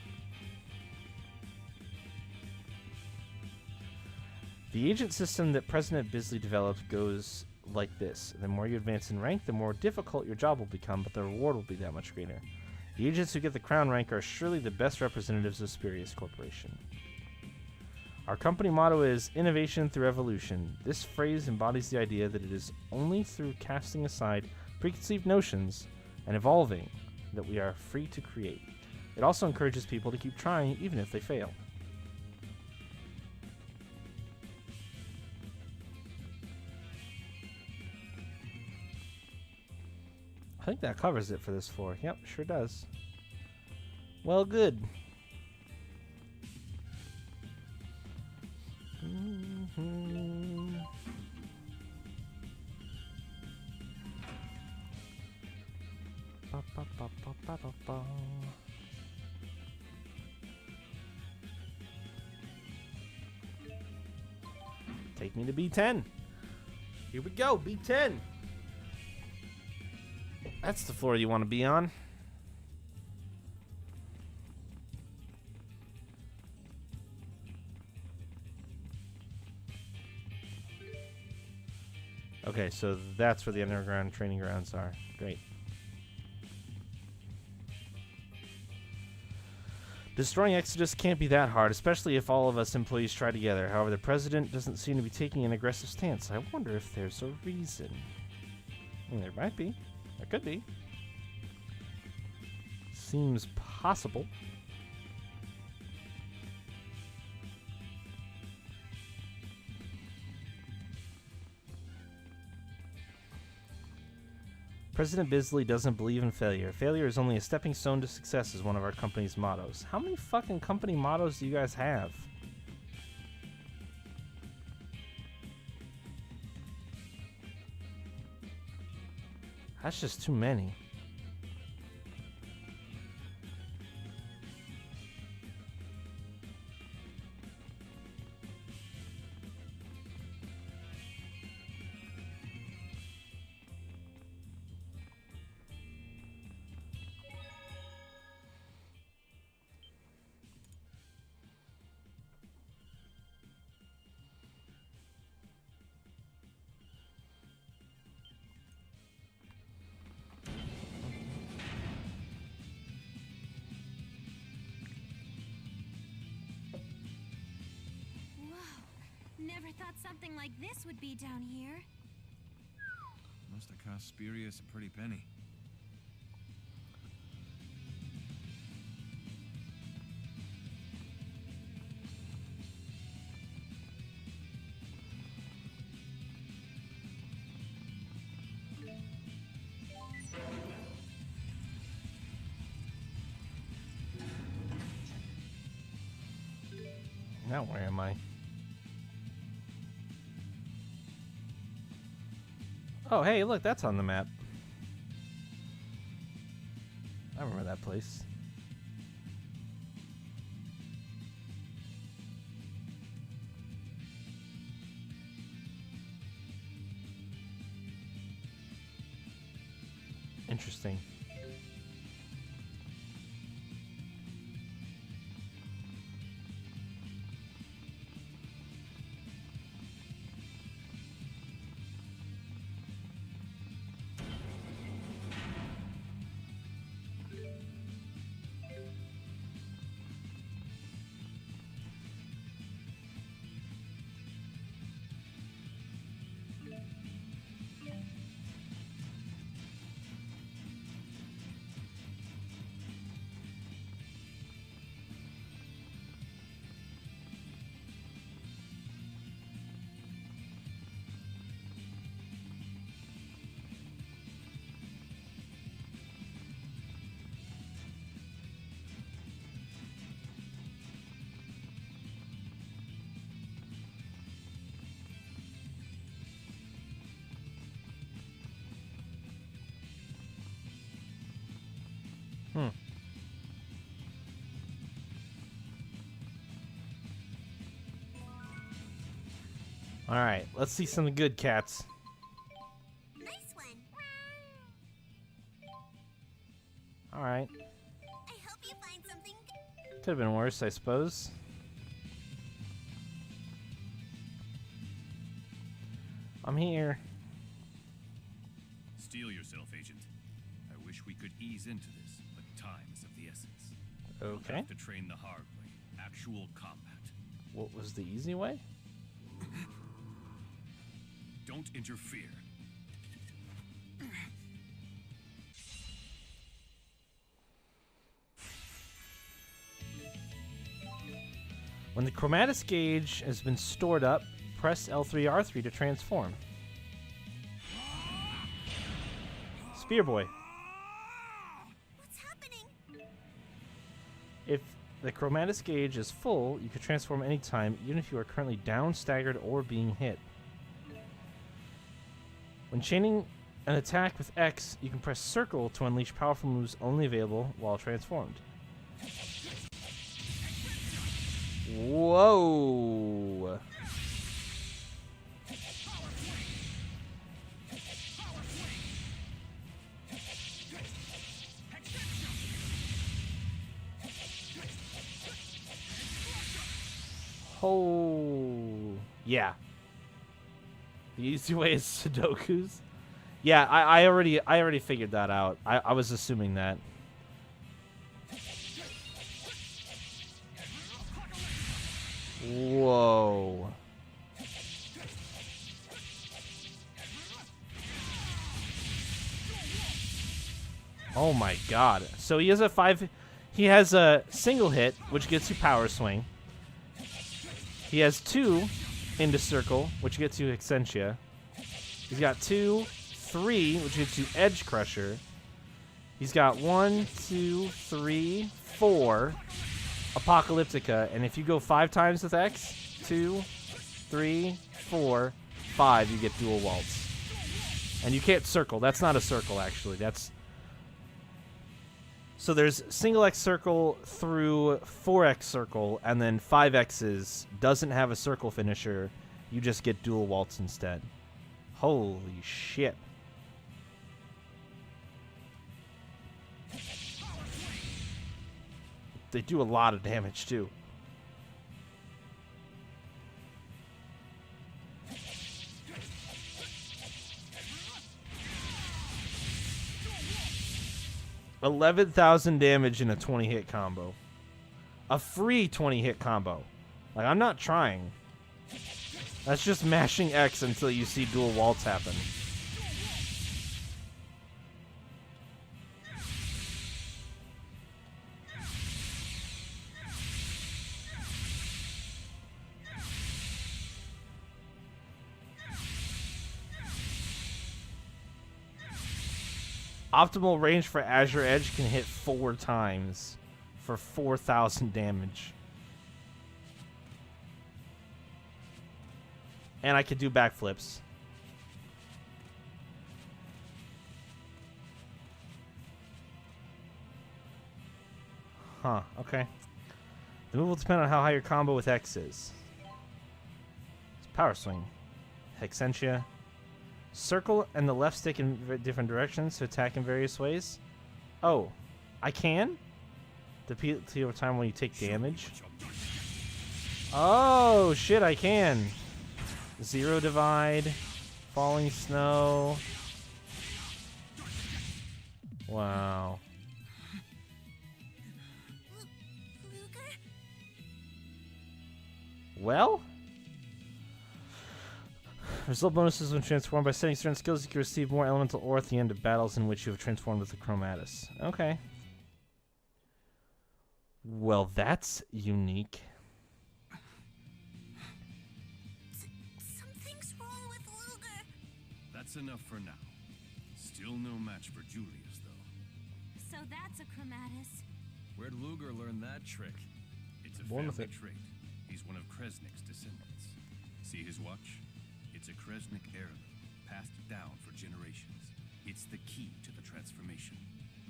The agent system that President Bisley developed goes like this. The more you advance in rank, the more difficult your job will become, but the reward will be that much greater. The agents who get the crown rank are surely the best representatives of Spurious Corporation. Our company motto is innovation through evolution. This phrase embodies the idea that it is only through casting aside preconceived notions and evolving that we are free to create. It also encourages people to keep trying even if they fail. I think that covers it for this floor. Yep, sure does. Well, good. Take me to B10. Here we go, B10. That's the floor you want to be on. Okay, so that's where the underground training grounds are. Great. Destroying Exodus can't be that hard, especially if all of us employees try together. However, the president doesn't seem to be taking an aggressive stance. I wonder if there's a reason. There might be. There could be. Seems possible. President Bisley doesn't believe in failure. Failure is only a stepping stone to success is one of our company's mottos. How many fucking company mottos do you guys have? That's just too many. Never thought something like this would be down here. Must have cost Spurious a pretty penny. Now where am I? Oh, hey, look, that's on the map. I remember that place. Interesting. All right, let's see some good cats. Nice one. All right. I hope you find something good. Could have been worse, I suppose. I'm here. Steel yourself, Agent. I wish we could ease into this, but time is of the essence. Okay. We'll have to train the hard way. Actual combat. What was the easy way? Don't interfere. When the chromatus gauge has been stored up, press L3R3 to transform. Spear Boy. If the chromatus gauge is full, you can transform anytime, even if you are currently down, staggered, or being hit. When chaining an attack with X, you can press circle to unleash powerful moves only available while transformed. Whoa! Oh, yeah. The easy way is Sudokus. Yeah, I already figured that out. I was assuming that. Whoa. Oh my god. So he has a single hit, which gets you power swing. He has 2 into circle, which gets you Xillia. He's got 2, 3, which gets you Edge Crusher. He's got 1, 2, 3, 4 Apocalyptica, and if you go 5 times with X, 2, 3, 4, 5, you get dual waltz. And you can't circle. That's not a circle, actually. That's so there's single X circle through 4X circle, and then 5X's doesn't have a circle finisher. You just get dual waltz instead. Holy shit. They do a lot of damage, too. $11,000 damage in a 20-hit combo. A free 20-hit combo. Like, I'm not trying. That's just mashing X until you see dual waltz happen. Optimal range for Azure Edge can hit 4 times for 4,000 damage. And I could do backflips. Huh, okay. The move will depend on how high your combo with X is. It's power swing. Xillia. Circle and the left stick in different directions to attack in various ways. Oh, I can? Deplete over time when you take damage. Oh, shit, I can. Zero divide. Falling snow. Wow. Well? Result bonuses when transformed. By setting certain skills, you can receive more elemental ore at the end of battles in which you have transformed with the chromatus. Okay. Well, that's unique. Something's wrong with Luger. That's enough for now. Still no match for Julius, though. So that's a chromatus. Where'd Luger learn that trick? It's a Born with family it. trait. He's one of Kresnik's descendants. See his watch? It's a Kresnik heirloom, passed down for generations. It's the key to the transformation.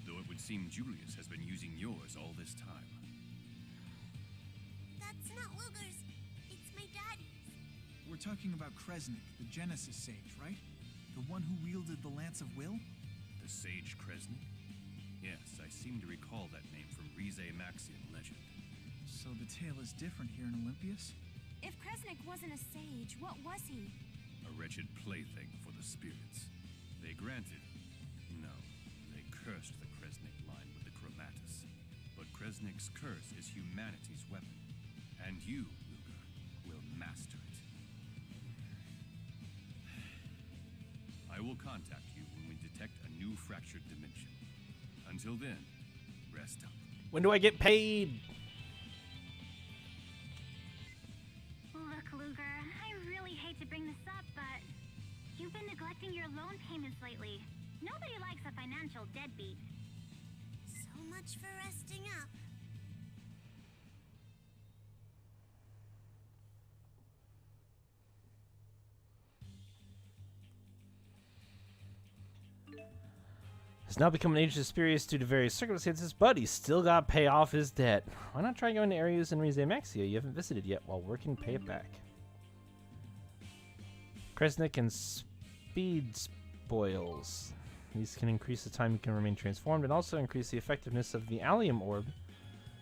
Though it would seem Julius has been using yours all this time. That's not Luger's. It's my daddy's. We're talking about Kresnik, the Genesis Sage, right? The one who wielded the Lance of Will? The Sage Kresnik? Yes, I seem to recall that name from Rize Maxian legend. So the tale is different here in Olympias? If Kresnik wasn't a sage, what was he? A wretched plaything for the spirits. They granted... No, they cursed the Kresnik line with the chromatus. But Kresnik's curse is humanity's weapon. And you, Luger, will master it. I will contact you when we detect a new fractured dimension. Until then, rest up. When do I get paid? Look, Luger, I really hate to bring this up, but you've been neglecting your loan payments lately. Nobody likes a financial deadbeat. So much for resting up. Has now become an agent of Spurious due to various circumstances, but he's still got to pay off his debt. Why not try going to areas in Rize Maxia you haven't visited yet while working to pay it back? Kresnik and Speed Spoils. These can increase the time you can remain transformed and also increase the effectiveness of the Allium Orb,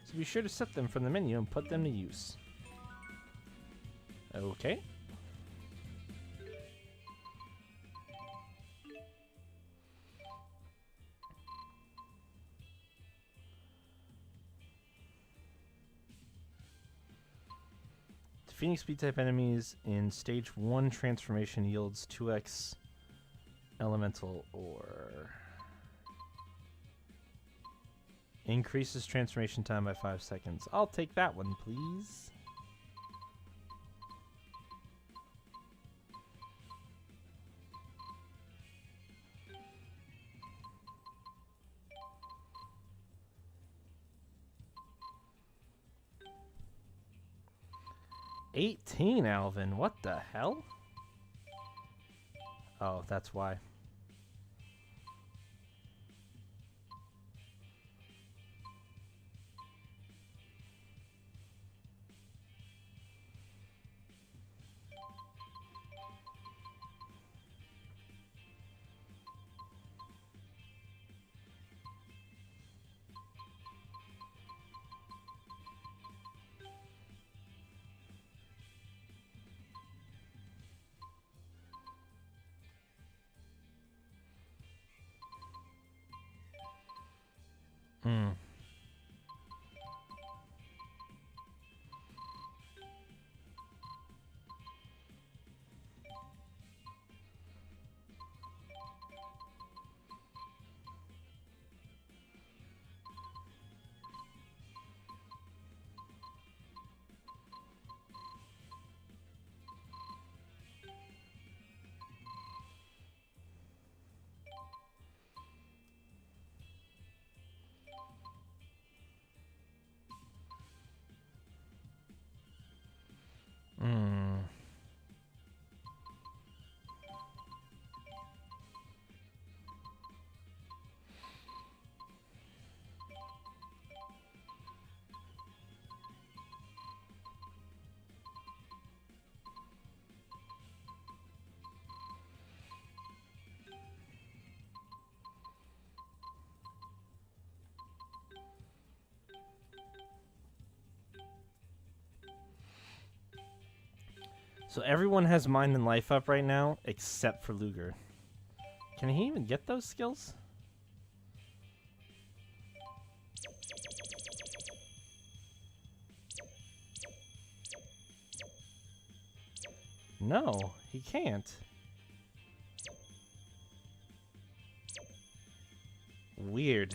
so be sure to set them from the menu and put them to use. Okay. Defeating speed-type enemies in Stage 1 transformation yields 2x elemental ore. Increases transformation time by 5 seconds. I'll take that one, please. $18, Alvin. What the hell? Oh, that's why. Hmm. Hmm. So everyone has mind and life up right now, except for Luger. Can he even get those skills? No, he can't. Weird.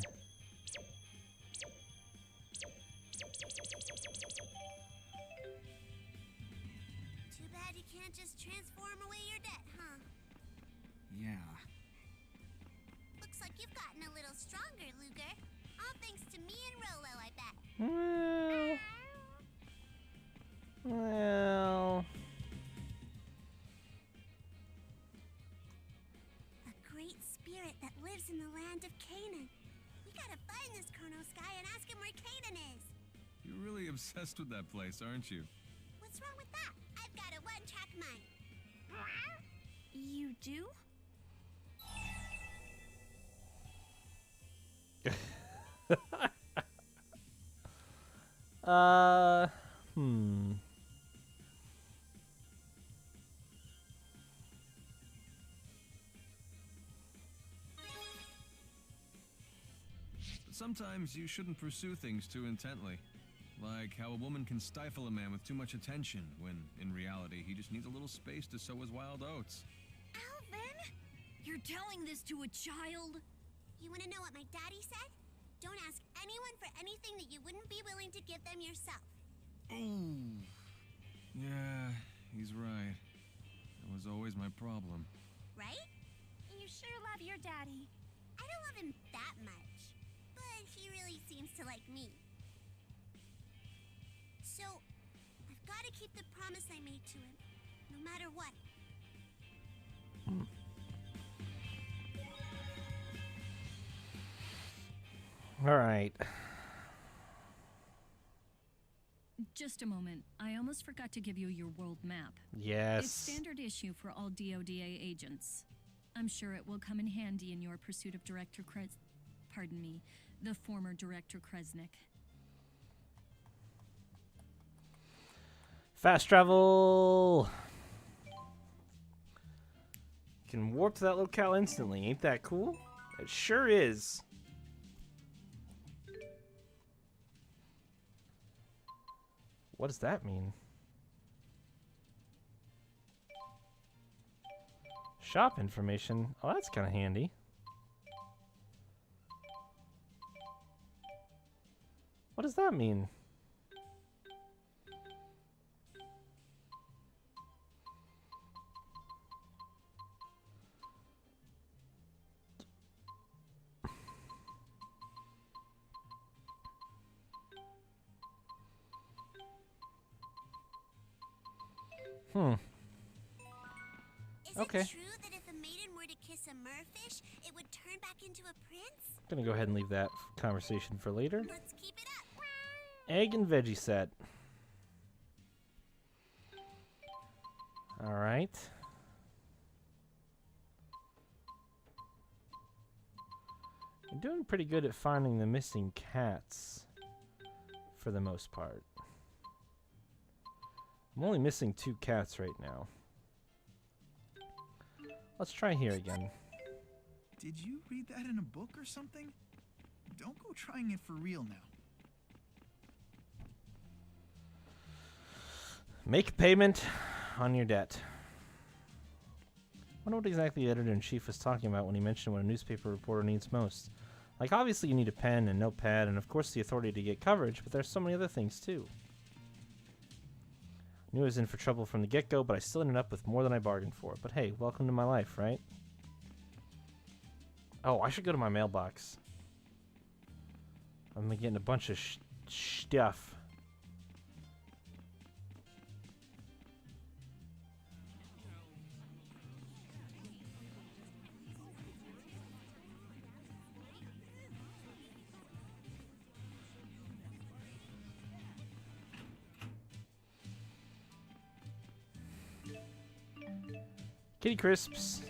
Too bad you can't just transform away your debt, huh? Yeah. Looks like you've gotten a little stronger, Luger. All thanks to me and Rolo, I bet. Well. A great spirit that lives in the land of Canaan. We gotta find this Chronos guy and ask him where Canaan is. You're really obsessed with that place, aren't you? What's wrong with that? I've got a one-track mind. You do? Hmm. Sometimes you shouldn't pursue things too intently. Like how a woman can stifle a man with too much attention, when, in reality, he just needs a little space to sow his wild oats. Alvin? You're telling this to a child? You wanna know what my daddy said? Don't ask anyone for anything that you wouldn't be willing to give them yourself. Oh. Yeah, he's right. That was always my problem. Right? You sure love your daddy. I don't love him that much, but he really seems to like me. So, I've got to keep the promise I made to him, no matter what. All right. Just a moment. I almost forgot to give you your world map. Yes. It's standard issue for all DODA agents. I'm sure it will come in handy in your pursuit of the former Director Kresnik. Fast travel. Can warp to that locale instantly. Ain't that cool? It sure is. What does that mean? Shop information. Oh, that's kind of handy. What does that mean? Okay. Is it true that if a maiden were to kiss a merfish, it would turn back into a prince? Gonna go ahead and leave that conversation for later. Let's keep it up. Egg and veggie set. All right. I'm doing pretty good at finding the missing cats for the most part. I'm only missing 2 cats right now. Let's try here again. Did you read that in a book or something? Don't go trying it for real now. Make payment on your debt. I wonder what exactly the editor-in-chief was talking about when he mentioned what a newspaper reporter needs most. Like, obviously you need a pen and notepad and, of course, the authority to get coverage, but there's so many other things, too. Knew I was in for trouble from the get-go, but I still ended up with more than I bargained for. But hey, welcome to my life, right? Oh, I should go to my mailbox. I'm getting a bunch of stuff. Kitty Crisps.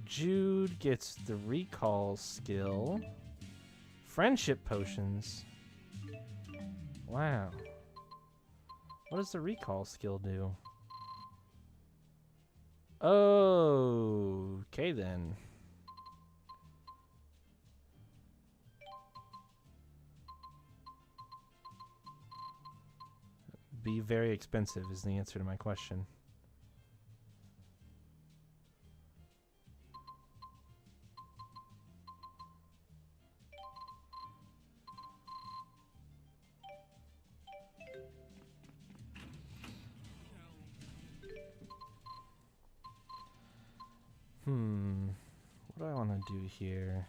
Jude gets the recall skill. Friendship potions. Wow. What does the recall skill do? Oh, okay then. Be very expensive is the answer to my question. What do I want to do here?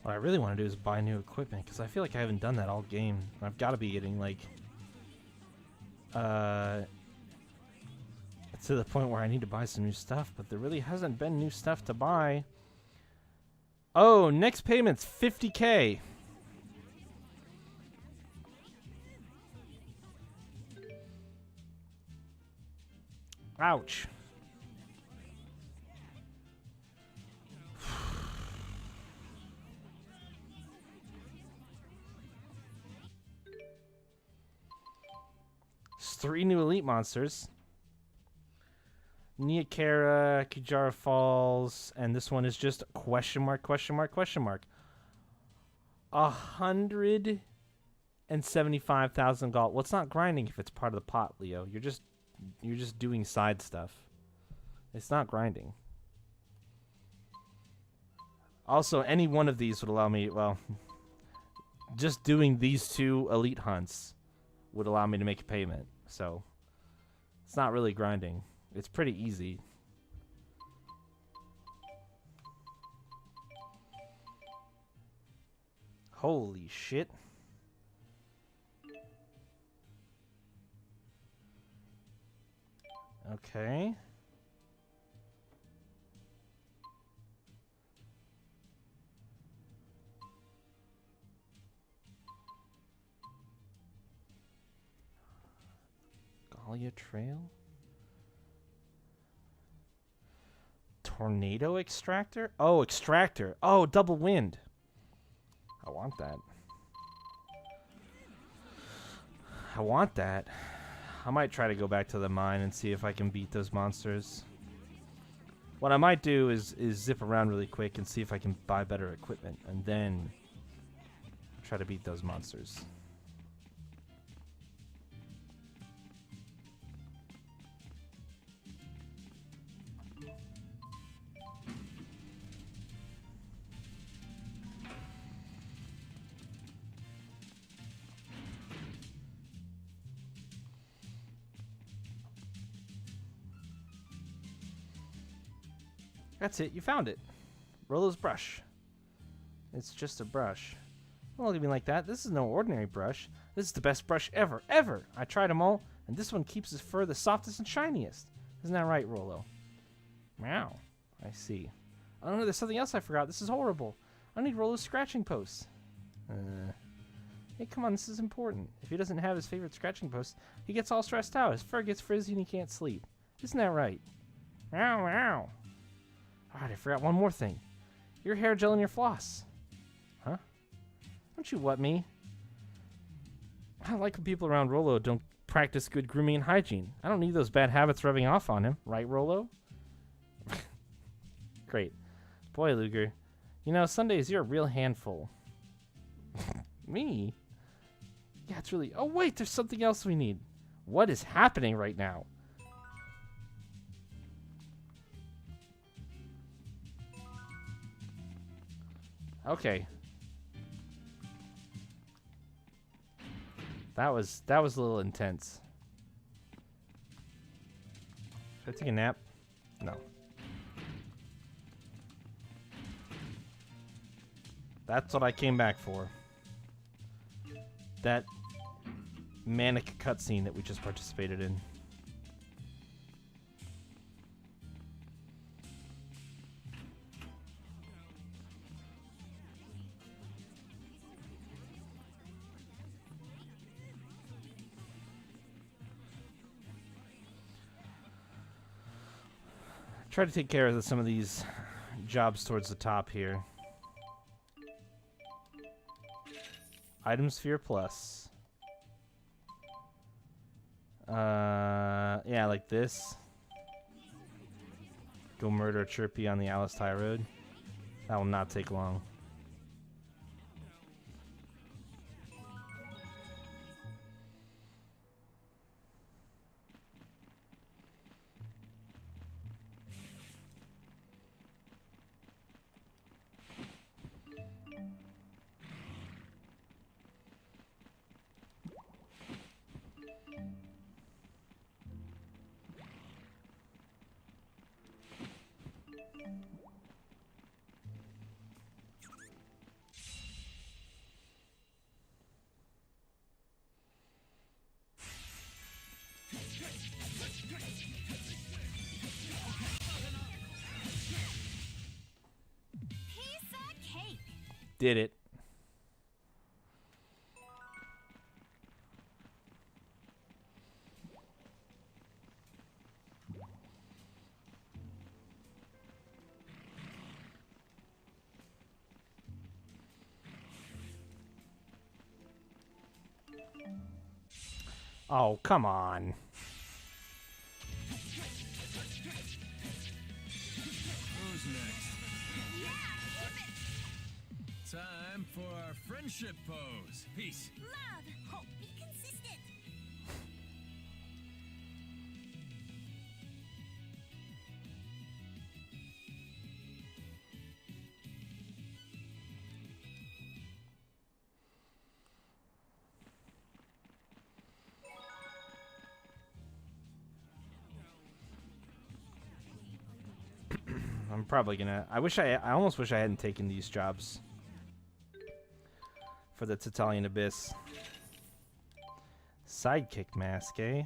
What I really want to do is buy new equipment, because I feel like I haven't done that all game. I've got to be getting, like, to the point where I need to buy some new stuff, but there really hasn't been new stuff to buy. Oh, next payment's $50K. Ouch. It's 3 new elite monsters. Neokara, Kijara Falls, and this one is just question mark, question mark, question mark. 175,000 gold. Well, it's not grinding if it's part of the pot, Leo. You're just doing side stuff. It's not grinding. Also, any one of these would allow me, well, just doing these 2 elite hunts would allow me to make a payment. So, it's not really grinding. It's pretty easy. Holy shit. Okay. Xillia Trail? Tornado extractor? Oh, extractor. Oh, double wind. I want that. I want that. I might try to go back to the mine and see if I can beat those monsters. What I might do is zip around really quick and see if I can buy better equipment, and then try to beat those monsters. That's it, you found it. Rollo's brush. It's just a brush. Don't look at me like that. This is no ordinary brush. This is the best brush ever, ever. I tried them all, and this one keeps his fur the softest and shiniest. Isn't that right, Rollo? Meow. I see. Oh no, there's something else I forgot. This is horrible. I need Rollo's scratching post. Hey, come on, this is important. If he doesn't have his favorite scratching post, he gets all stressed out. His fur gets frizzy and he can't sleep. Isn't that right? Meow, meow. Alright, I forgot one more thing. Your hair gel and your floss. Huh? Don't you what me? I don't like when people around Rollo don't practice good grooming and hygiene. I don't need those bad habits rubbing off on him. Right, Rollo? Great. Boy, Luger. You know, Sundays, you're a real handful. Me? Yeah, it's really... Oh, wait, there's something else we need. What is happening right now? Okay. That was a little intense. Should I take a nap? No. That's what I came back for. That manic cutscene that we just participated in. Try to take care of some of these jobs towards the top here. Item sphere plus. Yeah, like this. Go murder Chirpy on the Alice Ty Road. That will not take long. Did it. Oh, come on. Who's next? Time for our friendship pose. Peace. Love, hope, be consistent. I'm probably gonna... I almost wish I hadn't taken these jobs for the Tatalian Abyss. Sidekick mask, eh?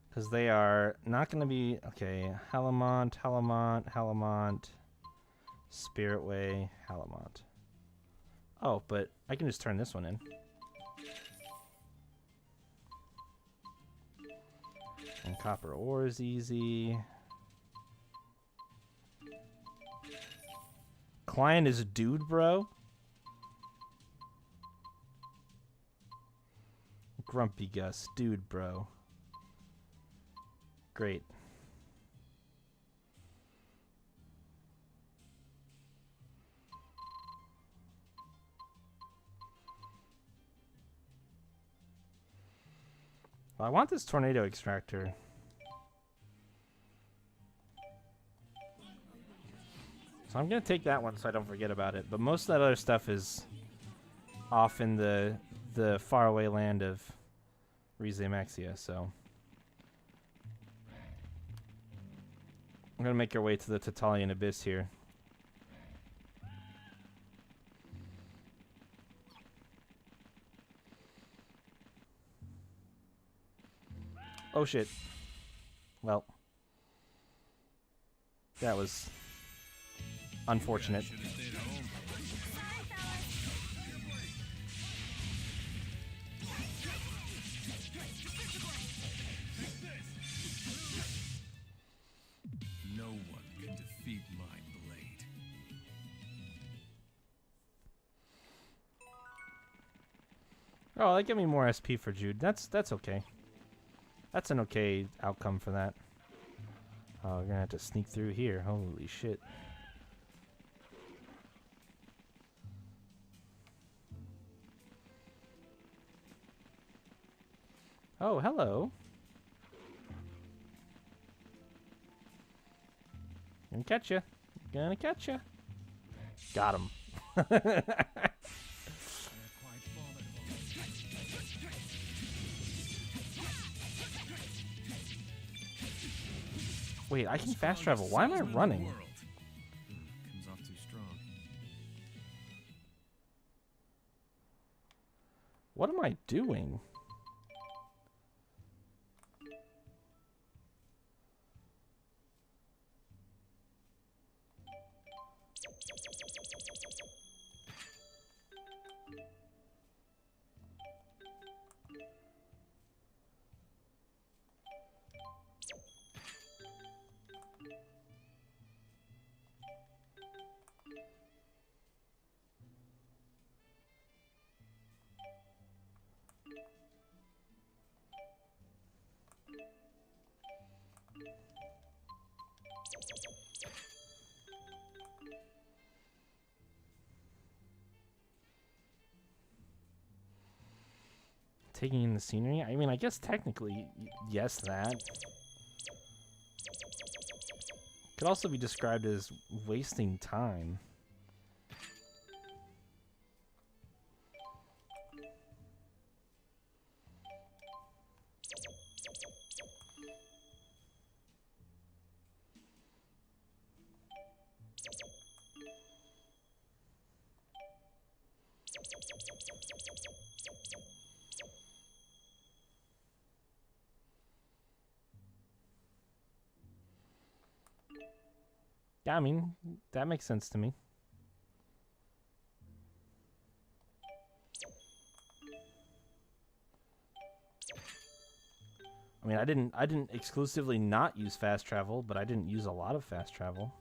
Because they are not going to be... Okay, Halamont, Spirit Way, Halamont. Oh, but I can just turn this one in. And copper ore is easy. Client is dude, bro. Grumpy Gus, dude, bro. Great. Well, I want this tornado extractor. So I'm going to take that one so I don't forget about it. But most of that other stuff is off in the faraway land of Rize Maxia, so... I'm going to make our way to the Tatalian Abyss here. Oh shit. Well. That was unfortunate. No one can defeat my blade. Oh, that gave me more SP for Jude. That's okay. That's an okay outcome for that. Oh, we're gonna have to sneak through here. Holy shit. Oh, hello. Gonna catch you. Gonna catch you. Got him. Wait, I can fast travel. Why am I running? Comes off too strong. What am I doing? Taking in the scenery? I mean, I guess technically, yes, that. Could also be described as wasting time. Yeah, I mean, that makes sense to me. I mean, I didn't exclusively not use fast travel, but I didn't use a lot of fast travel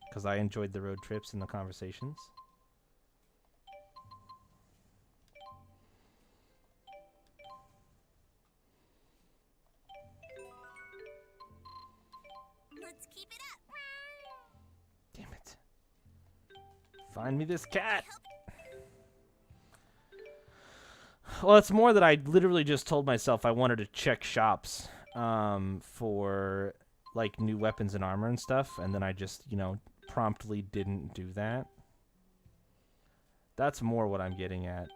because I enjoyed the road trips and the conversations. Let's keep it up. Damn it. Find me this cat. Well, it's more that I literally just told myself I wanted to check shops for like new weapons and armor and stuff, and then I just, you know, promptly didn't do that. That's more what I'm getting at.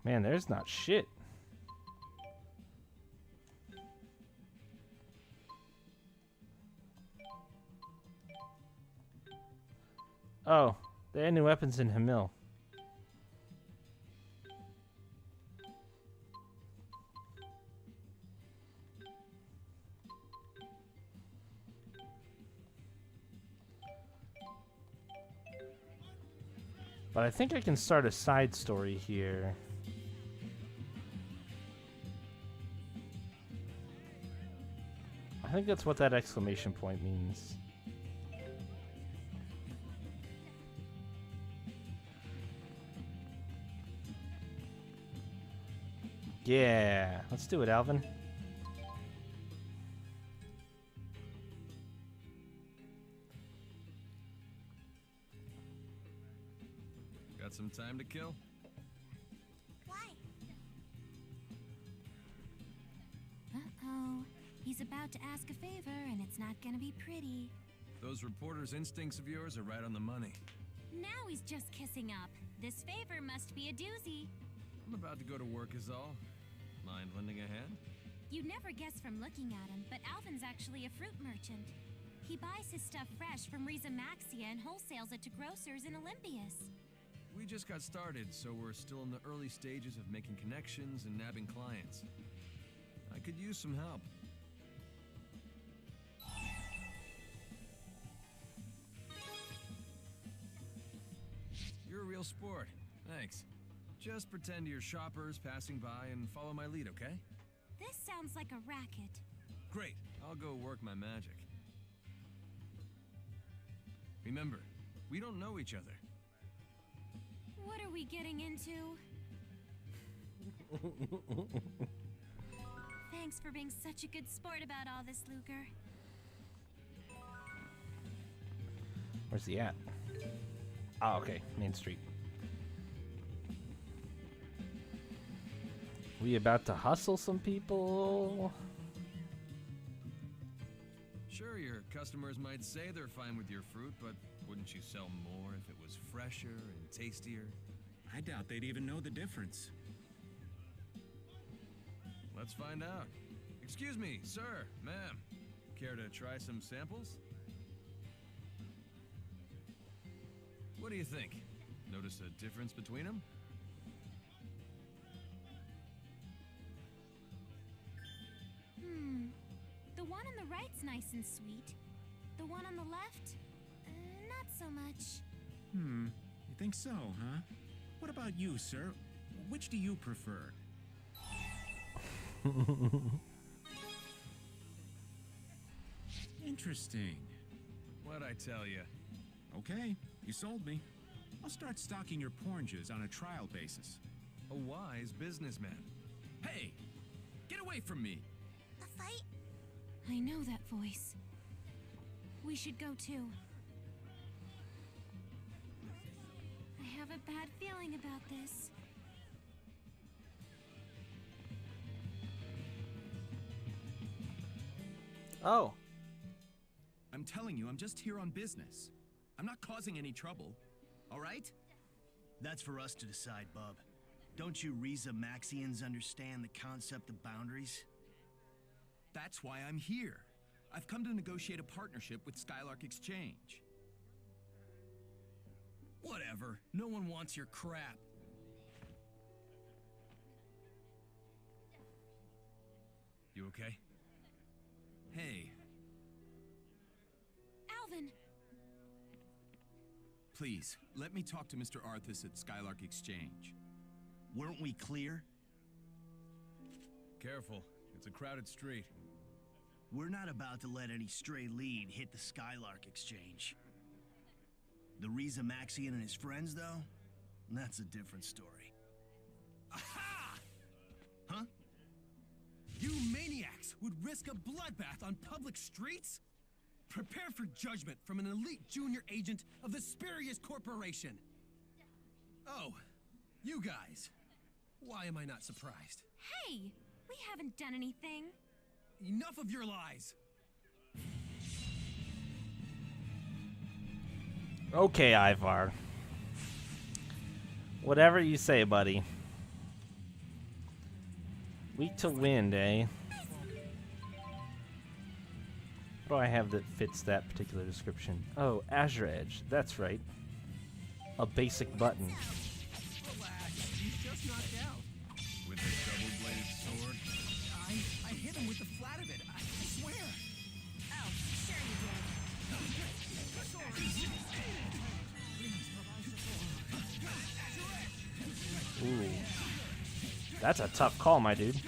Man, there's not shit. Oh, they had new weapons in Hamil. But I think I can start a side story here. I think that's what that exclamation point means. Yeah, let's do it, Alvin. Got some time to kill? Why? Uh-oh. He's about to ask a favor, and it's not gonna be pretty. Those reporters' instincts of yours are right on the money. Now he's just kissing up. This favor must be a doozy. I'm about to go to work is all. Mind lending a hand? You'd never guess from looking at him, but Alvin's actually a fruit merchant. He buys his stuff fresh from Riza Maxia and wholesales it to grocers in Olympias. We just got started, so we're still in the early stages of making connections and nabbing clients. I could use some help. You're a real sport. Thanks. Just pretend you're shoppers passing by and follow my lead, okay? This sounds like a racket. Great. I'll go work my magic. Remember, we don't know each other. What are we getting into? Thanks for being such a good sport about all this, Luger. Where's he at? Oh, okay. Main Street. We about to hustle some people? Sure, your customers might say they're fine with your fruit, but wouldn't you sell more if it was fresher and tastier? I doubt they'd even know the difference. Let's find out. Excuse me, sir, ma'am. Care to try some samples? What do you think? Notice a difference between them? The one on the right's nice and sweet. The one on the left, not so much. You think so, huh? What about you, sir? Which do you prefer? Interesting. What'd I tell you? Okay, you sold me. I'll start stocking your oranges on a trial basis. A wise businessman. Hey! Get away from me! A fight? I know that voice. We should go too. I have a bad feeling about this. Oh. I'm telling you, I'm just here on business. I'm not causing any trouble. All right? That's for us to decide, bub. Don't you Riza Maxians understand the concept of boundaries? That's why I'm here. I've come to negotiate a partnership with Skylark Exchange. Whatever. No one wants your crap. You okay? Hey, Alvin! please, let me talk to Mr. Arthas at Skylark Exchange. Weren't we clear? Careful. It's a crowded street. We're not about to let any stray lead hit the Skylark Exchange. The Riza Maxian and his friends, though? That's a different story. Aha! Huh? You maniacs would risk a bloodbath on public streets? Prepare for judgment from an elite junior agent of the Spurious Corporation. Oh, you guys. Why am I not surprised? Hey! We haven't done anything. Enough of your lies! Okay, Ivar. Whatever you say, buddy. Weak to wind, eh? What do I have that fits that particular description? Oh, Azure Edge. That's right. A basic button. He's just knocked out. With a double-bladed sword? I hit him with the flat of it. I swear. Oh, sure you did. Ooh. That's a tough call, my dude.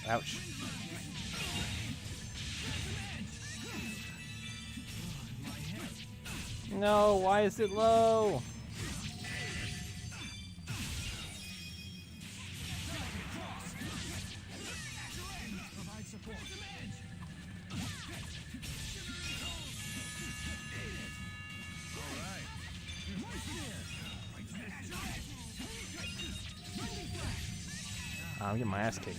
Ouch. No, why is it low? I'm getting my ass kicked.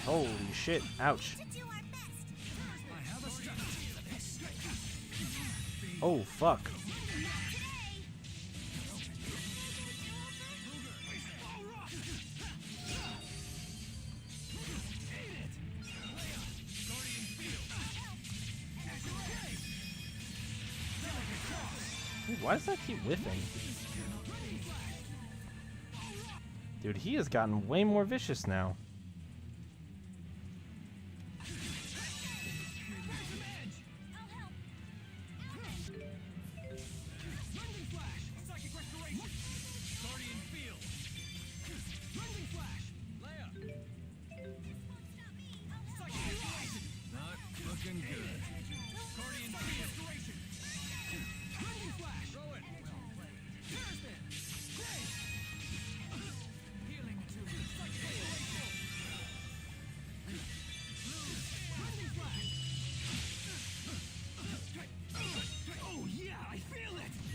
Holy shit, ouch. Oh, fuck. Dude, why does that keep whiffing? Dude, he has gotten way more vicious now.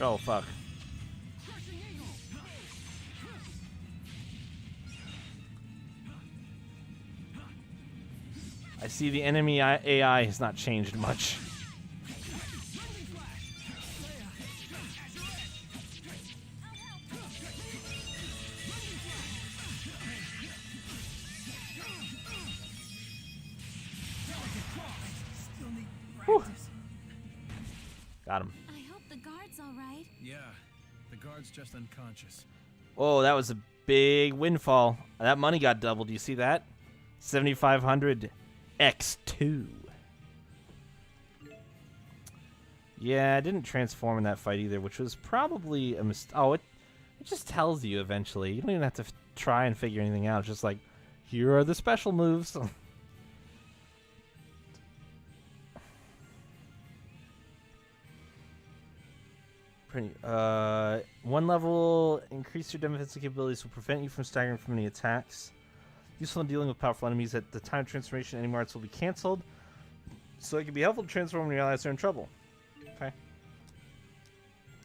Oh, fuck. I see the enemy AI has not changed much. Whew. Got him. I hope the guard's all right. Yeah, the guard's just unconscious. Oh, that was a big windfall. That money got doubled. You see that? 7,500 X2. Yeah, I didn't transform in that fight either, which was probably a mistake. Oh, it just tells you eventually. You don't even have to try and figure anything out. It's just like, here are the special moves. One level, increase your defensive capabilities will prevent you from staggering from any attacks. Useful in dealing with powerful enemies. At the time of transformation, any arts will be cancelled. So it can be helpful to transform when your allies are in trouble. Okay.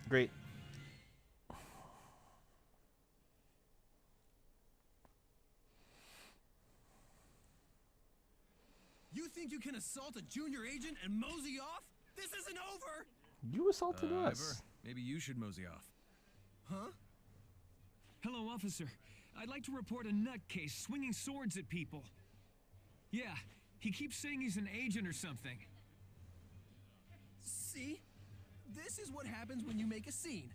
Great. You think you can assault a junior agent and mosey off? This isn't over! You assaulted us. Ivor, maybe you should mosey off. Huh? Hello, officer. I'd like to report a nutcase swinging swords at people. Yeah, he keeps saying he's an agent or something. See? This is what happens when you make a scene.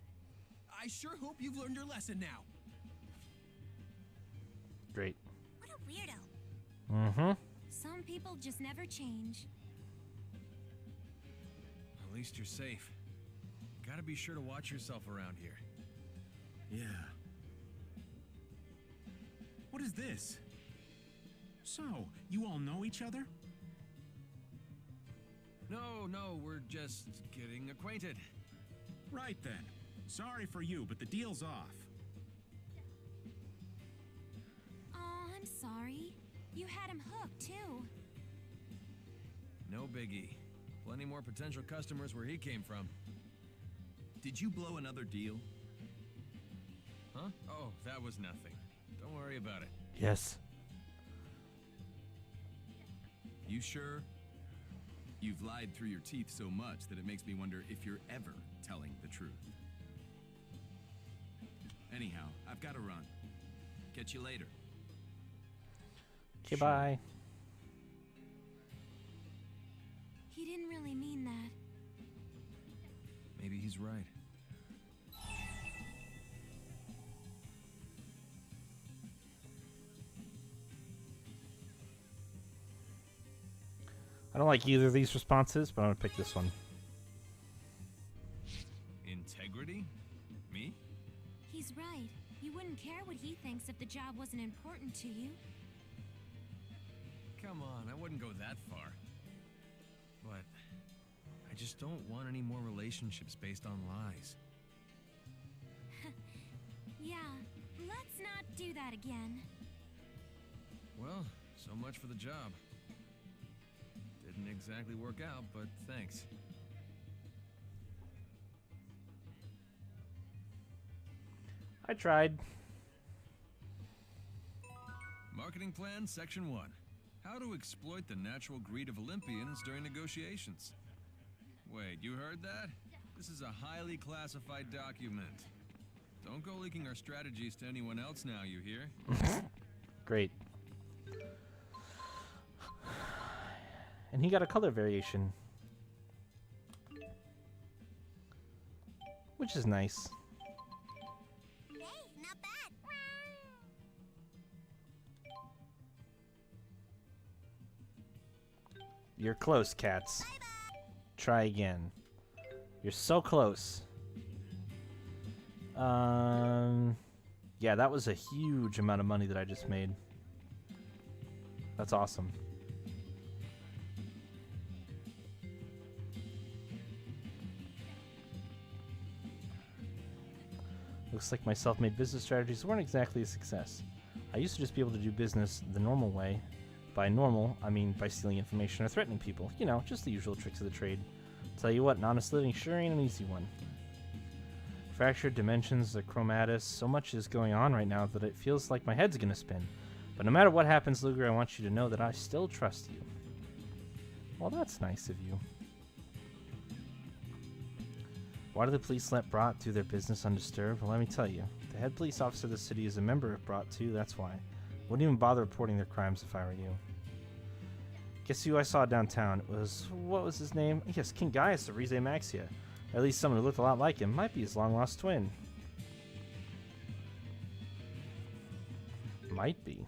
I sure hope you've learned your lesson now. Great. What a weirdo. Mm-hmm. Some people just never change. At least you're safe. Gotta be sure to watch yourself around here. Yeah. What is this? So, you all know each other? No, we're just getting acquainted. Right then. Sorry for you, but the deal's off. Oh, I'm sorry. You had him hooked, too. No biggie. Plenty more potential customers where he came from. Did you blow another deal? Huh? Oh, that was nothing. Don't worry about it. Yes. You sure? You've lied through your teeth so much that it makes me wonder if you're ever telling the truth. Anyhow, I've got to run. Catch you later. Okay, bye. He didn't really mean that. Maybe he's right. I don't like either of these responses, but I'm gonna pick this one. Integrity? Me? He's right. You wouldn't care what he thinks if the job wasn't important to you. Come on, I wouldn't go that far. But I just don't want any more relationships based on lies. Yeah, let's not do that again. Well, so much for the job. Didn't exactly work out, but thanks. I tried. Marketing plan, section 1. How to exploit the natural greed of Olympians during negotiations. Wait, you heard that? This is a highly classified document. Don't go leaking our strategies to anyone else now, you hear? Great. And he got a color variation, which is nice. Hey, not bad. You're close, cats. Try again. You're so close. Yeah, that was a huge amount of money that I just made. That's awesome. Looks like my self-made business strategies weren't exactly a success. I used to just be able to do business the normal way. By normal, I mean by stealing information or threatening people. You know, just the usual tricks of the trade. Tell you what, an honest living sure ain't an easy one. Fractured dimensions, the chromatus, so much is going on right now that it feels like my head's gonna spin. But no matter what happens, Luger, I want you to know that I still trust you. Well, that's nice of you. Why do the police let Brat do their business undisturbed? Well, let me tell you. The head police officer of the city is a member of Brat too, that's why. Wouldn't even bother reporting their crimes if I were you. Guess who I saw downtown? It was, what was his name? Yes, King Gaius of Rize Maxia. Or at least someone who looked a lot like him. Might be his long-lost twin. Might be.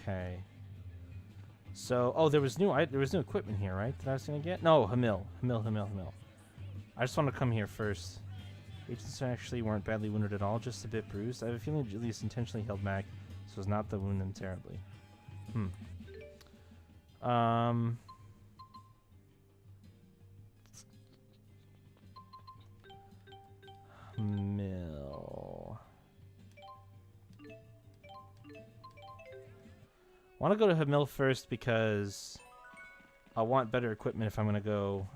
Okay. So, oh, there was new equipment here, right? That I was gonna get. No, Hamil. I just want to come here first. Agents actually weren't badly wounded at all, just a bit bruised. I have a feeling Julius intentionally held back, so as not to wound them terribly. Mill. I want to go to Hamil first because I want better equipment if I'm going to go...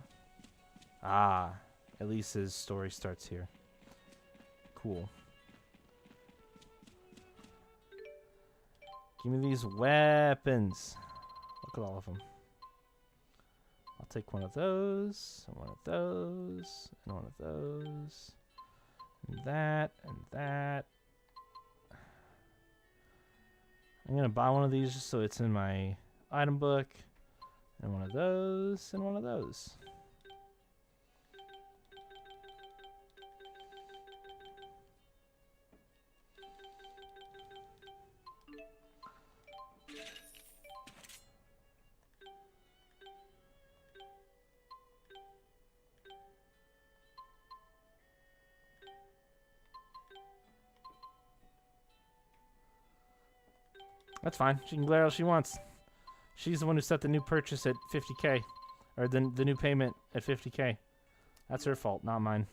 Ah, Elise's story starts here. Cool. Give me these weapons. Look at all of them. I'll take one of those, and one of those, and one of those, and that, and that. I'm going to buy one of these just so it's in my item book. And one of those, and one of those. That's fine. She can glare all she wants. She's the one who set the new purchase at 50K. Or the new payment at 50K. That's her fault, not mine.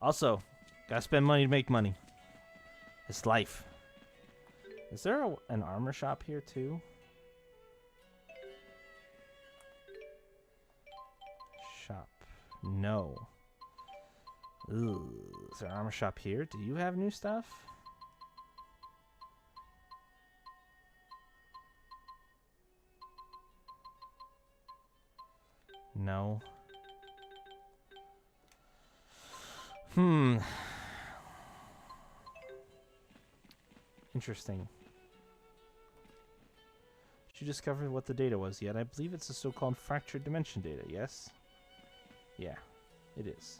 Also, gotta spend money to make money. It's life. Is there an armor shop here too? Shop. No. Ooh, is there an armor shop here? Do you have new stuff? No. Interesting. Did you discover what the data was yet? I believe it's the so-called fractured dimension data, yes? Yeah, it is.